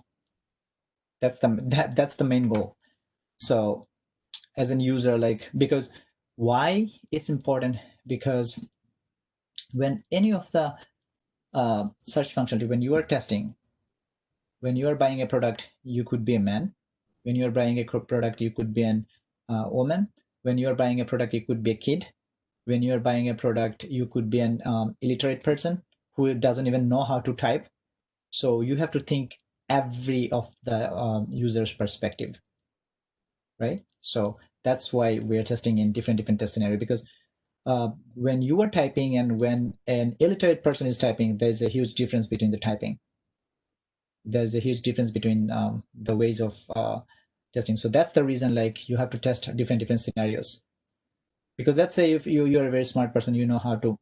Speaker 3: That's the main goal. So as an user, like, because why it's important, because when any of the search functionality, when you are testing, when you are buying a product, you could be a man. When you are buying a product, you could be an woman. When you are buying a product, you could be a kid. When you are buying a product, you could be an illiterate person who doesn't even know how to type. So you have to think every of the user's perspective, right? So that's why we're testing in different test scenarios, because when you are typing and when an illiterate person is typing, there's a huge difference between the typing. There's a huge difference between the ways of testing. So that's the reason, like, you have to test different scenarios. Because let's say if you're a very smart person, you know how to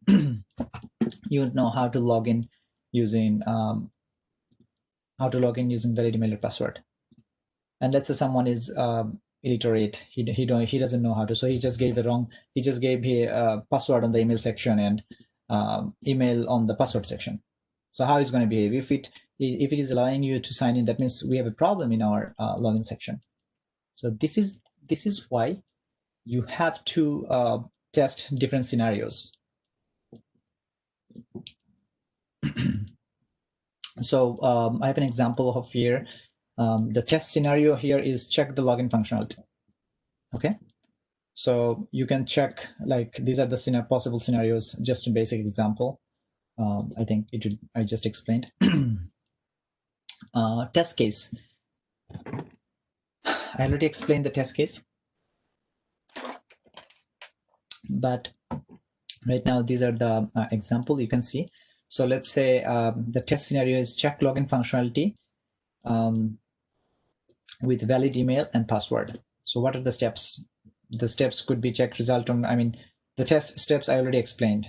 Speaker 3: you know how to log in using valid email or password. And let's say someone is illiterate, he doesn't know how to, so he just gave a password on the email section and email on the password section. So how is going to behave? If it is allowing you to sign in, that means we have a problem in our login section. So this is why you have to test different scenarios. So I have an example of here. The test scenario here is check the login functionality. Okay, so you can check, like, these are the possible scenarios, just a basic example. I think I just explained. Test case. I already explained the test case, but right now these are the example you can see. So let's say the test scenario is check login functionality with valid email and password. So what are the steps? The steps could be check result on, the test steps I already explained.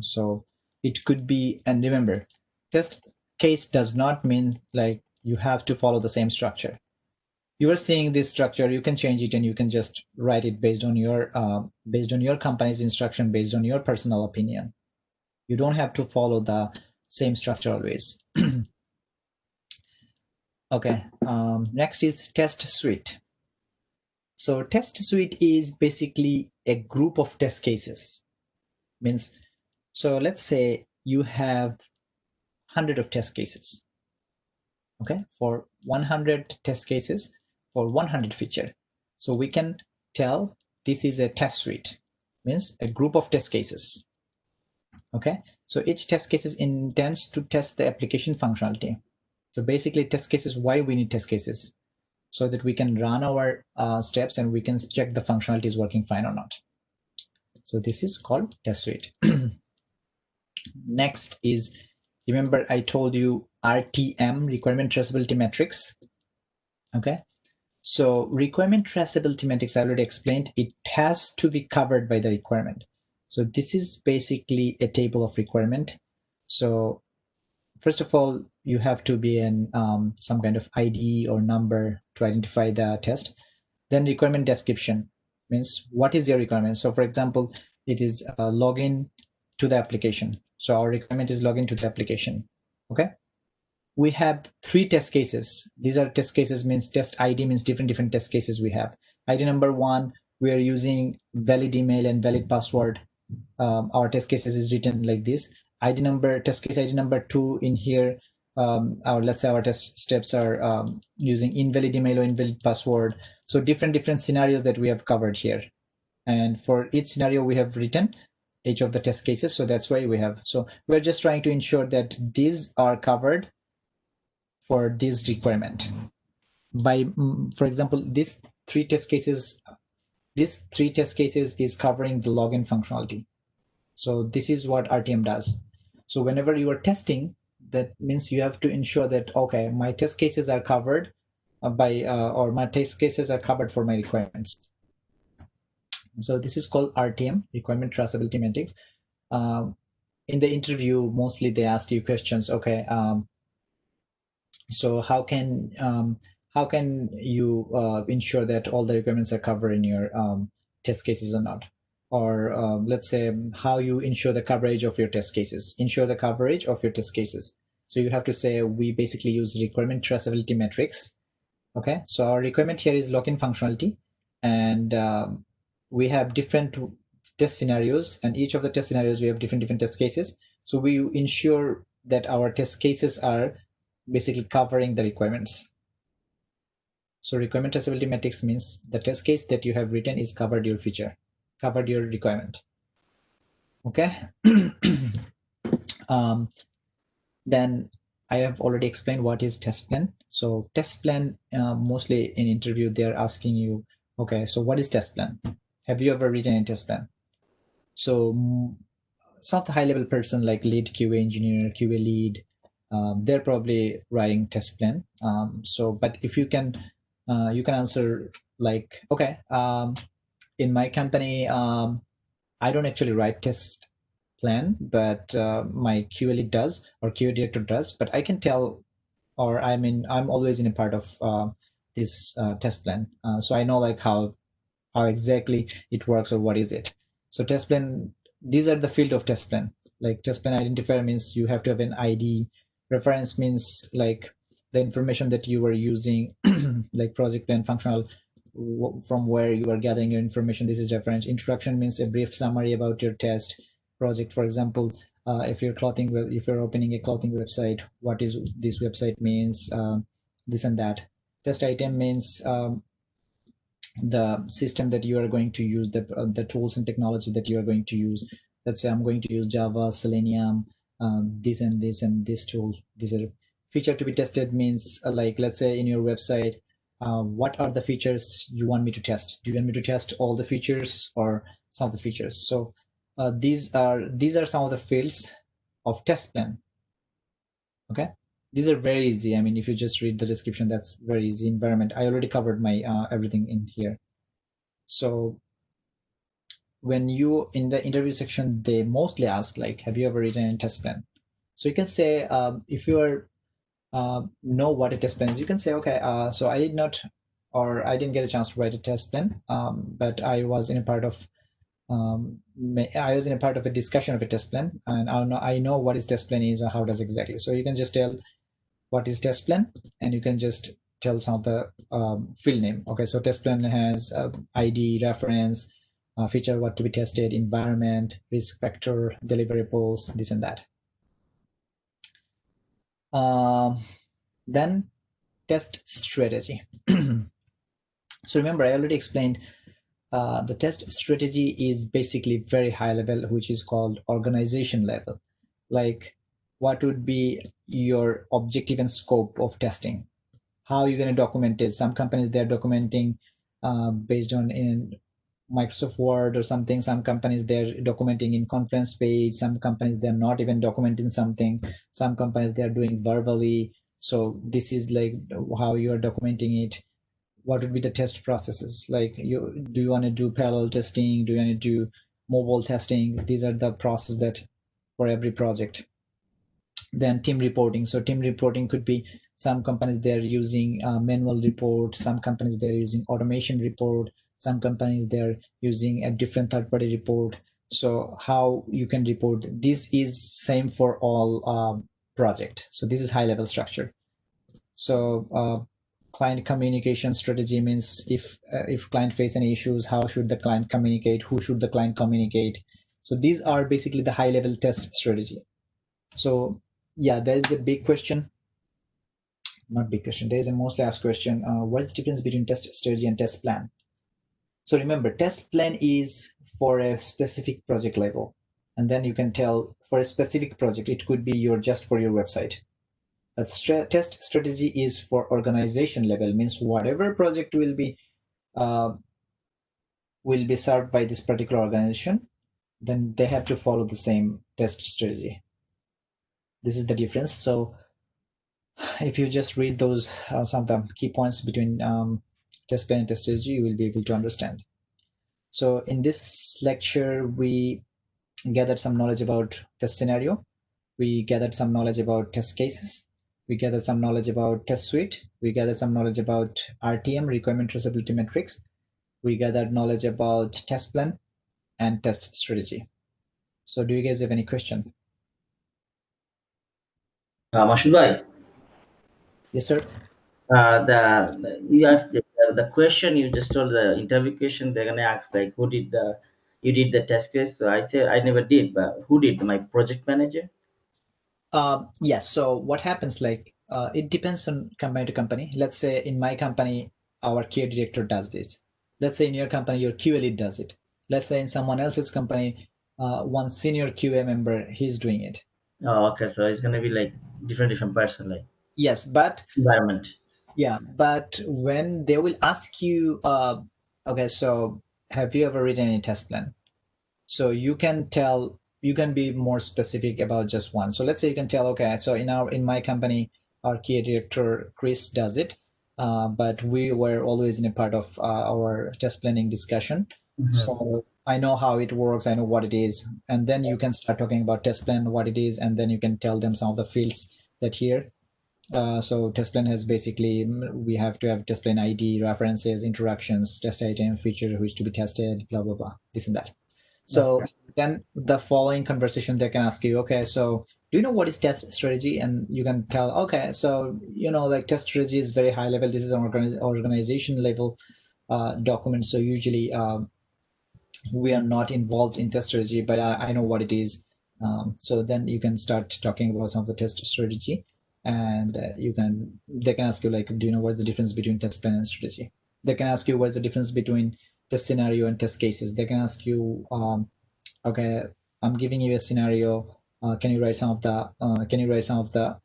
Speaker 3: So it could be, and remember, test case does not mean like you have to follow the same structure. You are seeing this structure, you can change it and you can just write it based on your company's instruction, based on your personal opinion. You don't have to follow the same structure always. Okay, next is test suite. So test suite is basically a group of test cases. Means, so let's say you have 100 of test cases. Okay, for 100 test cases for 100 feature. So we can tell this is a test suite, means a group of test cases. Okay, so each test case intends to test the application functionality. So basically test cases, why we need test cases? So that we can run our steps and we can check the functionality is working fine or not. So this is called test suite. Next is, remember I told you RTM, requirement traceability metrics. Okay, so requirement traceability metrics, I already explained, it has to be covered by the requirement. So this is basically a table of requirement. So first of all, you have to be in some kind of ID or number to identify the test. Then requirement description means what is your requirement. So for example, it is login to the application. So our requirement is login to the application. Okay, we have 3 test cases. These are test cases, means test ID means different test cases we have. ID number 1, we are using valid email and valid password. Our test cases is written like this. Test case ID number 2 in here, let's say our test steps are using invalid email or invalid password. So different scenarios that we have covered here. And for each scenario we have written each of the test cases. So that's why we have, so we're just trying to ensure that these are covered for this requirement. By, for example, these 3 test cases is covering the login functionality. So this is what RTM does. So whenever you are testing, that means you have to ensure that, okay, my test cases are covered or my test cases are covered for my requirements. So this is called RTM, requirement traceability metrics. In the interview, mostly they asked you questions. Okay, So how can you ensure that all the requirements are covered in your test cases or not? Or let's say how you ensure the coverage of your test cases. Ensure the coverage of your test cases. So you have to say we basically use requirement traceability metrics. Okay, so our requirement here is lock-in functionality, and we have different test scenarios, and each of the test scenarios we have different test cases. So we ensure that our test cases are basically covering the requirements. So requirement traceability metrics means the test case that you have written is covered your feature, covered your requirement. Okay. Then I have already explained what is test plan. So test plan, mostly in interview, they're asking you, okay, so what is test plan? Have you ever written a test plan? So some of the high level person like lead QA engineer, QA lead, they're probably writing test plan. But if you can answer like, okay, in my company, I don't actually write test plan, but my QA lead does, or QA director does, but I can tell, or I'm always in a part of this test plan. So I know like how exactly it works or what is it. So test plan, these are the field of test plan. Like test plan identifier means you have to have an ID. Reference means like the information that you are using, like project plan, functional, from where you are gathering your information. This is reference. Introduction means a brief summary about your test project. For example, if you're opening a clothing website, what is this website means, this and that. Test item means the system that you are going to use, the tools and technology that you are going to use. Let's say I'm going to use Java, Selenium, this and this and this tool. These are feature to be tested means like, let's say in your website, what are the features you want me to test? Do you want me to test all the features or some of the features? So these are some of the fields of test plan. Okay, these are very easy. I mean, if you just read the description, that's very easy. Environment, I already covered my everything in here. So when you in the interview section, they mostly ask like, have you ever written a test plan? So you can say, if you are know what a test plan is, you can say, okay, so I didn't get a chance to write a test plan, but I was in a part of a discussion of a test plan, and I know what is test plan is or how does exactly. So you can just tell what is test plan, and you can just tell some of the field name. Okay, so test plan has ID, reference, feature, what to be tested, environment, risk factor, deliverables, this and that. Then test strategy. So remember, I already explained the test strategy is basically very high level, which is called organization level. Like, what would be your objective and scope of testing? How are you going to document it? Some companies, they're documenting based on in Microsoft Word or something. Some companies, they're documenting in conference page. Some companies, they're not even documenting something. Some companies, they're doing verbally. So this is like how you are documenting it. What would be the test processes? Like, do you want to do parallel testing? Do you want to do mobile testing? These are the process that for every project. Then team reporting. So team reporting could be, some companies they're using manual report, some companies they're using automation report, some companies they're using a different third-party report. So how you can report, this is same for all project. So this is high-level structure. So client communication strategy means if client face any issues, how should the client communicate? Who should the client communicate? So these are basically the high-level test strategy. So yeah, there is a big question. Not big question. There is a mostly asked question. What is the difference between test strategy and test plan? So remember, test plan is for a specific project level. And then you can tell for a specific project, it could be just for your website. But test strategy is for organization level, means whatever project will be served by this particular organization, then they have to follow the same test strategy. This is the difference. So if you just read those some of the key points between test plan and test strategy, you will be able to understand. So in this lecture, we gathered some knowledge about test scenario. We gathered some knowledge about test cases. We gathered some knowledge about test suite. We gathered some knowledge about RTM, requirement traceability metrics. We gathered knowledge about test plan and test strategy. So do you guys have any question?
Speaker 5: Mashud bhai,
Speaker 3: Yes, sir.
Speaker 5: you asked the question you just told the interview question. They're gonna ask like, who did the you did the test case? So I said I never did, but who did? My project manager.
Speaker 3: Yes. So what happens, like, it depends on company to company. Let's say in my company, our QA director does this. Let's say in your company, your QA lead does it. Let's say in someone else's company, one senior QA member, he's doing it.
Speaker 5: Oh, okay. So it's gonna be like different person, like
Speaker 3: Yes, but
Speaker 5: environment.
Speaker 3: yeah, but when they will ask you, okay, so have you ever written any test plan? So you can tell, you can be more specific about just one. So let's say you can tell, okay, so in my company, our QA director Chris does it, but we were always in a part of our test planning discussion.
Speaker 5: Mhm.
Speaker 3: So I know how it works, I know what it is, and then you can start talking about test plan, what it is, and then you can tell them some of the fields that here. So test plan has basically, we have to have test plan ID, references, interactions, test item, feature which to be tested, blah blah blah, this and that. So then the following conversation, they can ask you, okay, so do you know what is test strategy? And you can tell, okay, so like test strategy is very high level. This is an organization level document. So usually we are not involved in test strategy, but I know what it is. So then you can start talking about some of the test strategy, and they can ask you like, do you know what's the difference between test plan and strategy? They can ask you what's the difference between test scenario and test cases. They can ask you, okay, I'm giving you a scenario. Can you write some of the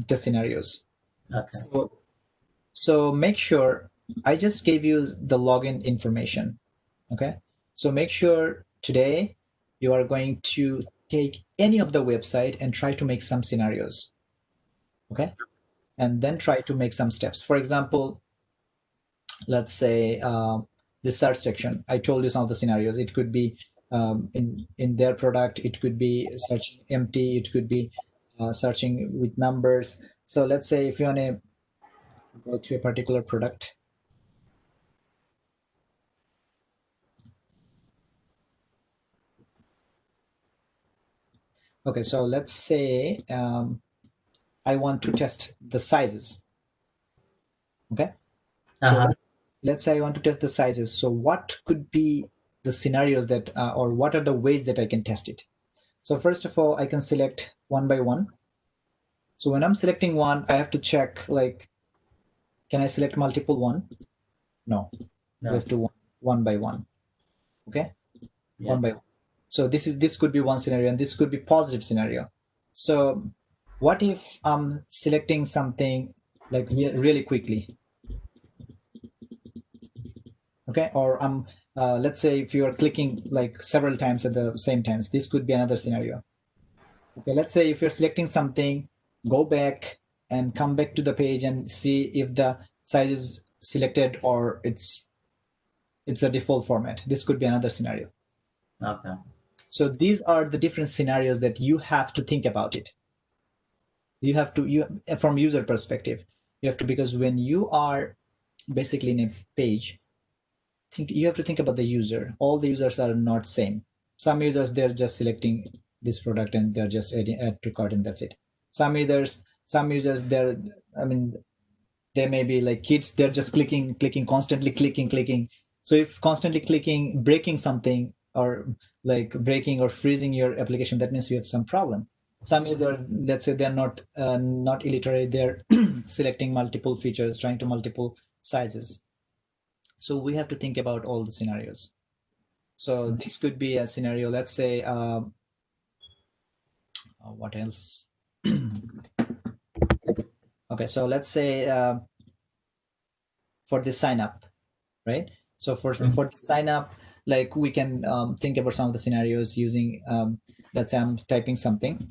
Speaker 3: test scenarios?
Speaker 5: Okay.
Speaker 3: So make sure, I just gave you the login information. Okay. So make sure today you are going to take any of the website and try to make some scenarios. Okay. And then try to make some steps. For example, let's say the search section. I told you some of the scenarios. It could be in their product. It could be searching empty. It could be searching with numbers. So let's say if you want to go to a particular product. Okay, so let's say I want to test the sizes. Okay, so let's say I want to test the sizes. So what could be the scenarios that, or what are the ways that I can test it? So first of all, I can select one by one. So when I'm selecting one, I have to check like, can I select multiple one? No. We have to one by one. Okay, one by one. So this could be one scenario, and this could be positive scenario. So what if I'm selecting something like really quickly? Okay, or I'm let's say if you are clicking like several times at the same times, this could be another scenario. Okay, let's say if you're selecting something, go back and come back to the page and see if the size is selected or it's a default format. This could be another scenario.
Speaker 5: Okay.
Speaker 3: So these are the different scenarios that you have to think about it. You have to, from user perspective, you have to, because when you are basically in a page, you have to think about the user. All the users are not same. Some users, they're just selecting this product and they're just add to cart and that's it. Some users, they're, I mean, they may be like kids, they're just clicking, constantly clicking. So if constantly clicking, breaking something, or like breaking or freezing your application, that means you have some problem. Some users, let's say they're not illiterate, they're selecting multiple features, trying to multiple sizes. So we have to think about all the scenarios. So this could be a scenario, let's say, what else? Okay, so let's say for the sign up, right? So for the sign up, like we can think about some of the scenarios using, let's say I'm typing something.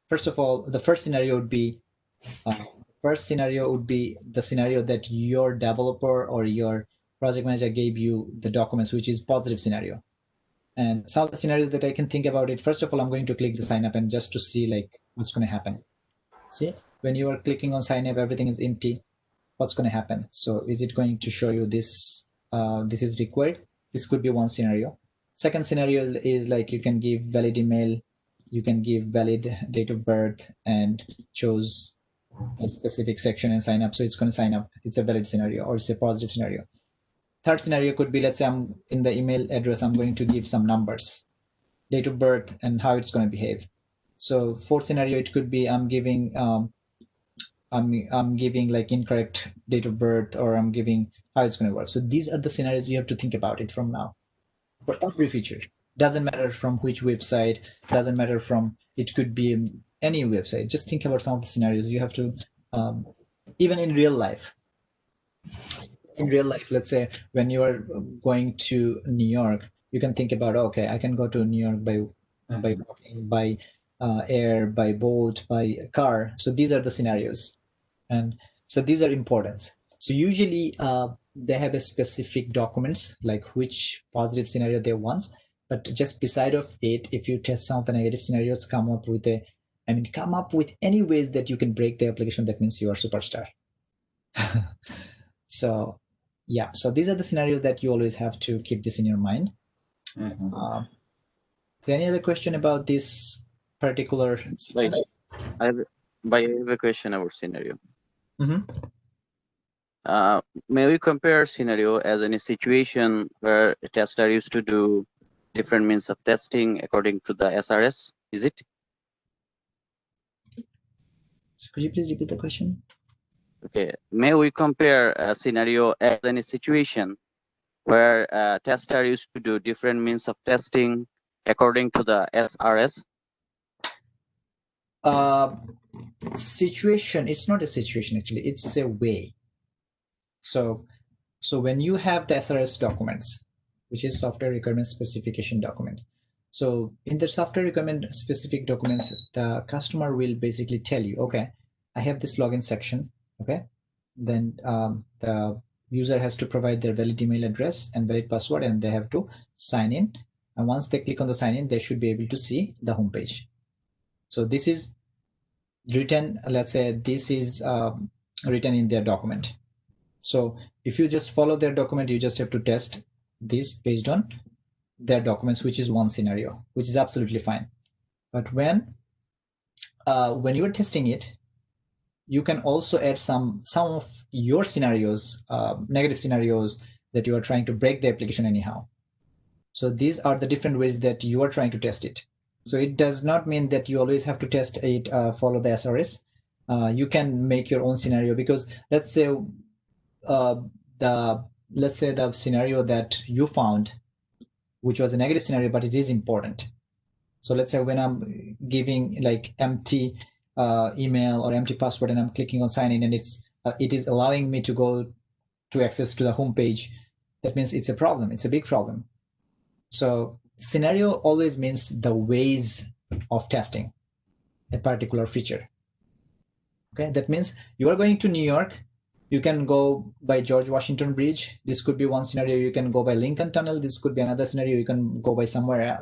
Speaker 3: First of all, the first scenario would be the scenario that your developer or your project manager gave you the documents, which is positive scenario. And some of the scenarios that I can think about it, first of all, I'm going to click the sign up and just to see like what's going to happen. See, when you are clicking on sign up, everything is empty. What's going to happen? So is it going to show you this? This is required. This could be one scenario. Second scenario is like you can give valid email, you can give valid date of birth and choose a specific section and sign up. So it's going to sign up. It's a valid scenario, or it's a positive scenario. Third scenario could be, let's say I'm in the email address, I'm going to give some numbers, date of birth, and how it's going to behave. So fourth scenario, it could be I'm giving I'm giving like incorrect date of birth, or I'm giving how it's going to work. So these are the scenarios you have to think about it from now. For every feature, doesn't matter from which website, doesn't matter from, it could be any website. Just think about some of the scenarios you have to, even in real life. In real life, let's say when you are going to New York, you can think about, okay, I can go to New York by walking, by air, by boat, by car. So these are the scenarios. And so these are important. So usually they have a specific documents, like which positive scenario they want. But just beside of it, if you test some of the negative scenarios, come up with any ways that you can break the application, that means you are superstar. So yeah, so these are the scenarios that you always have to keep this in your mind. So any other question about this particular section?
Speaker 4: I have a question about scenario. May we compare scenario as in a situation where a tester used to do different means of testing according to the SRS? Is it?
Speaker 3: So could you please repeat the question?
Speaker 4: Okay. May we compare a scenario as in a situation where a tester used to do different means of testing according to the SRS?
Speaker 3: Situation, it's not a situation actually, it's a way. So when you have the SRS documents, which is software requirement specification document. So in the software requirement specific documents, the customer will basically tell you, okay, I have this login section, okay? Then the user has to provide their valid email address and valid password, and they have to sign in. And once they click on the sign in, they should be able to see the homepage. So this is written, let's say this is written in their document. So if you just follow their document, you just have to test this based on their documents, which is one scenario, which is absolutely fine. But when you are testing it, you can also add some of your scenarios, negative scenarios that you are trying to break the application anyhow. So these are the different ways that you are trying to test it. So it does not mean that you always have to test it, follow the SRS. You can make your own scenario, because let's say the scenario that you found, which was a negative scenario, but it is important. So let's say when I'm giving like empty email or empty password and I'm clicking on sign in, and it is allowing me to go to access to the home page, that means it's a problem. It's a big problem. So scenario always means the ways of testing a particular feature. Okay, that means you are going to New York, you can go by George Washington Bridge. This could be one scenario. You can go by Lincoln Tunnel. This could be another scenario. You can go by somewhere,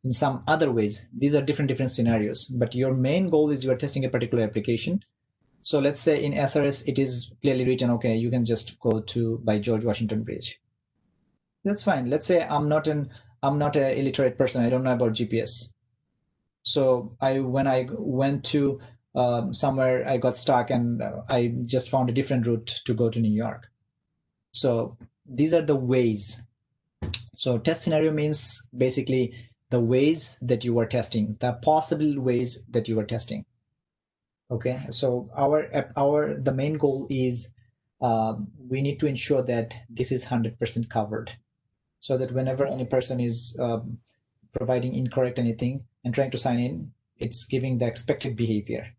Speaker 3: in some other ways. These are different scenarios, but your main goal is you are testing a particular application. So let's say in SRS, it is clearly written, okay, you can just go to by George Washington Bridge. That's fine. Let's say I'm not an illiterate person. I don't know about GPS. So when I went to somewhere, I got stuck and I just found a different route to go to New York. So these are the ways. So test scenario means basically the ways that you are testing, the possible ways that you are testing. Okay, so the main goal is we need to ensure that this is 100% covered, so that whenever any person is providing incorrect anything and trying to sign in, it's giving the expected behavior.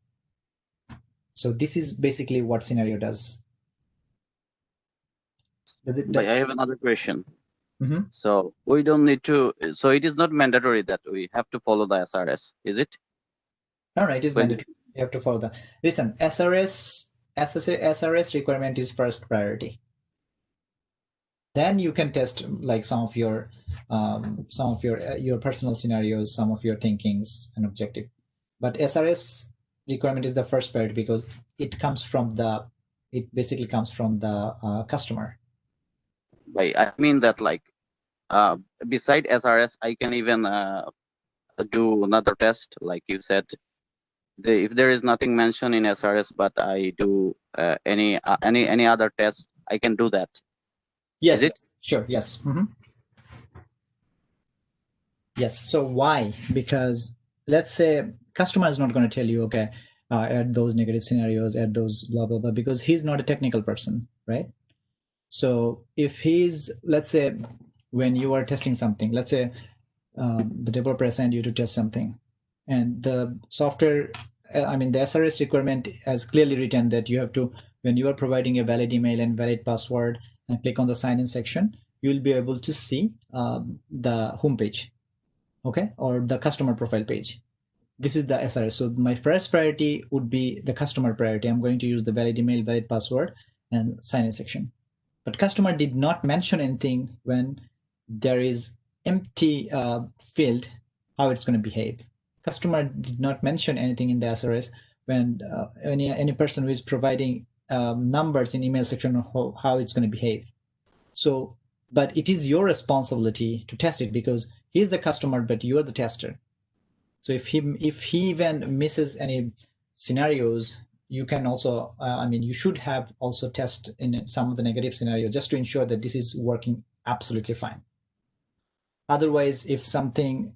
Speaker 3: So this is basically what scenario does.
Speaker 4: But I have another question.
Speaker 3: Mm-hmm.
Speaker 4: So we don't need to. So it is not mandatory that we have to follow the SRS, is it?
Speaker 3: All right, it is mandatory. You have to follow the. Listen, SRS requirement is first priority. Then you can test like some of your personal scenarios, some of your thinkings and objective. But SRS requirement is the first priority because it basically comes from the customer.
Speaker 4: I mean that like beside SRS, I can even do another test, like you said. If there is nothing mentioned in SRS, but I do any other test, I can do that.
Speaker 3: Yes,
Speaker 4: Is it?
Speaker 3: sure. Yes. Yes. So why? Because let's say customer is not going to tell you, okay, add those negative scenarios, add those blah blah blah, because he's not a technical person, right? So if let's say when you are testing something, let's say the developer assigned you to test something, and the software, the SRS requirement has clearly written that you have to, when you are providing a valid email and valid password and click on the sign in section, you'll be able to see the home page, okay, or the customer profile page. This is the SRS. So my first priority would be the customer priority. I'm going to use the valid email, valid password, and sign in section. But customer did not mention anything when there is empty field, how it's going to behave. Customer did not mention anything in the SRS when any person who is providing numbers in email section, how it's going to behave. So, but it is your responsibility to test it because he's the customer, but you are the tester. So if he even misses any scenarios, you can also, you should have also test in some of the negative scenarios just to ensure that this is working absolutely fine. Otherwise, if something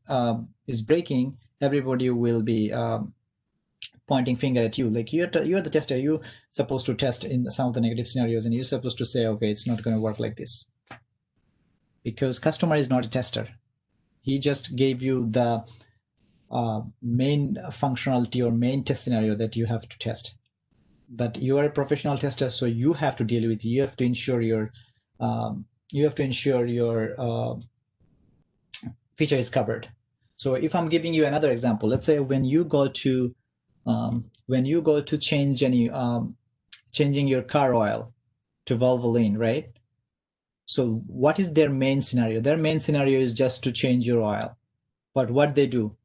Speaker 3: is breaking, everybody will be pointing finger at you. Like you're the tester, you're supposed to test in some of the negative scenarios, and you're supposed to say, okay, it's not going to work like this. Because customer is not a tester. He just gave you the main functionality or main test scenario that you have to test. But you are a professional tester, so you have to deal with. You have to ensure your feature is covered. So if I'm giving you another example, let's say when you go to change changing your car oil to Valvoline, right? So what is their main scenario? Their main scenario is just to change your oil. But what they do,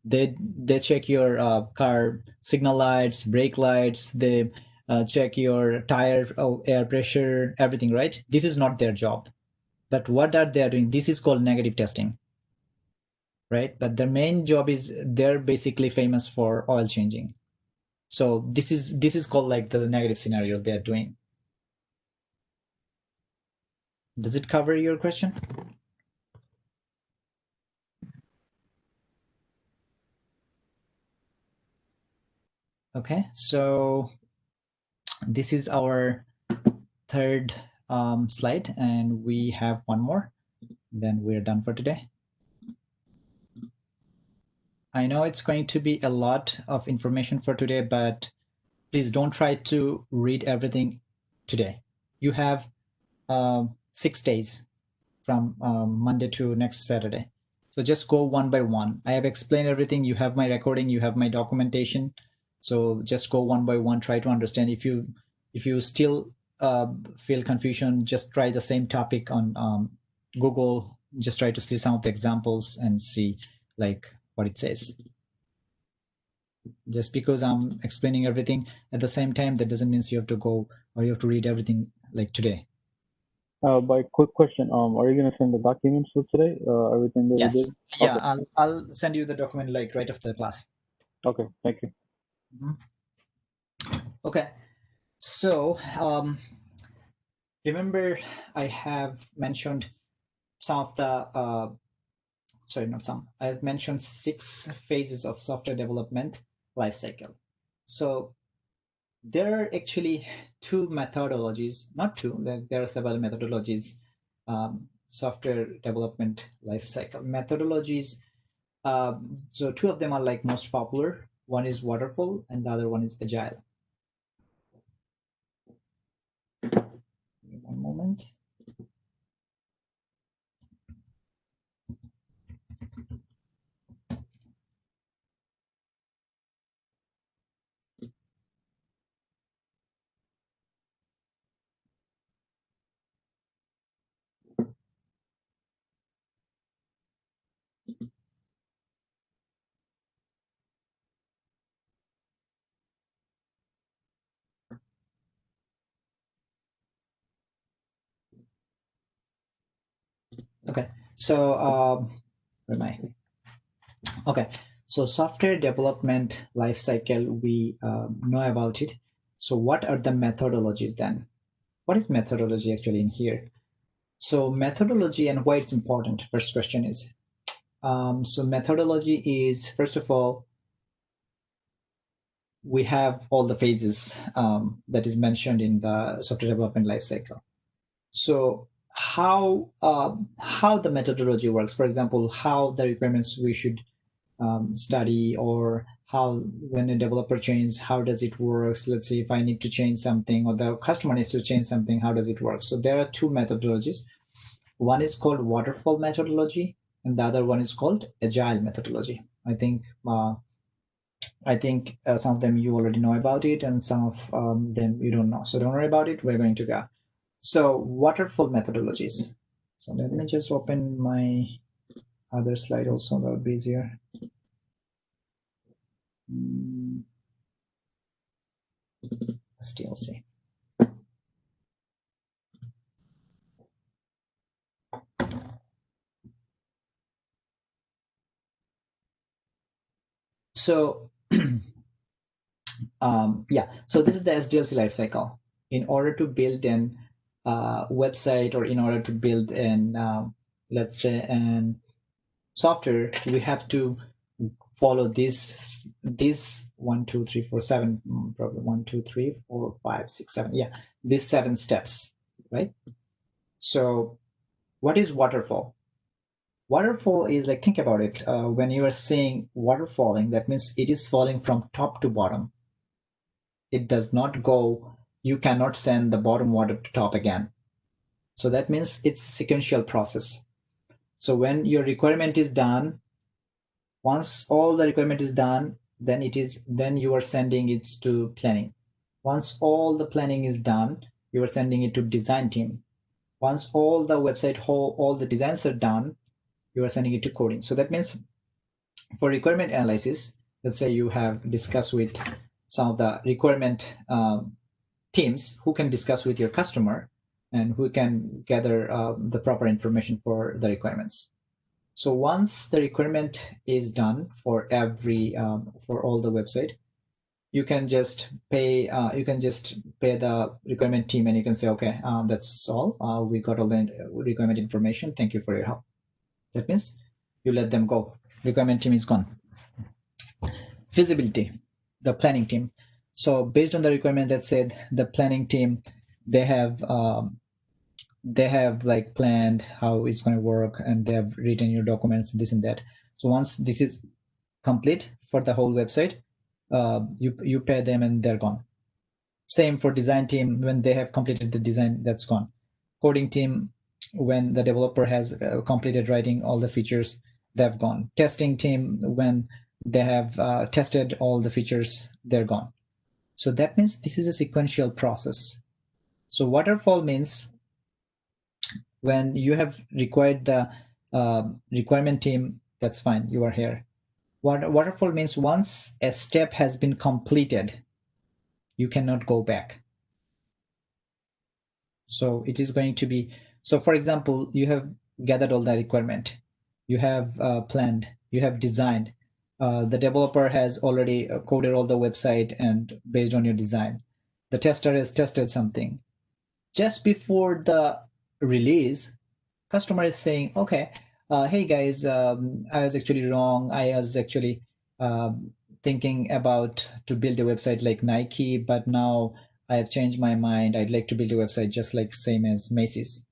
Speaker 3: they check your car signal lights, brake lights, they check your tire air pressure, everything, right? This is not their job. But what are they doing? This is called negative testing, right? But their main job is they're basically famous for oil changing. So this is called like the negative scenarios they are doing. Does it cover your question? Okay, so this is our third slide, and we have one more, then we're done for today. I know it's going to be a lot of information for today, but please don't try to read everything today. You have 6 days from Monday to next Saturday. So just go one by one. I have explained everything. You have my recording, you have my documentation. So just go one by one, try to understand. If you still feel confusion, just try the same topic on Google. Just try to see some of the examples and see like what it says. Just because I'm explaining everything at the same time, that doesn't mean you have to go or you have to read everything like today.
Speaker 7: By quick question, are you gonna send the documents for today? Everything that
Speaker 3: Yes.
Speaker 7: we did?
Speaker 3: Yeah,
Speaker 7: Okay.
Speaker 3: I'll send you the document like right after the class.
Speaker 7: Okay, thank you.
Speaker 3: Okay. So remember I have mentioned some of the sorry, not some. I've mentioned 6 phases of software development lifecycle. So there are actually 2 methodologies, not 2, there are several methodologies, software development lifecycle methodologies. So 2 of them are like most popular. One is waterfall and the other one is agile. One moment. Okay, so where am I? Okay, so software development lifecycle, we know about it. So what are the methodologies then? What is methodology actually in here? So methodology and why it's important. First question is, so methodology is, first of all, we have all the phases that is mentioned in the software development lifecycle. So how the methodology works, for example, how the requirements we should study, or how when a developer changes, how does it work? So let's say if I need to change something or the customer needs to change something, how does it work? So there are two methodologies. One is called waterfall methodology and the other one is called agile methodology. I think some of them you already know about it and some of them you don't know. So don't worry about it. We're going to go. So waterfall methodologies. So let me just open my other slide also, that would be easier. STLC. So yeah, so this is the SDLC lifecycle. In order to build an website, or in order to build an let's say an software, we have to follow this 1 2 3 4 7 probably 1 2 3 4 5 6 7, yeah, these 7 steps, right? So what is waterfall? Waterfall is like, think about it, when you are saying waterfalling, that means it is falling from top to bottom. It does not go, you cannot send the bottom water to top again. So that means it's a sequential process. So when your requirement is done, once all the requirement is done, then you are sending it to planning. Once all the planning is done, you are sending it to design team. Once all the website, all the designs are done, you are sending it to coding. So that means for requirement analysis, let's say you have discussed with some of the requirement teams who can discuss with your customer and who can gather the proper information for the requirements. So once the requirement is done for every for all the website, you can just pay the requirement team and you can say, okay, that's all. We got all the requirement information. Thank you for your help. That means you let them go. Requirement team is gone. Feasibility, the planning team. So based on the requirement that said, the planning team, they have like planned how it's going to work and they have written your documents, this and that. So once this is complete for the whole website, you pay them and they're gone. Same for design team, when they have completed the design, that's gone. Coding team, when the developer has completed writing all the features, they've gone. Testing team, when they have tested all the features, they're gone. So that means this is a sequential process. So waterfall means when you have required the requirement team, that's fine, you are here. Waterfall means once a step has been completed, you cannot go back. So it is going to be, so for example, you have gathered all the requirement, you have planned, you have designed, the developer has already coded all the website and based on your design, the tester has tested something. Just before the release, customer is saying, okay, hey guys, I was actually wrong. I was actually thinking about to build a website like Nike, but now I have changed my mind. I'd like to build a website just like same as Macy's.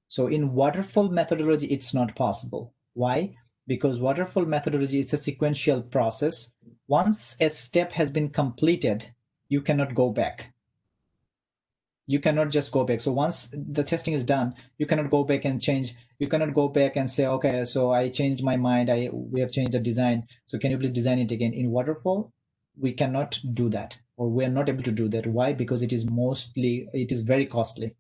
Speaker 3: So in waterfall methodology, it's not possible. Why? Because waterfall methodology is a sequential process. Once a step has been completed, you cannot go back. You cannot just go back. So once the testing is done, you cannot go back and change. You cannot go back and say, okay, so I changed my mind. We have changed the design. So can you please design it again? In waterfall, we cannot do that, or we are not able to do that. Why? Because it is very costly.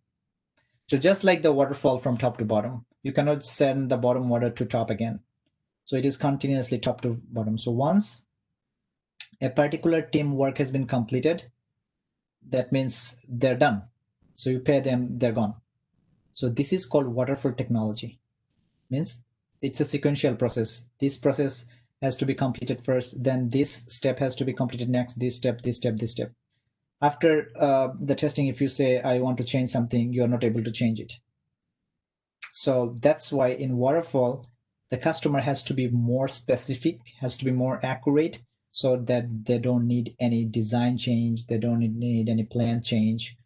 Speaker 3: So just like the waterfall from top to bottom, you cannot send the bottom water to top again. So it is continuously top to bottom. So once a particular team work has been completed, that means they're done. So you pay them, they're gone. So this is called waterfall technology. means it's a sequential process. This process has to be completed first, then this step has to be completed next, this step, this step, this step. After the testing, if you say, I want to change something, you're not able to change it. So that's why in waterfall, the customer has to be more specific, has to be more accurate, so that they don't need any design change, they don't need any plan change.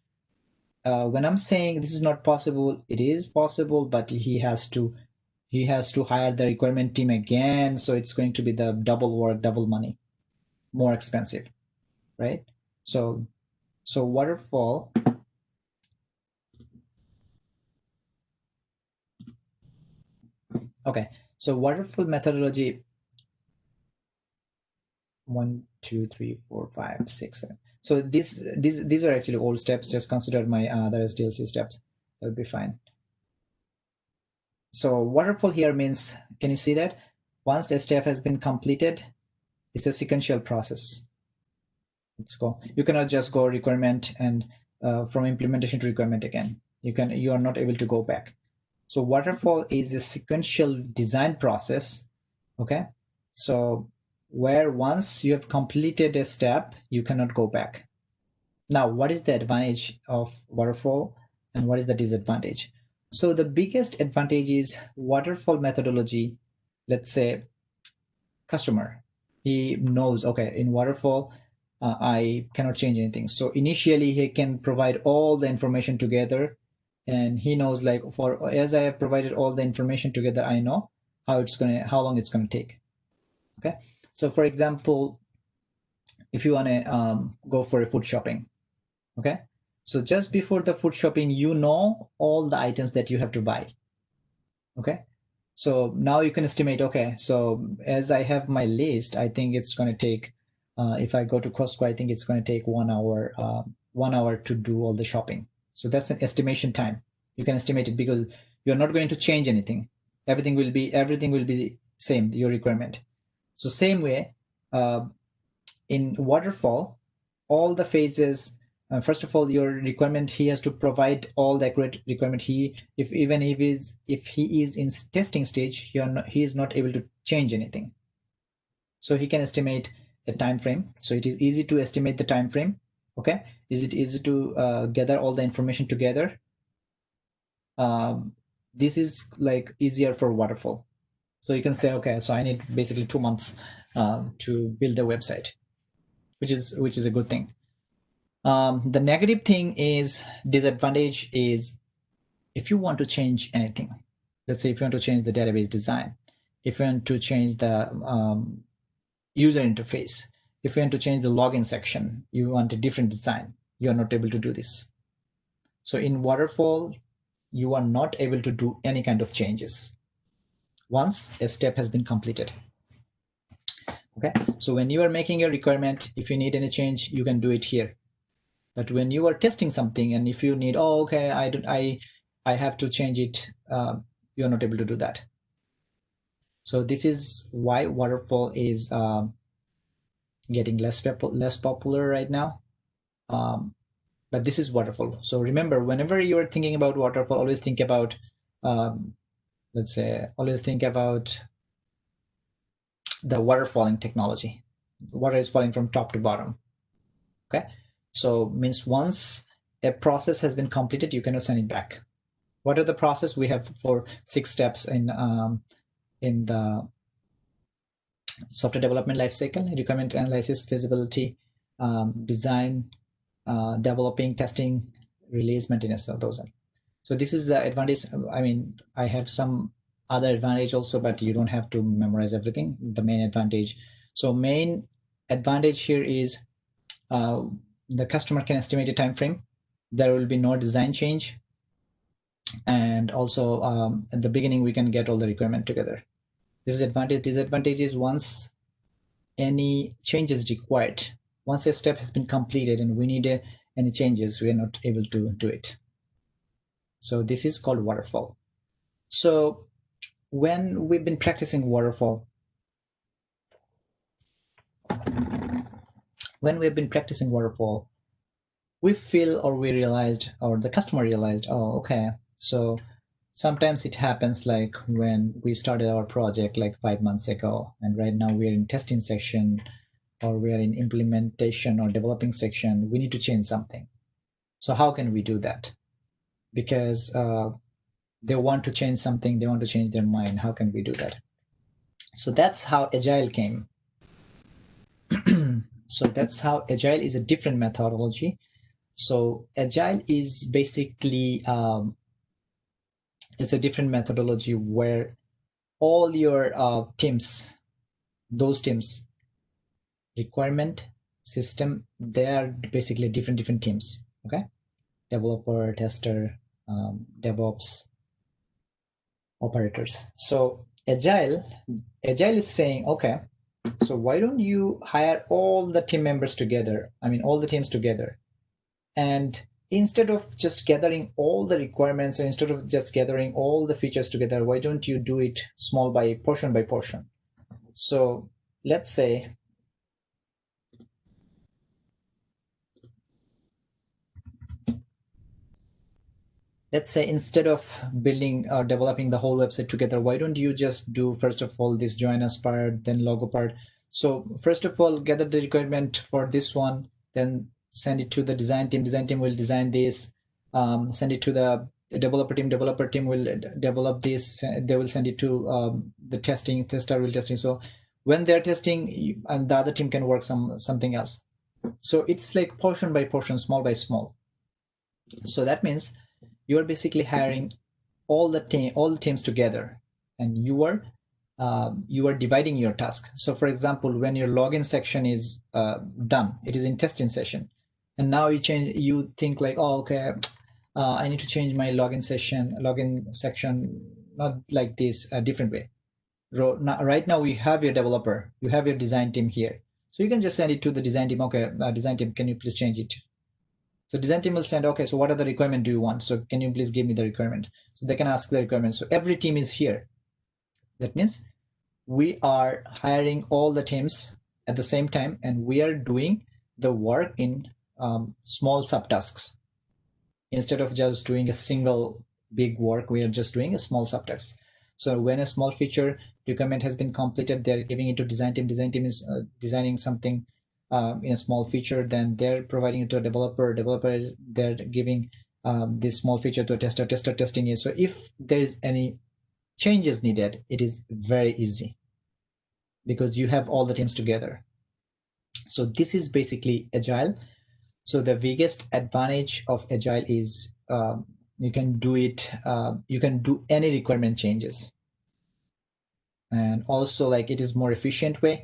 Speaker 3: When I'm saying this is not possible, it is possible, but he has to hire the requirement team again, so it's going to be the double work, double money, more expensive, right? So waterfall, okay, so waterfall methodology, 1, 2, 3, 4, 5, 6, 7. So these are actually old steps. Just consider my other SDLC steps. That would be fine. So waterfall here means, can you see that? Once a step has been completed, it's a sequential process. Let's go. You cannot just go requirement and from implementation to requirement again. You are not able to go back. So waterfall is a sequential design process. Okay. So where once you have completed a step, you cannot go back. Now, what is the advantage of waterfall and what is the disadvantage? So the biggest advantage is waterfall methodology. Let's say customer, he knows, okay, in waterfall, I cannot change anything. So initially he can provide all the information together, and he knows, like, for as I have provided all the information together, I know how long it's gonna take. Okay, so for example, if you want to go for a food shopping, okay, so just before the food shopping, you know all the items that you have to buy. Okay, so now you can estimate, okay, so as I have my list, I think it's going to take, if I go to Costco, I think it's going to take 1 hour, 1 hour to do all the shopping. So that's an estimation time. You can estimate it because you're not going to change anything. Everything will be same, your requirement. So same way, in waterfall, all the phases, first of all, your requirement, he has to provide all the accurate requirement. If he is in testing stage, he is not able to change anything. So he can estimate a time frame. So it is easy to estimate the time frame. Okay, is it easy to gather all the information together? This is like easier for waterfall. So you can say, okay, so I need basically 2 months to build a website, which is a good thing. The negative thing is, disadvantage is, if you want to change anything, let's say if you want to change the database design, if you want to change the user interface, if you want to change the login section, you want a different design, you are not able to do this. So in waterfall, you are not able to do any kind of changes once a step has been completed. Okay, so when you are making a requirement, if you need any change, you can do it here. But when you are testing something, and if you need, oh, okay, I have to change it, you're not able to do that. So this is why waterfall is getting less popular right now. But this is waterfall. So remember, whenever you're thinking about waterfall, always think about, let's say, always think about the waterfalling technology. Water is falling from top to bottom. Okay, so means once a process has been completed, you cannot send it back. What are the process? We have 6 steps in the software development lifecycle: requirement analysis, feasibility, design, developing, testing, release, maintenance. So those are. So this is the advantage. I mean, I have some other advantage also, but you don't have to memorize everything. The main advantage. So main advantage here is the customer can estimate a time frame. There will be no design change. And also at the beginning, we can get all the requirement together. This is advantage. Disadvantage is, once any change is required, once a step has been completed and we need any changes, we are not able to do it. So this is called waterfall. So when we've been practicing waterfall, we feel, or we realized, or the customer realized, oh, okay, so sometimes it happens like when we started our project like 5 months ago, and right now we are in testing section, or we are in implementation or developing section, we need to change something. So how can we do that? Because they want to change something, they want to change their mind. How can we do that? So that's how Agile came. So that's how Agile is a different methodology. So Agile is basically, it's a different methodology where all your teams, those teams, requirement, system, they are basically different teams. Okay, developer, tester, DevOps, operators. So Agile is saying, okay, so why don't you hire all the team members together? I mean, all the teams together, and instead of just gathering all the requirements, or instead of just gathering all the features together, why don't you do it small by portion? So let's say instead of building or developing the whole website together, why don't you just do first of all this join us part, then logo part? So first of all, gather the requirement for this one, then send it to the design team will design this, send it to the developer team will develop this, they will send it to the tester will testing. So when they're testing, and the other team can work something else. So it's like portion by portion, small by small. So that means you are basically hiring all the teams together, and you are dividing your task. So for example, when your login section is done, it is in testing session, and now you think like, oh, okay, I need to change my login section, not like this, a different way. Right now we have your developer, you have your design team here, so you can just send it to the design team. Okay, design team, can you please change it? So design team will send, okay, so what are the requirement do you want? So can you please give me the requirement? So they can ask the requirement. So every team is here. That means we are hiring all the teams at the same time, and we are doing the work in small subtasks. Instead of just doing a single big work, we are just doing a small subtask. So when a small feature requirement has been completed, they're giving it to design team. Design team is designing something in a small feature, then they're providing it to a developer. They're giving this small feature to a tester. Tester testing it. So if there is any changes needed, it is very easy because you have all the teams together. So this is basically Agile. So the biggest advantage of Agile is you can do it. You can do any requirement changes, and also like it is more efficient way.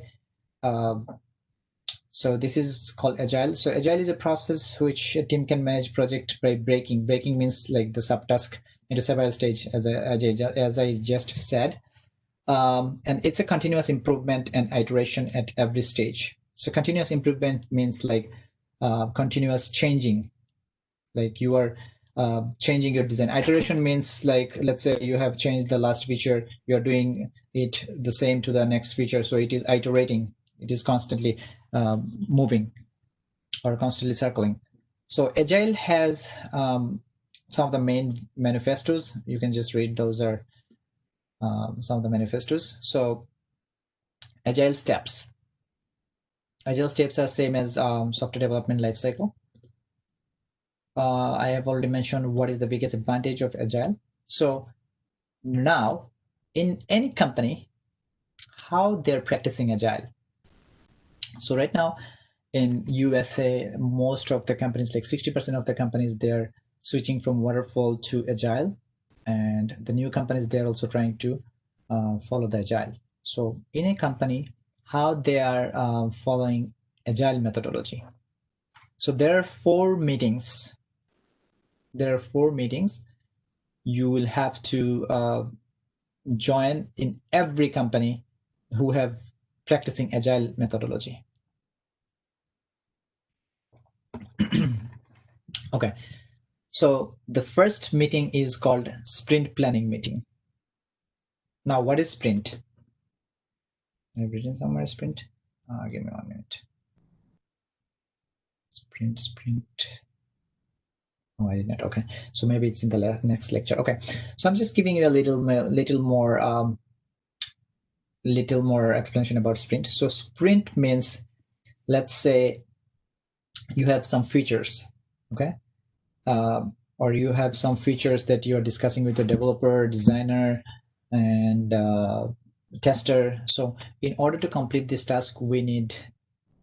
Speaker 3: So this is called Agile. So Agile is a process which a team can manage project by breaking. Breaking means like the subtask into several stages, as I just said. And it's a continuous improvement and iteration at every stage. So continuous improvement means like continuous changing. Like you are changing your design. Iteration means like, let's say you have changed the last feature, you're doing it the same to the next feature. So it is iterating. It is constantly moving or constantly circling. So Agile has some of the main manifestos. You can just read, those are some of the manifestos. So Agile steps. Agile steps are same as software development lifecycle. I have already mentioned what is the biggest advantage of Agile. So now in any company, how they're practicing Agile. So right now in USA, most of the companies, like 60% of the companies, they're switching from waterfall to Agile, and the new companies, they're also trying to follow the Agile. So in a company, how they are following Agile methodology. So there are 4 meetings. You will have to join in every company who have practicing Agile methodology. Okay, so the first meeting is called sprint planning meeting. Now, what is sprint? I've written somewhere sprint. Give me 1 minute. Sprint. Oh, I did not. Okay, so maybe it's in the next lecture. Okay, so I'm just giving you a little more explanation about sprint. So sprint means, let's say you have some features, okay, or you have some features that you're discussing with the developer, designer, and tester. So in order to complete this task, we need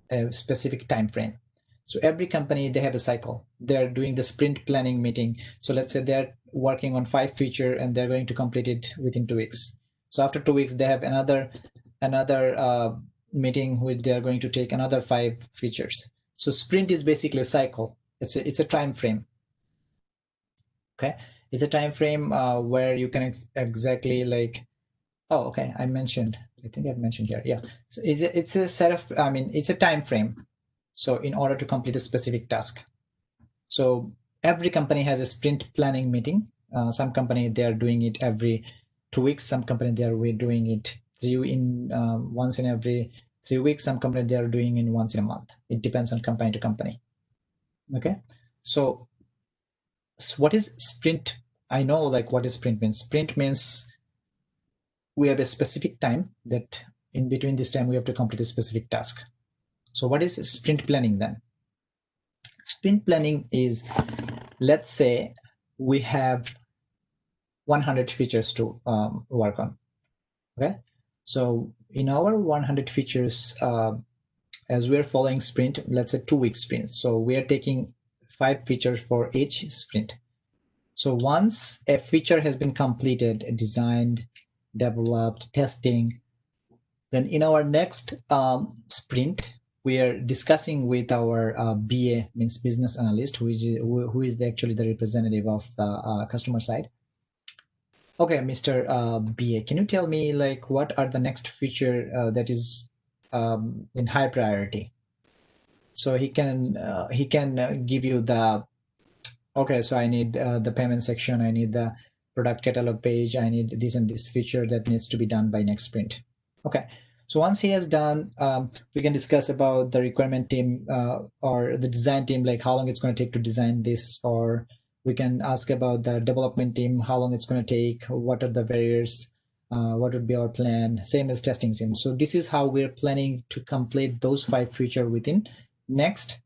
Speaker 3: a specific time frame. So every company, they have a cycle. They're doing the sprint planning meeting. So let's say they're working on 5 feature and they're going to complete it within 2 weeks. So after 2 weeks, they have another meeting where they're going to take another 5 features. So sprint is basically a cycle. It's a time frame. Okay, it's a time frame where you can exactly like, oh, okay, I think I've mentioned here. Yeah, so it's a set of, it's a time frame. So in order to complete a specific task. So every company has a sprint planning meeting. Some company, they are doing it every 2 weeks. Some company, they are doing it once in every 3 weeks. Some company, they are doing it once in a month. It depends on company to company. Okay, so what is sprint? I know like what is sprint means. Sprint means we have a specific time that in between this time we have to complete a specific task. So what is sprint planning then? Sprint planning is, let's say we have 100 features to work on. Okay, so in our 100 features, as we're following sprint, let's say 2-week sprint. So we are taking 5 features for each sprint. So once a feature has been completed, designed, developed, testing, then in our next sprint, we are discussing with our BA, means business analyst, who is actually the representative of the customer side. Okay, Mr. BA, can you tell me like what are the next feature that is in high priority? So he can give you the, okay, so I need the payment section, I need the product catalog page, I need this and this feature that needs to be done by next sprint. Okay, so once he has done, we can discuss about the requirement team or the design team, like how long it's going to take to design this, or we can ask about the development team, how long it's going to take, what are the barriers, what would be our plan, same as testing team. So this is how we're planning to complete those 5 features within next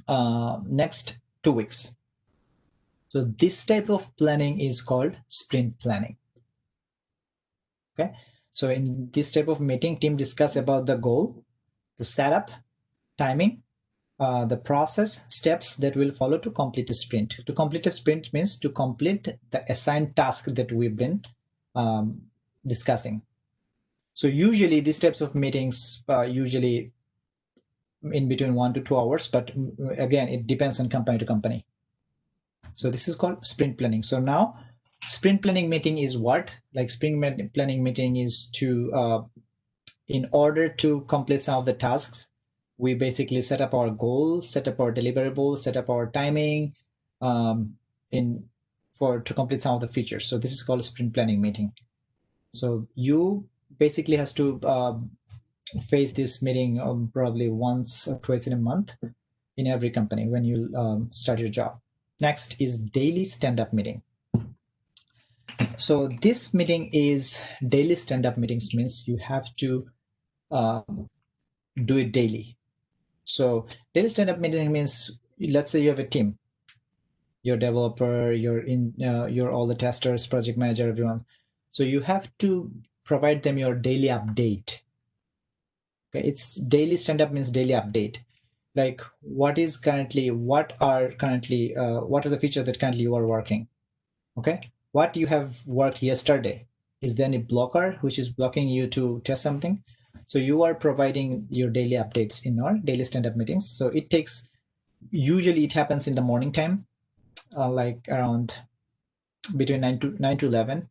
Speaker 3: 2 weeks. So this type of planning is called sprint planning. Okay, so in this type of meeting, team discuss about the goal, the setup, timing, the process, steps that will follow to complete a sprint. To complete a sprint means to complete the assigned task that we've been discussing. So usually these types of meetings usually in between 1 to 2 hours, but again, it depends on company to company. So this is called sprint planning. So now sprint planning meeting is what? Like sprint planning meeting is to, in order to complete some of the tasks, we basically set up our goal, set up our deliverables, set up our timing to complete some of the features. So this is called a sprint planning meeting. So you basically has to face this meeting probably once or twice in a month in every company when you start your job. Next is daily stand-up meeting. So this meeting is daily stand-up meetings, means you have to do it daily. So daily stand-up meeting means, let's say you have a team, your developer, your all the testers, project manager, everyone. So you have to provide them your daily update. Okay, it's daily stand-up means daily update. Like what are the features that currently you are working? Okay, what you have worked yesterday, is there any blocker which is blocking you to test something? So you are providing your daily updates in our daily stand-up meetings. So usually it happens in the morning time, like around between 9 to 11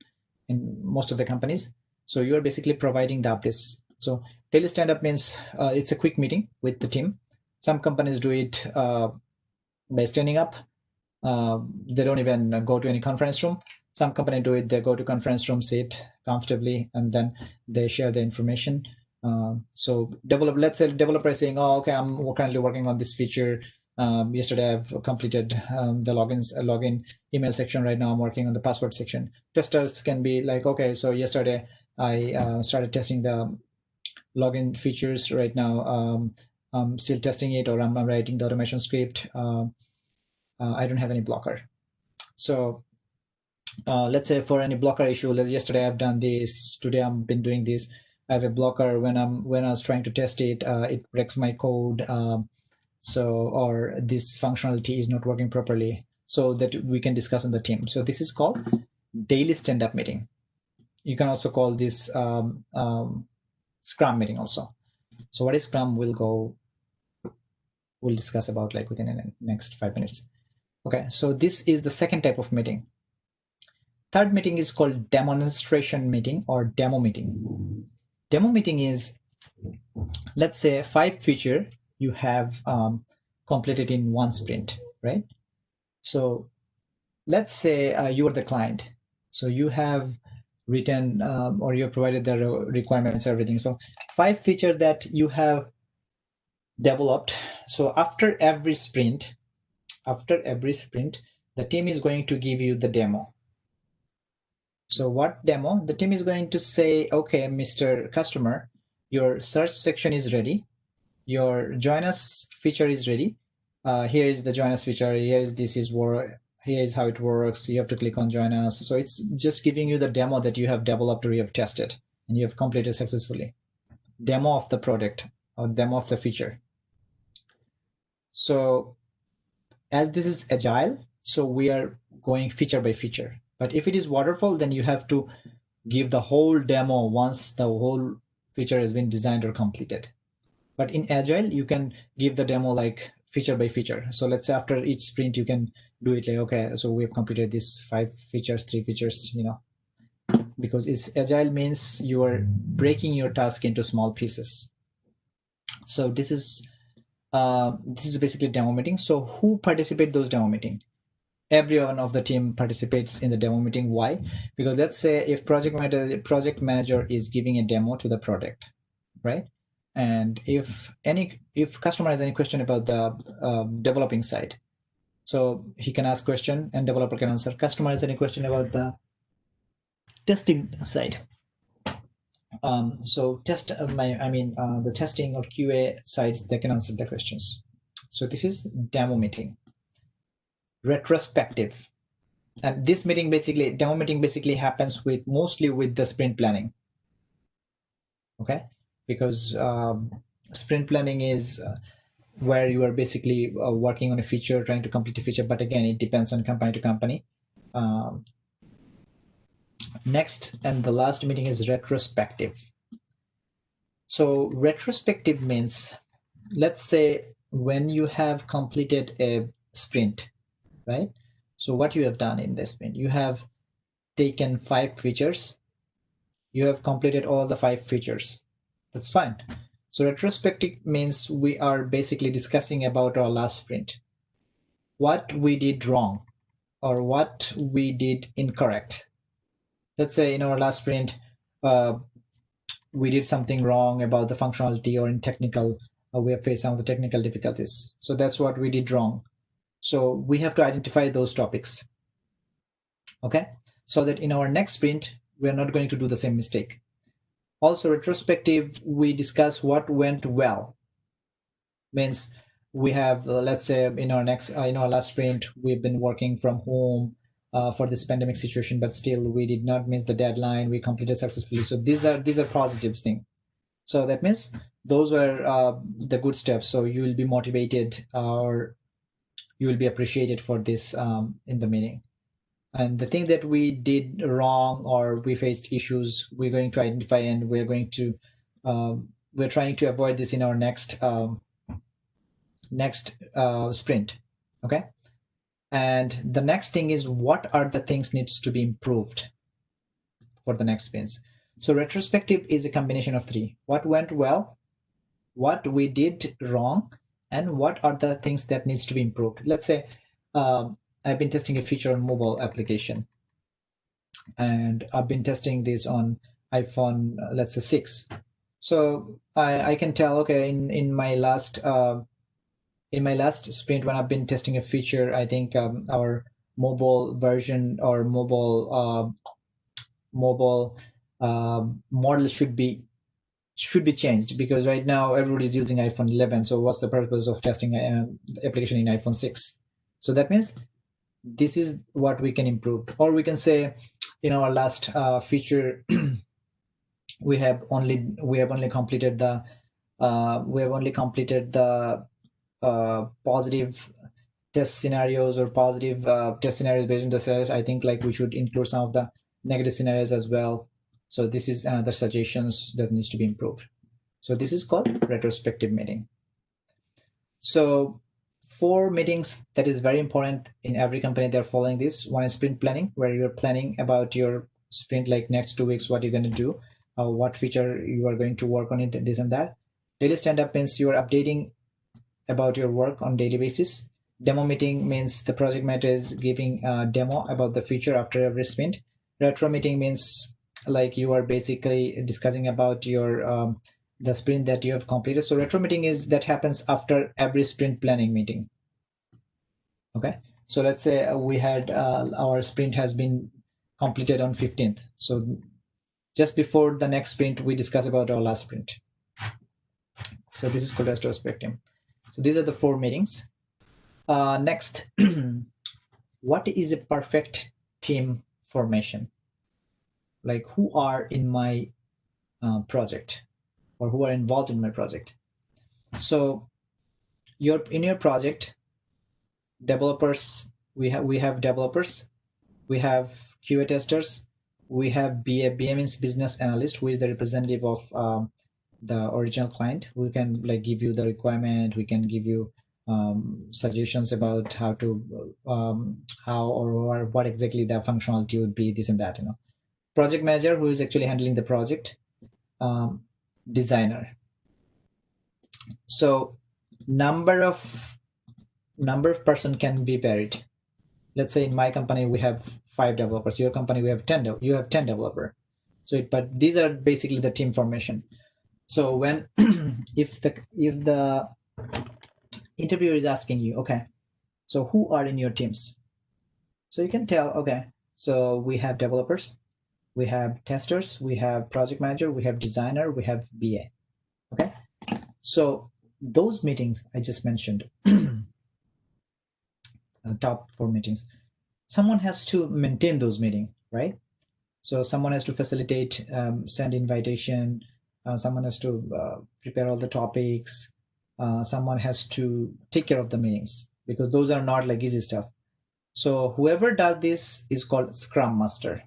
Speaker 3: in most of the companies. So you are basically providing the updates. So daily stand-up means it's a quick meeting with the team. Some companies do it by standing up. They don't even go to any conference room. Some companies do it, they go to conference room, sit comfortably, and then they share the information. So let's say developer is saying, oh, okay, I'm currently working on this feature. Yesterday I've completed the login email section. Right now I'm working on the password section. Testers can be like, okay, so yesterday I started testing the login features. Right now I'm still testing it, or I'm writing the automation script. I don't have any blocker. So let's say for any blocker issue, yesterday I've done this, today I've been doing this. I have a blocker when I was trying to test it, it breaks my code. Or this functionality is not working properly, so that we can discuss on the team. So this is called daily stand-up meeting. You can also call this Scrum meeting also. So what is Scrum? We'll discuss about like within the next 5 minutes. Okay, so this is the second type of meeting. Third meeting is called demonstration meeting or demo meeting. Demo meeting is, let's say 5 feature you have completed in one sprint, right? So let's say you are the client. So you have written or you have provided the requirements, everything. So 5 features that you have developed. So after every sprint, the team is going to give you the demo. So what demo? The team is going to say, okay, Mr. Customer, your search section is ready. Your join us feature is ready. Here is the join us feature. Here is how it works. You have to click on join us. So it's just giving you the demo that you have developed or you have tested and you have completed successfully. Demo of the product or demo of the feature. So as this is agile, so we are going feature by feature. But if it is waterfall, then you have to give the whole demo once the whole feature has been designed or completed. But in agile, you can give the demo like feature by feature. So let's say after each sprint, you can do it like, okay, so we have completed these 5 features, 3 features, because it's agile means you are breaking your task into small pieces. So this is basically demo meeting. So who participate those demo meeting? Everyone of the team participates in the demo meeting. Why? Because let's say if project manager is giving a demo to the product, right? And if customer has any question about the developing side, so he can ask question and developer can answer. Customer has any question about the testing side. So the testing or QA sides, they can answer the questions. So this is demo meeting. Retrospective. And this meeting demo meeting basically happens mostly with the sprint planning. Okay, because sprint planning is where you are basically working on a feature, trying to complete a feature. But again, it depends on company to company. Next and the last meeting is retrospective. So retrospective means, let's say when you have completed a sprint, right? So what you have done in the sprint, you have taken 5 features. You have completed all the 5 features. That's fine. So retrospective means we are basically discussing about our last sprint. What we did wrong or what we did incorrect. Let's say in our last sprint, we did something wrong about the functionality or in technical, we have faced some of the technical difficulties. So that's what we did wrong. So we have to identify those topics. Okay, so that in our next sprint, we're not going to do the same mistake. Also retrospective, we discuss what went well. Means we have, let's say in our last sprint, we've been working from home for this pandemic situation, but still we did not miss the deadline. We completed successfully. So these are positive things. So that means those were the good steps. So you will be motivated or you will be appreciated for this in the meeting. And the thing that we did wrong or we faced issues, we're going to identify and we're trying to avoid this in our next sprint. Okay. And the next thing is, what are the things needs to be improved for the next sprints? So retrospective is a combination of 3. What went well, what we did wrong, and what are the things that needs to be improved. Let's say I've been testing a feature on mobile application, and I've been testing this on iPhone, let's say 6. So I can tell, okay, in my last in my last sprint when I've been testing a feature, I think our mobile version or mobile model should be changed, because right now everybody's using iPhone 11. So what's the purpose of testing the application in iPhone 6? So that means this is what we can improve. Or we can say in our last feature, we have only completed the positive test scenarios or positive test scenarios based on the scenarios. I think like we should include some of the negative scenarios as well. So this is another suggestions that needs to be improved. So this is called retrospective meeting. So 4 meetings that is very important in every company. They're following this. One is sprint planning, where you're planning about your sprint, like next 2 weeks, what you're going to do, what feature you are going to work on it, this and that. Daily stand-up means you are updating about your work on daily basis. Demo meeting means the project manager is giving a demo about the feature after every sprint. Retro meeting means like you are basically discussing about your the sprint that you have completed. So retro meeting is that happens after every sprint planning meeting. Okay, so let's say we had our sprint has been completed on 15th. So just before the next sprint, we discuss about our last sprint. So this is called retrospective. So these are the 4 meetings. Next, what is a perfect team formation? Like who are in my project, or who are involved in my project? So in your project, developers, we have developers, we have QA testers, we have BA means business analyst, who is the representative of the original client, who can like give you the requirement, we can give you suggestions about how to how or what exactly the functionality would be, this and that, you know. Project manager, who is actually handling the project. Designer. So number of person can be varied. Let's say in my company we have 5 developers, your company we have 10, you have 10 developer. So but these are basically the team formation. So when if the interviewer is asking you, okay, so who are in your teams? So you can tell, okay, so we have developers, we have testers, we have project manager, we have designer, we have BA. Okay, so those meetings I just mentioned, top 4 meetings, someone has to maintain those meetings, right? So someone has to facilitate, send invitation, someone has to prepare all the topics, someone has to take care of the meetings, because those are not like easy stuff. So whoever does this is called Scrum Master.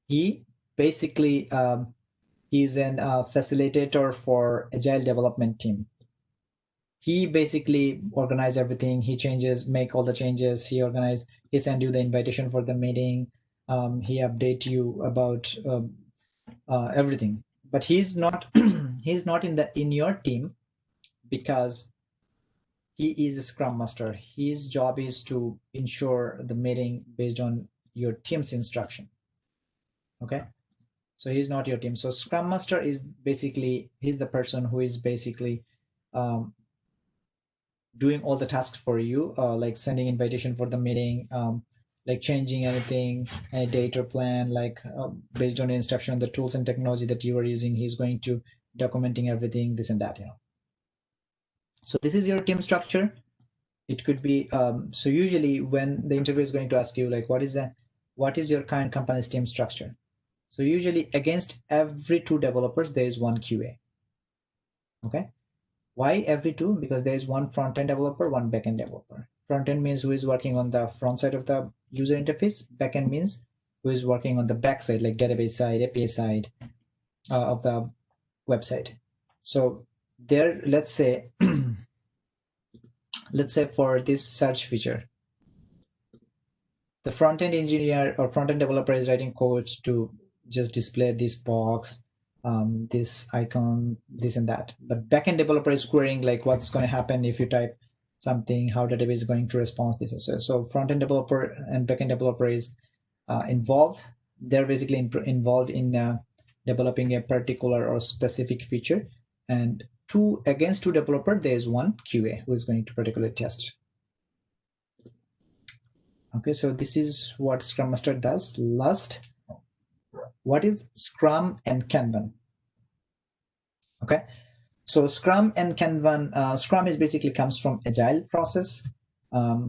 Speaker 3: He basically he's an facilitator for agile development team. He basically organize everything. He make all the changes. He organize. He send you the invitation for the meeting. He update you about everything. But he's not he's not in your team, because he is a Scrum Master. His job is to ensure the meeting based on your team's instruction. Okay, so he's not your team. So Scrum Master is basically, he's the person who is basically doing all the tasks for you, like sending invitation for the meeting, like changing anything, any date or plan, like based on the instruction, the tools and technology that you are using. He's going to documenting everything, this and that, you know. So this is your team structure. It could be so usually when the interviewer is going to ask you like what is your current company's team structure, so usually against every 2 developers there is 1 QA. Okay, why every 2? Because there is 1 front-end developer, 1 back-end developer. Front-end means who is working on the front side of the user interface. Back-end means who is working on the back side, like database side, API side of the website. So there, let's say for this search feature, the front-end engineer or front-end developer is writing codes to just display this box, this icon, this and that. But backend developer is querying like what's going to happen if you type something, how database is going to respond this. So front-end developer and backend developer is involved. They're basically involved in developing a particular or specific feature, and against two developer, there is one QA who is going to particularly test. Okay, so this is what Scrum Master does. Last, what is Scrum and Kanban? Okay, so Scrum and Kanban, Scrum is basically comes from Agile process.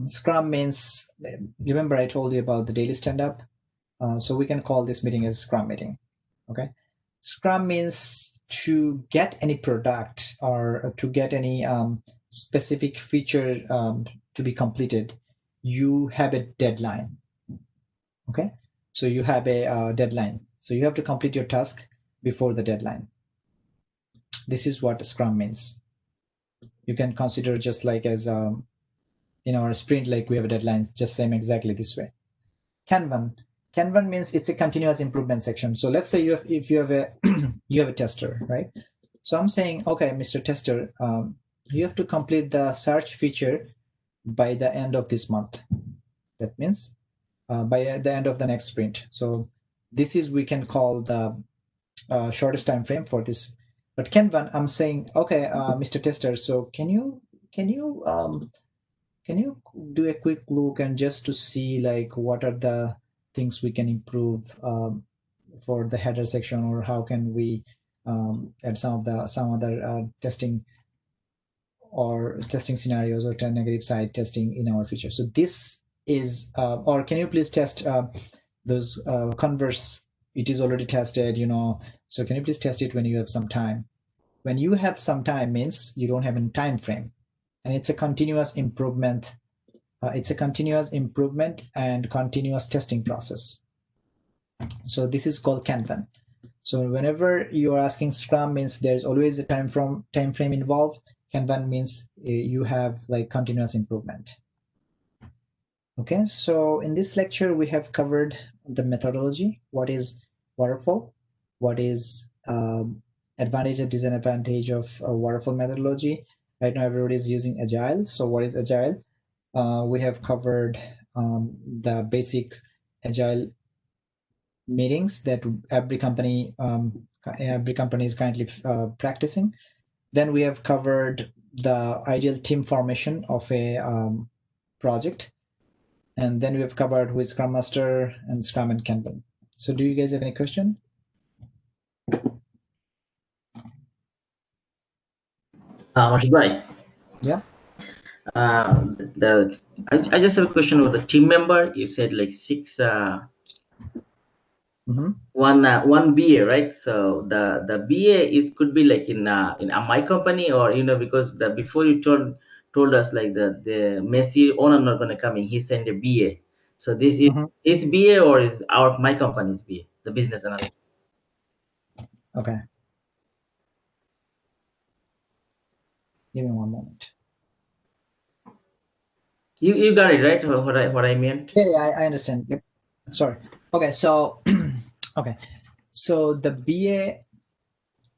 Speaker 3: Scrum means, remember I told you about the daily stand-up? So we can call this meeting as Scrum meeting. Okay, Scrum means to get any product or to get any specific feature to be completed, you have a deadline. Okay, so you have a deadline, so you have to complete your task before the deadline. This is what Scrum means. You can consider just like as in our sprint, like we have a deadline, just same exactly this way. Kanban means it's a continuous improvement section. So let's say if you have a you have a tester, right? So I'm saying, okay, Mr. Tester, you have to complete the search feature by the end of this month. That means by the end of the next sprint. So this is, we can call the shortest time frame for this. But Kanban, I'm saying, okay, Mr. Tester, so can you do a quick look and just to see like what are the things we can improve for the header section, or how can we add some other testing or testing scenarios or negative side testing in our feature. So this is or can you please test those converse, it is already tested, so can you please test it when you have some time? When you have some time means you don't have any time frame, and it's a continuous improvement. It's a continuous improvement and continuous testing process. So this is called Kanban. So whenever you are asking Scrum means there's always a time frame involved. Kanban means you have like continuous improvement. Okay, so in this lecture we have covered the methodology. What is waterfall? What is advantage and disadvantage of waterfall methodology? Right now everybody is using Agile. So what is Agile? We have covered the basics Agile meetings that every company is currently practicing. Then we have covered the ideal team formation of a project, and then we have covered with Scrum Master and Scrum and Kanban. So do you guys have any question?
Speaker 5: Right.
Speaker 3: Yeah.
Speaker 5: I just have a question about the team member. You said like six. One BA, right? So the BA could be like in my company, or because before you told us like the Messi owner not gonna come in, he sent a BA. So this is his BA or is my company's BA, the business analyst?
Speaker 3: Okay. Give me one moment.
Speaker 5: You got it right. What I meant.
Speaker 3: Yeah, I understand. Yep. Sorry. Okay, so okay, so the BA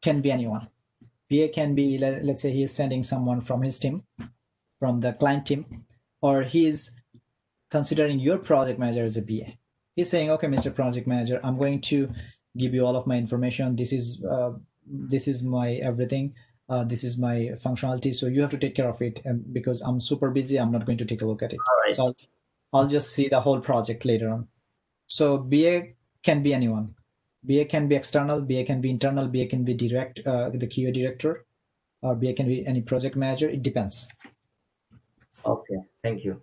Speaker 3: can be anyone. BA can be, let's say he is sending someone from his team, from the client team, or he is considering your project manager as a BA. He's saying, okay, Mr. Project Manager, I'm going to give you all of my information. This is my everything. This is my functionality. So you have to take care of it. And because I'm super busy, I'm not going to take a look at it.
Speaker 5: All right.
Speaker 3: So I'll just see the whole project later on. So BA can be anyone. BA can be external, BA can be internal, BA can be the QA director, or BA can be any project manager. It depends.
Speaker 5: Okay, thank you.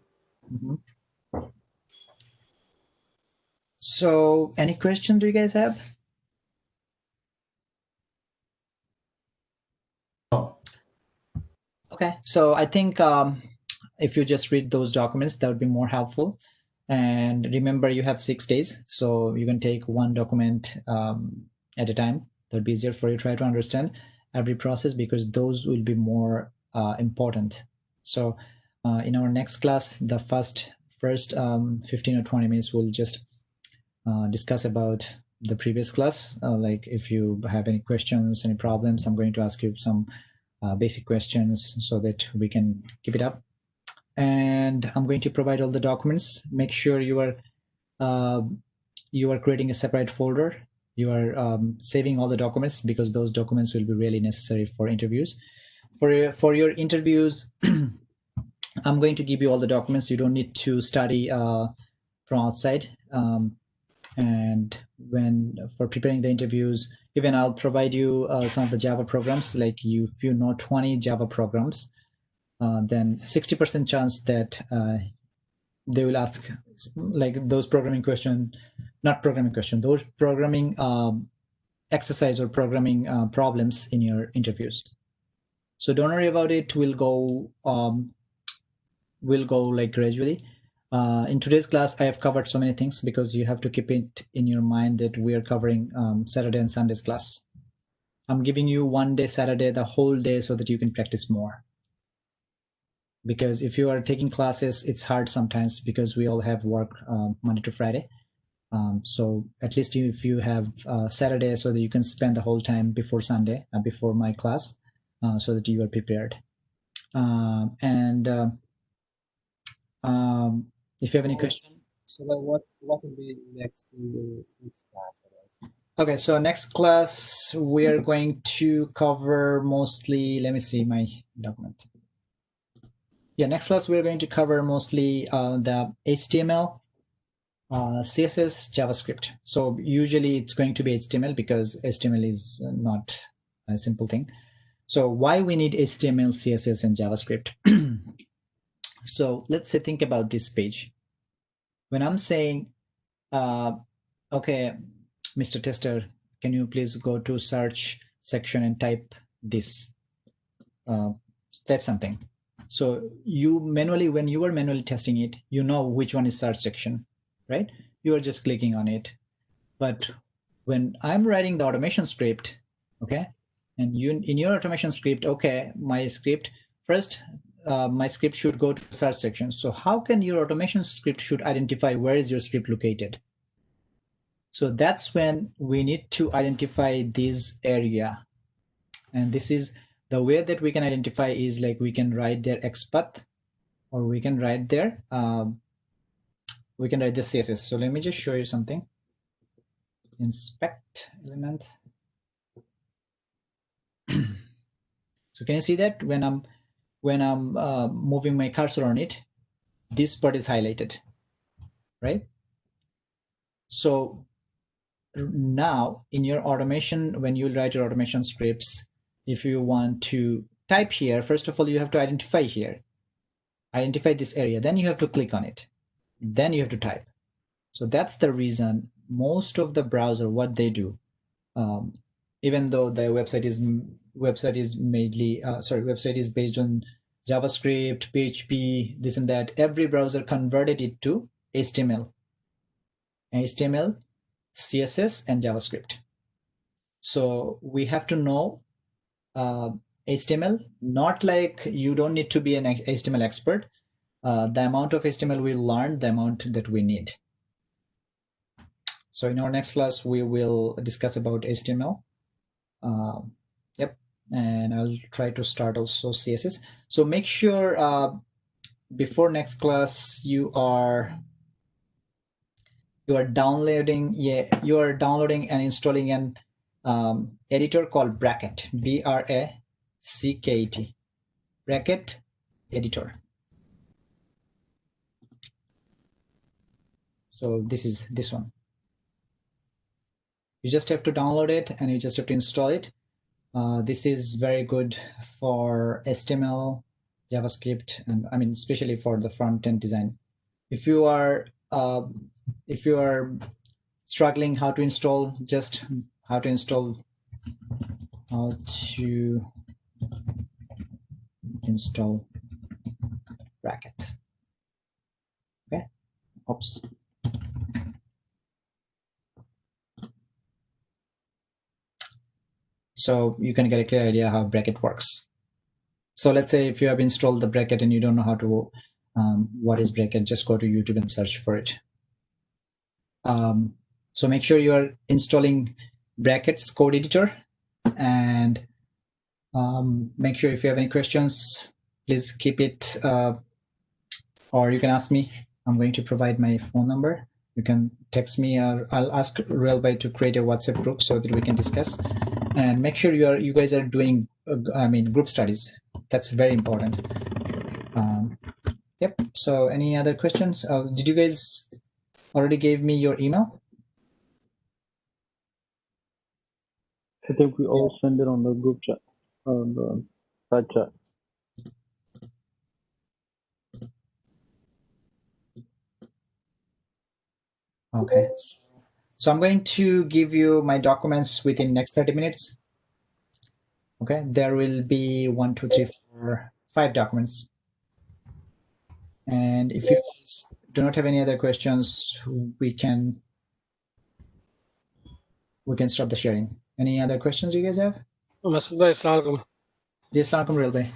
Speaker 3: So any questions do you guys have?
Speaker 5: Oh.
Speaker 3: Okay, so I think if you just read those documents, that would be more helpful. And remember, you have 6 days, so you can take one document at a time. That would be easier for you to try to understand every process, because those will be more important. So in our next class, the first 15 or 20 minutes, we'll just discuss about the previous class. Like if you have any questions, any problems, I'm going to ask you some basic questions so that we can keep it up. And I'm going to provide all the documents. Make sure you are creating a separate folder. You are saving all the documents, because those documents will be really necessary for interviews. For your interviews, I'm going to give you all the documents. You don't need to study from outside. And for preparing the interviews, even I'll provide you some of the Java programs. Like if you know 20 Java programs, then 60% chance that they will ask like those programming those programming exercise or programming problems in your interviews. So don't worry about it. We'll go like gradually. In today's class, I have covered so many things because you have to keep it in your mind that we are covering Saturday and Sunday's class. I'm giving you one day Saturday, the whole day, so that you can practice more. Because if you are taking classes, it's hard sometimes because we all have work Monday to Friday. So at least if you have Saturday, so that you can spend the whole time before Sunday, before my class, so that you are prepared. If you have any question.
Speaker 2: So what will be next class?
Speaker 3: Okay, so next class we are going to cover mostly, let me see my document. Yeah, next class we're going to cover mostly the HTML, CSS, JavaScript. So usually it's going to be HTML because HTML is not a simple thing. So why we need HTML, CSS, and JavaScript? So let's say, think about this page. When I'm saying, okay, Mr. Tester, can you please go to search section and type this, type something. So you manually, when you are manually testing it, you know which one is search section, right? You are just clicking on it. But when I'm writing the automation script, okay, and you in your automation script, okay, my script first, my script should go to search section. So how can your automation script should identify where is your script located? So that's when we need to identify this area. And this is the way that we can identify is like we can write their XPath, or we can write their the CSS. So let me just show you something. Inspect element. So can you see that when I'm moving my cursor on it, this part is highlighted, right? So now in your automation, when you write your automation scripts, if you want to type here, first of all, you have to identify here, identify this area, then you have to click on it, then you have to type. So that's the reason most of the browser, what they do, even though the website is mainly website is based on JavaScript, PHP, this and that, every browser converted it to HTML, CSS, and JavaScript. So we have to know HTML, not like you don't need to be an HTML expert. The amount of HTML we learn, the amount that we need. So in our next class, we will discuss about HTML. Yep, and I'll try to start also CSS. So make sure before next class you are downloading and installing an editor called Bracket, BRACKET, Bracket editor. So this is this one. You just have to download it and you just have to install it. This is very good for HTML, JavaScript, and I mean especially for the front-end design. If you are struggling how to install Bracket. Okay. Oops. So you can get a clear idea how Bracket works. So let's say if you have installed the Bracket and you don't know how to, what is Bracket, just go to YouTube and search for it. So make sure you are installing Bracket's code editor, and make sure if you have any questions, please keep it, or you can ask me. I'm going to provide my phone number. You can text me, or I'll ask Railby to create a WhatsApp group so that we can discuss. And make sure you guys are doing, group studies. That's very important. Yep. So any other questions? Did you guys already gave me your email?
Speaker 7: I think we all send it on the group chat, on the side chat.
Speaker 3: Okay. So I'm going to give you my documents within next 30 minutes. Okay. There will be 1, 2, 3, 4, 5 documents. And if you guys do not have any other questions, we can stop the sharing. Any other questions you guys have?
Speaker 8: Masud bhai, Assalamu alaikum.
Speaker 3: Ji, Assalamu alaikum, Real bhai.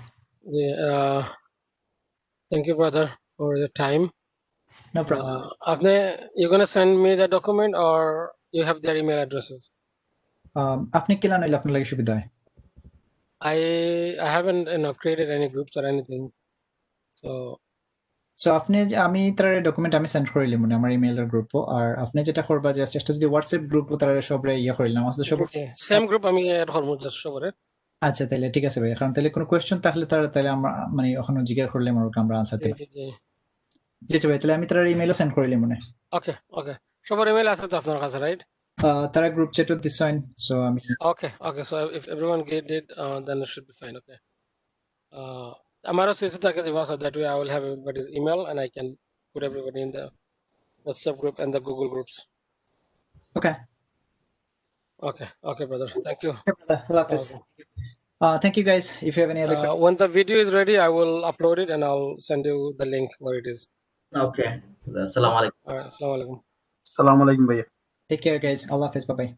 Speaker 8: Thank you, brother, for your time.
Speaker 3: No problem.
Speaker 8: You're gonna send me the document, or you have their email addresses?
Speaker 3: আপনি কি লাগাইলে আপনার লাগে সুবিধা হয়?
Speaker 8: I haven't created any groups or anything.
Speaker 3: So আমি তার document আমি সেন্ড করিলি মনে আমার ইমেইলের গ্রুপ আর আপনি যেটা করবা জাস্ট একটা যদি হোয়াটসঅ্যাপ গ্রুপ তার সবরে ইয়া করিলাম আসলে সব
Speaker 8: সেম গ্রুপ আমি এড করব জাস্ট সবরে।
Speaker 3: আচ্ছা তাহলে ঠিক আছে ভাই কারণ তাহলে কোনো কোশ্চেন তাহলে আমরা মানে ওখানে জিজ্ঞাসা করলে আমরা আনসার দেব। জি ভাই তাহলে আমি তার ইমেইলও সেন্ড করিলি মনে।
Speaker 8: ওকে সবার ইমেইল আছে তো আপনার কাছে রাইট?
Speaker 3: তারা গ্রুপ চ্যাটও দিছেন সো আমি
Speaker 8: Okay so if everyone get it then it should be fine. Okay আমারও সিসি থাকে দিবা so that way I will have everybody's email and I can put everybody in the WhatsApp group and the Google groups. Okay brother, thank you.
Speaker 3: Okay, brother. Thank you guys. If you have any other questions.
Speaker 8: When the video is ready I will upload it and I'll send you the link where it is.
Speaker 5: Okay. Assalamu alaikum.
Speaker 8: All right, assalamu alaikum.
Speaker 2: Assalamu alaikum, bhaiya.
Speaker 3: Take care guys. Allah Hafiz. Bye bye.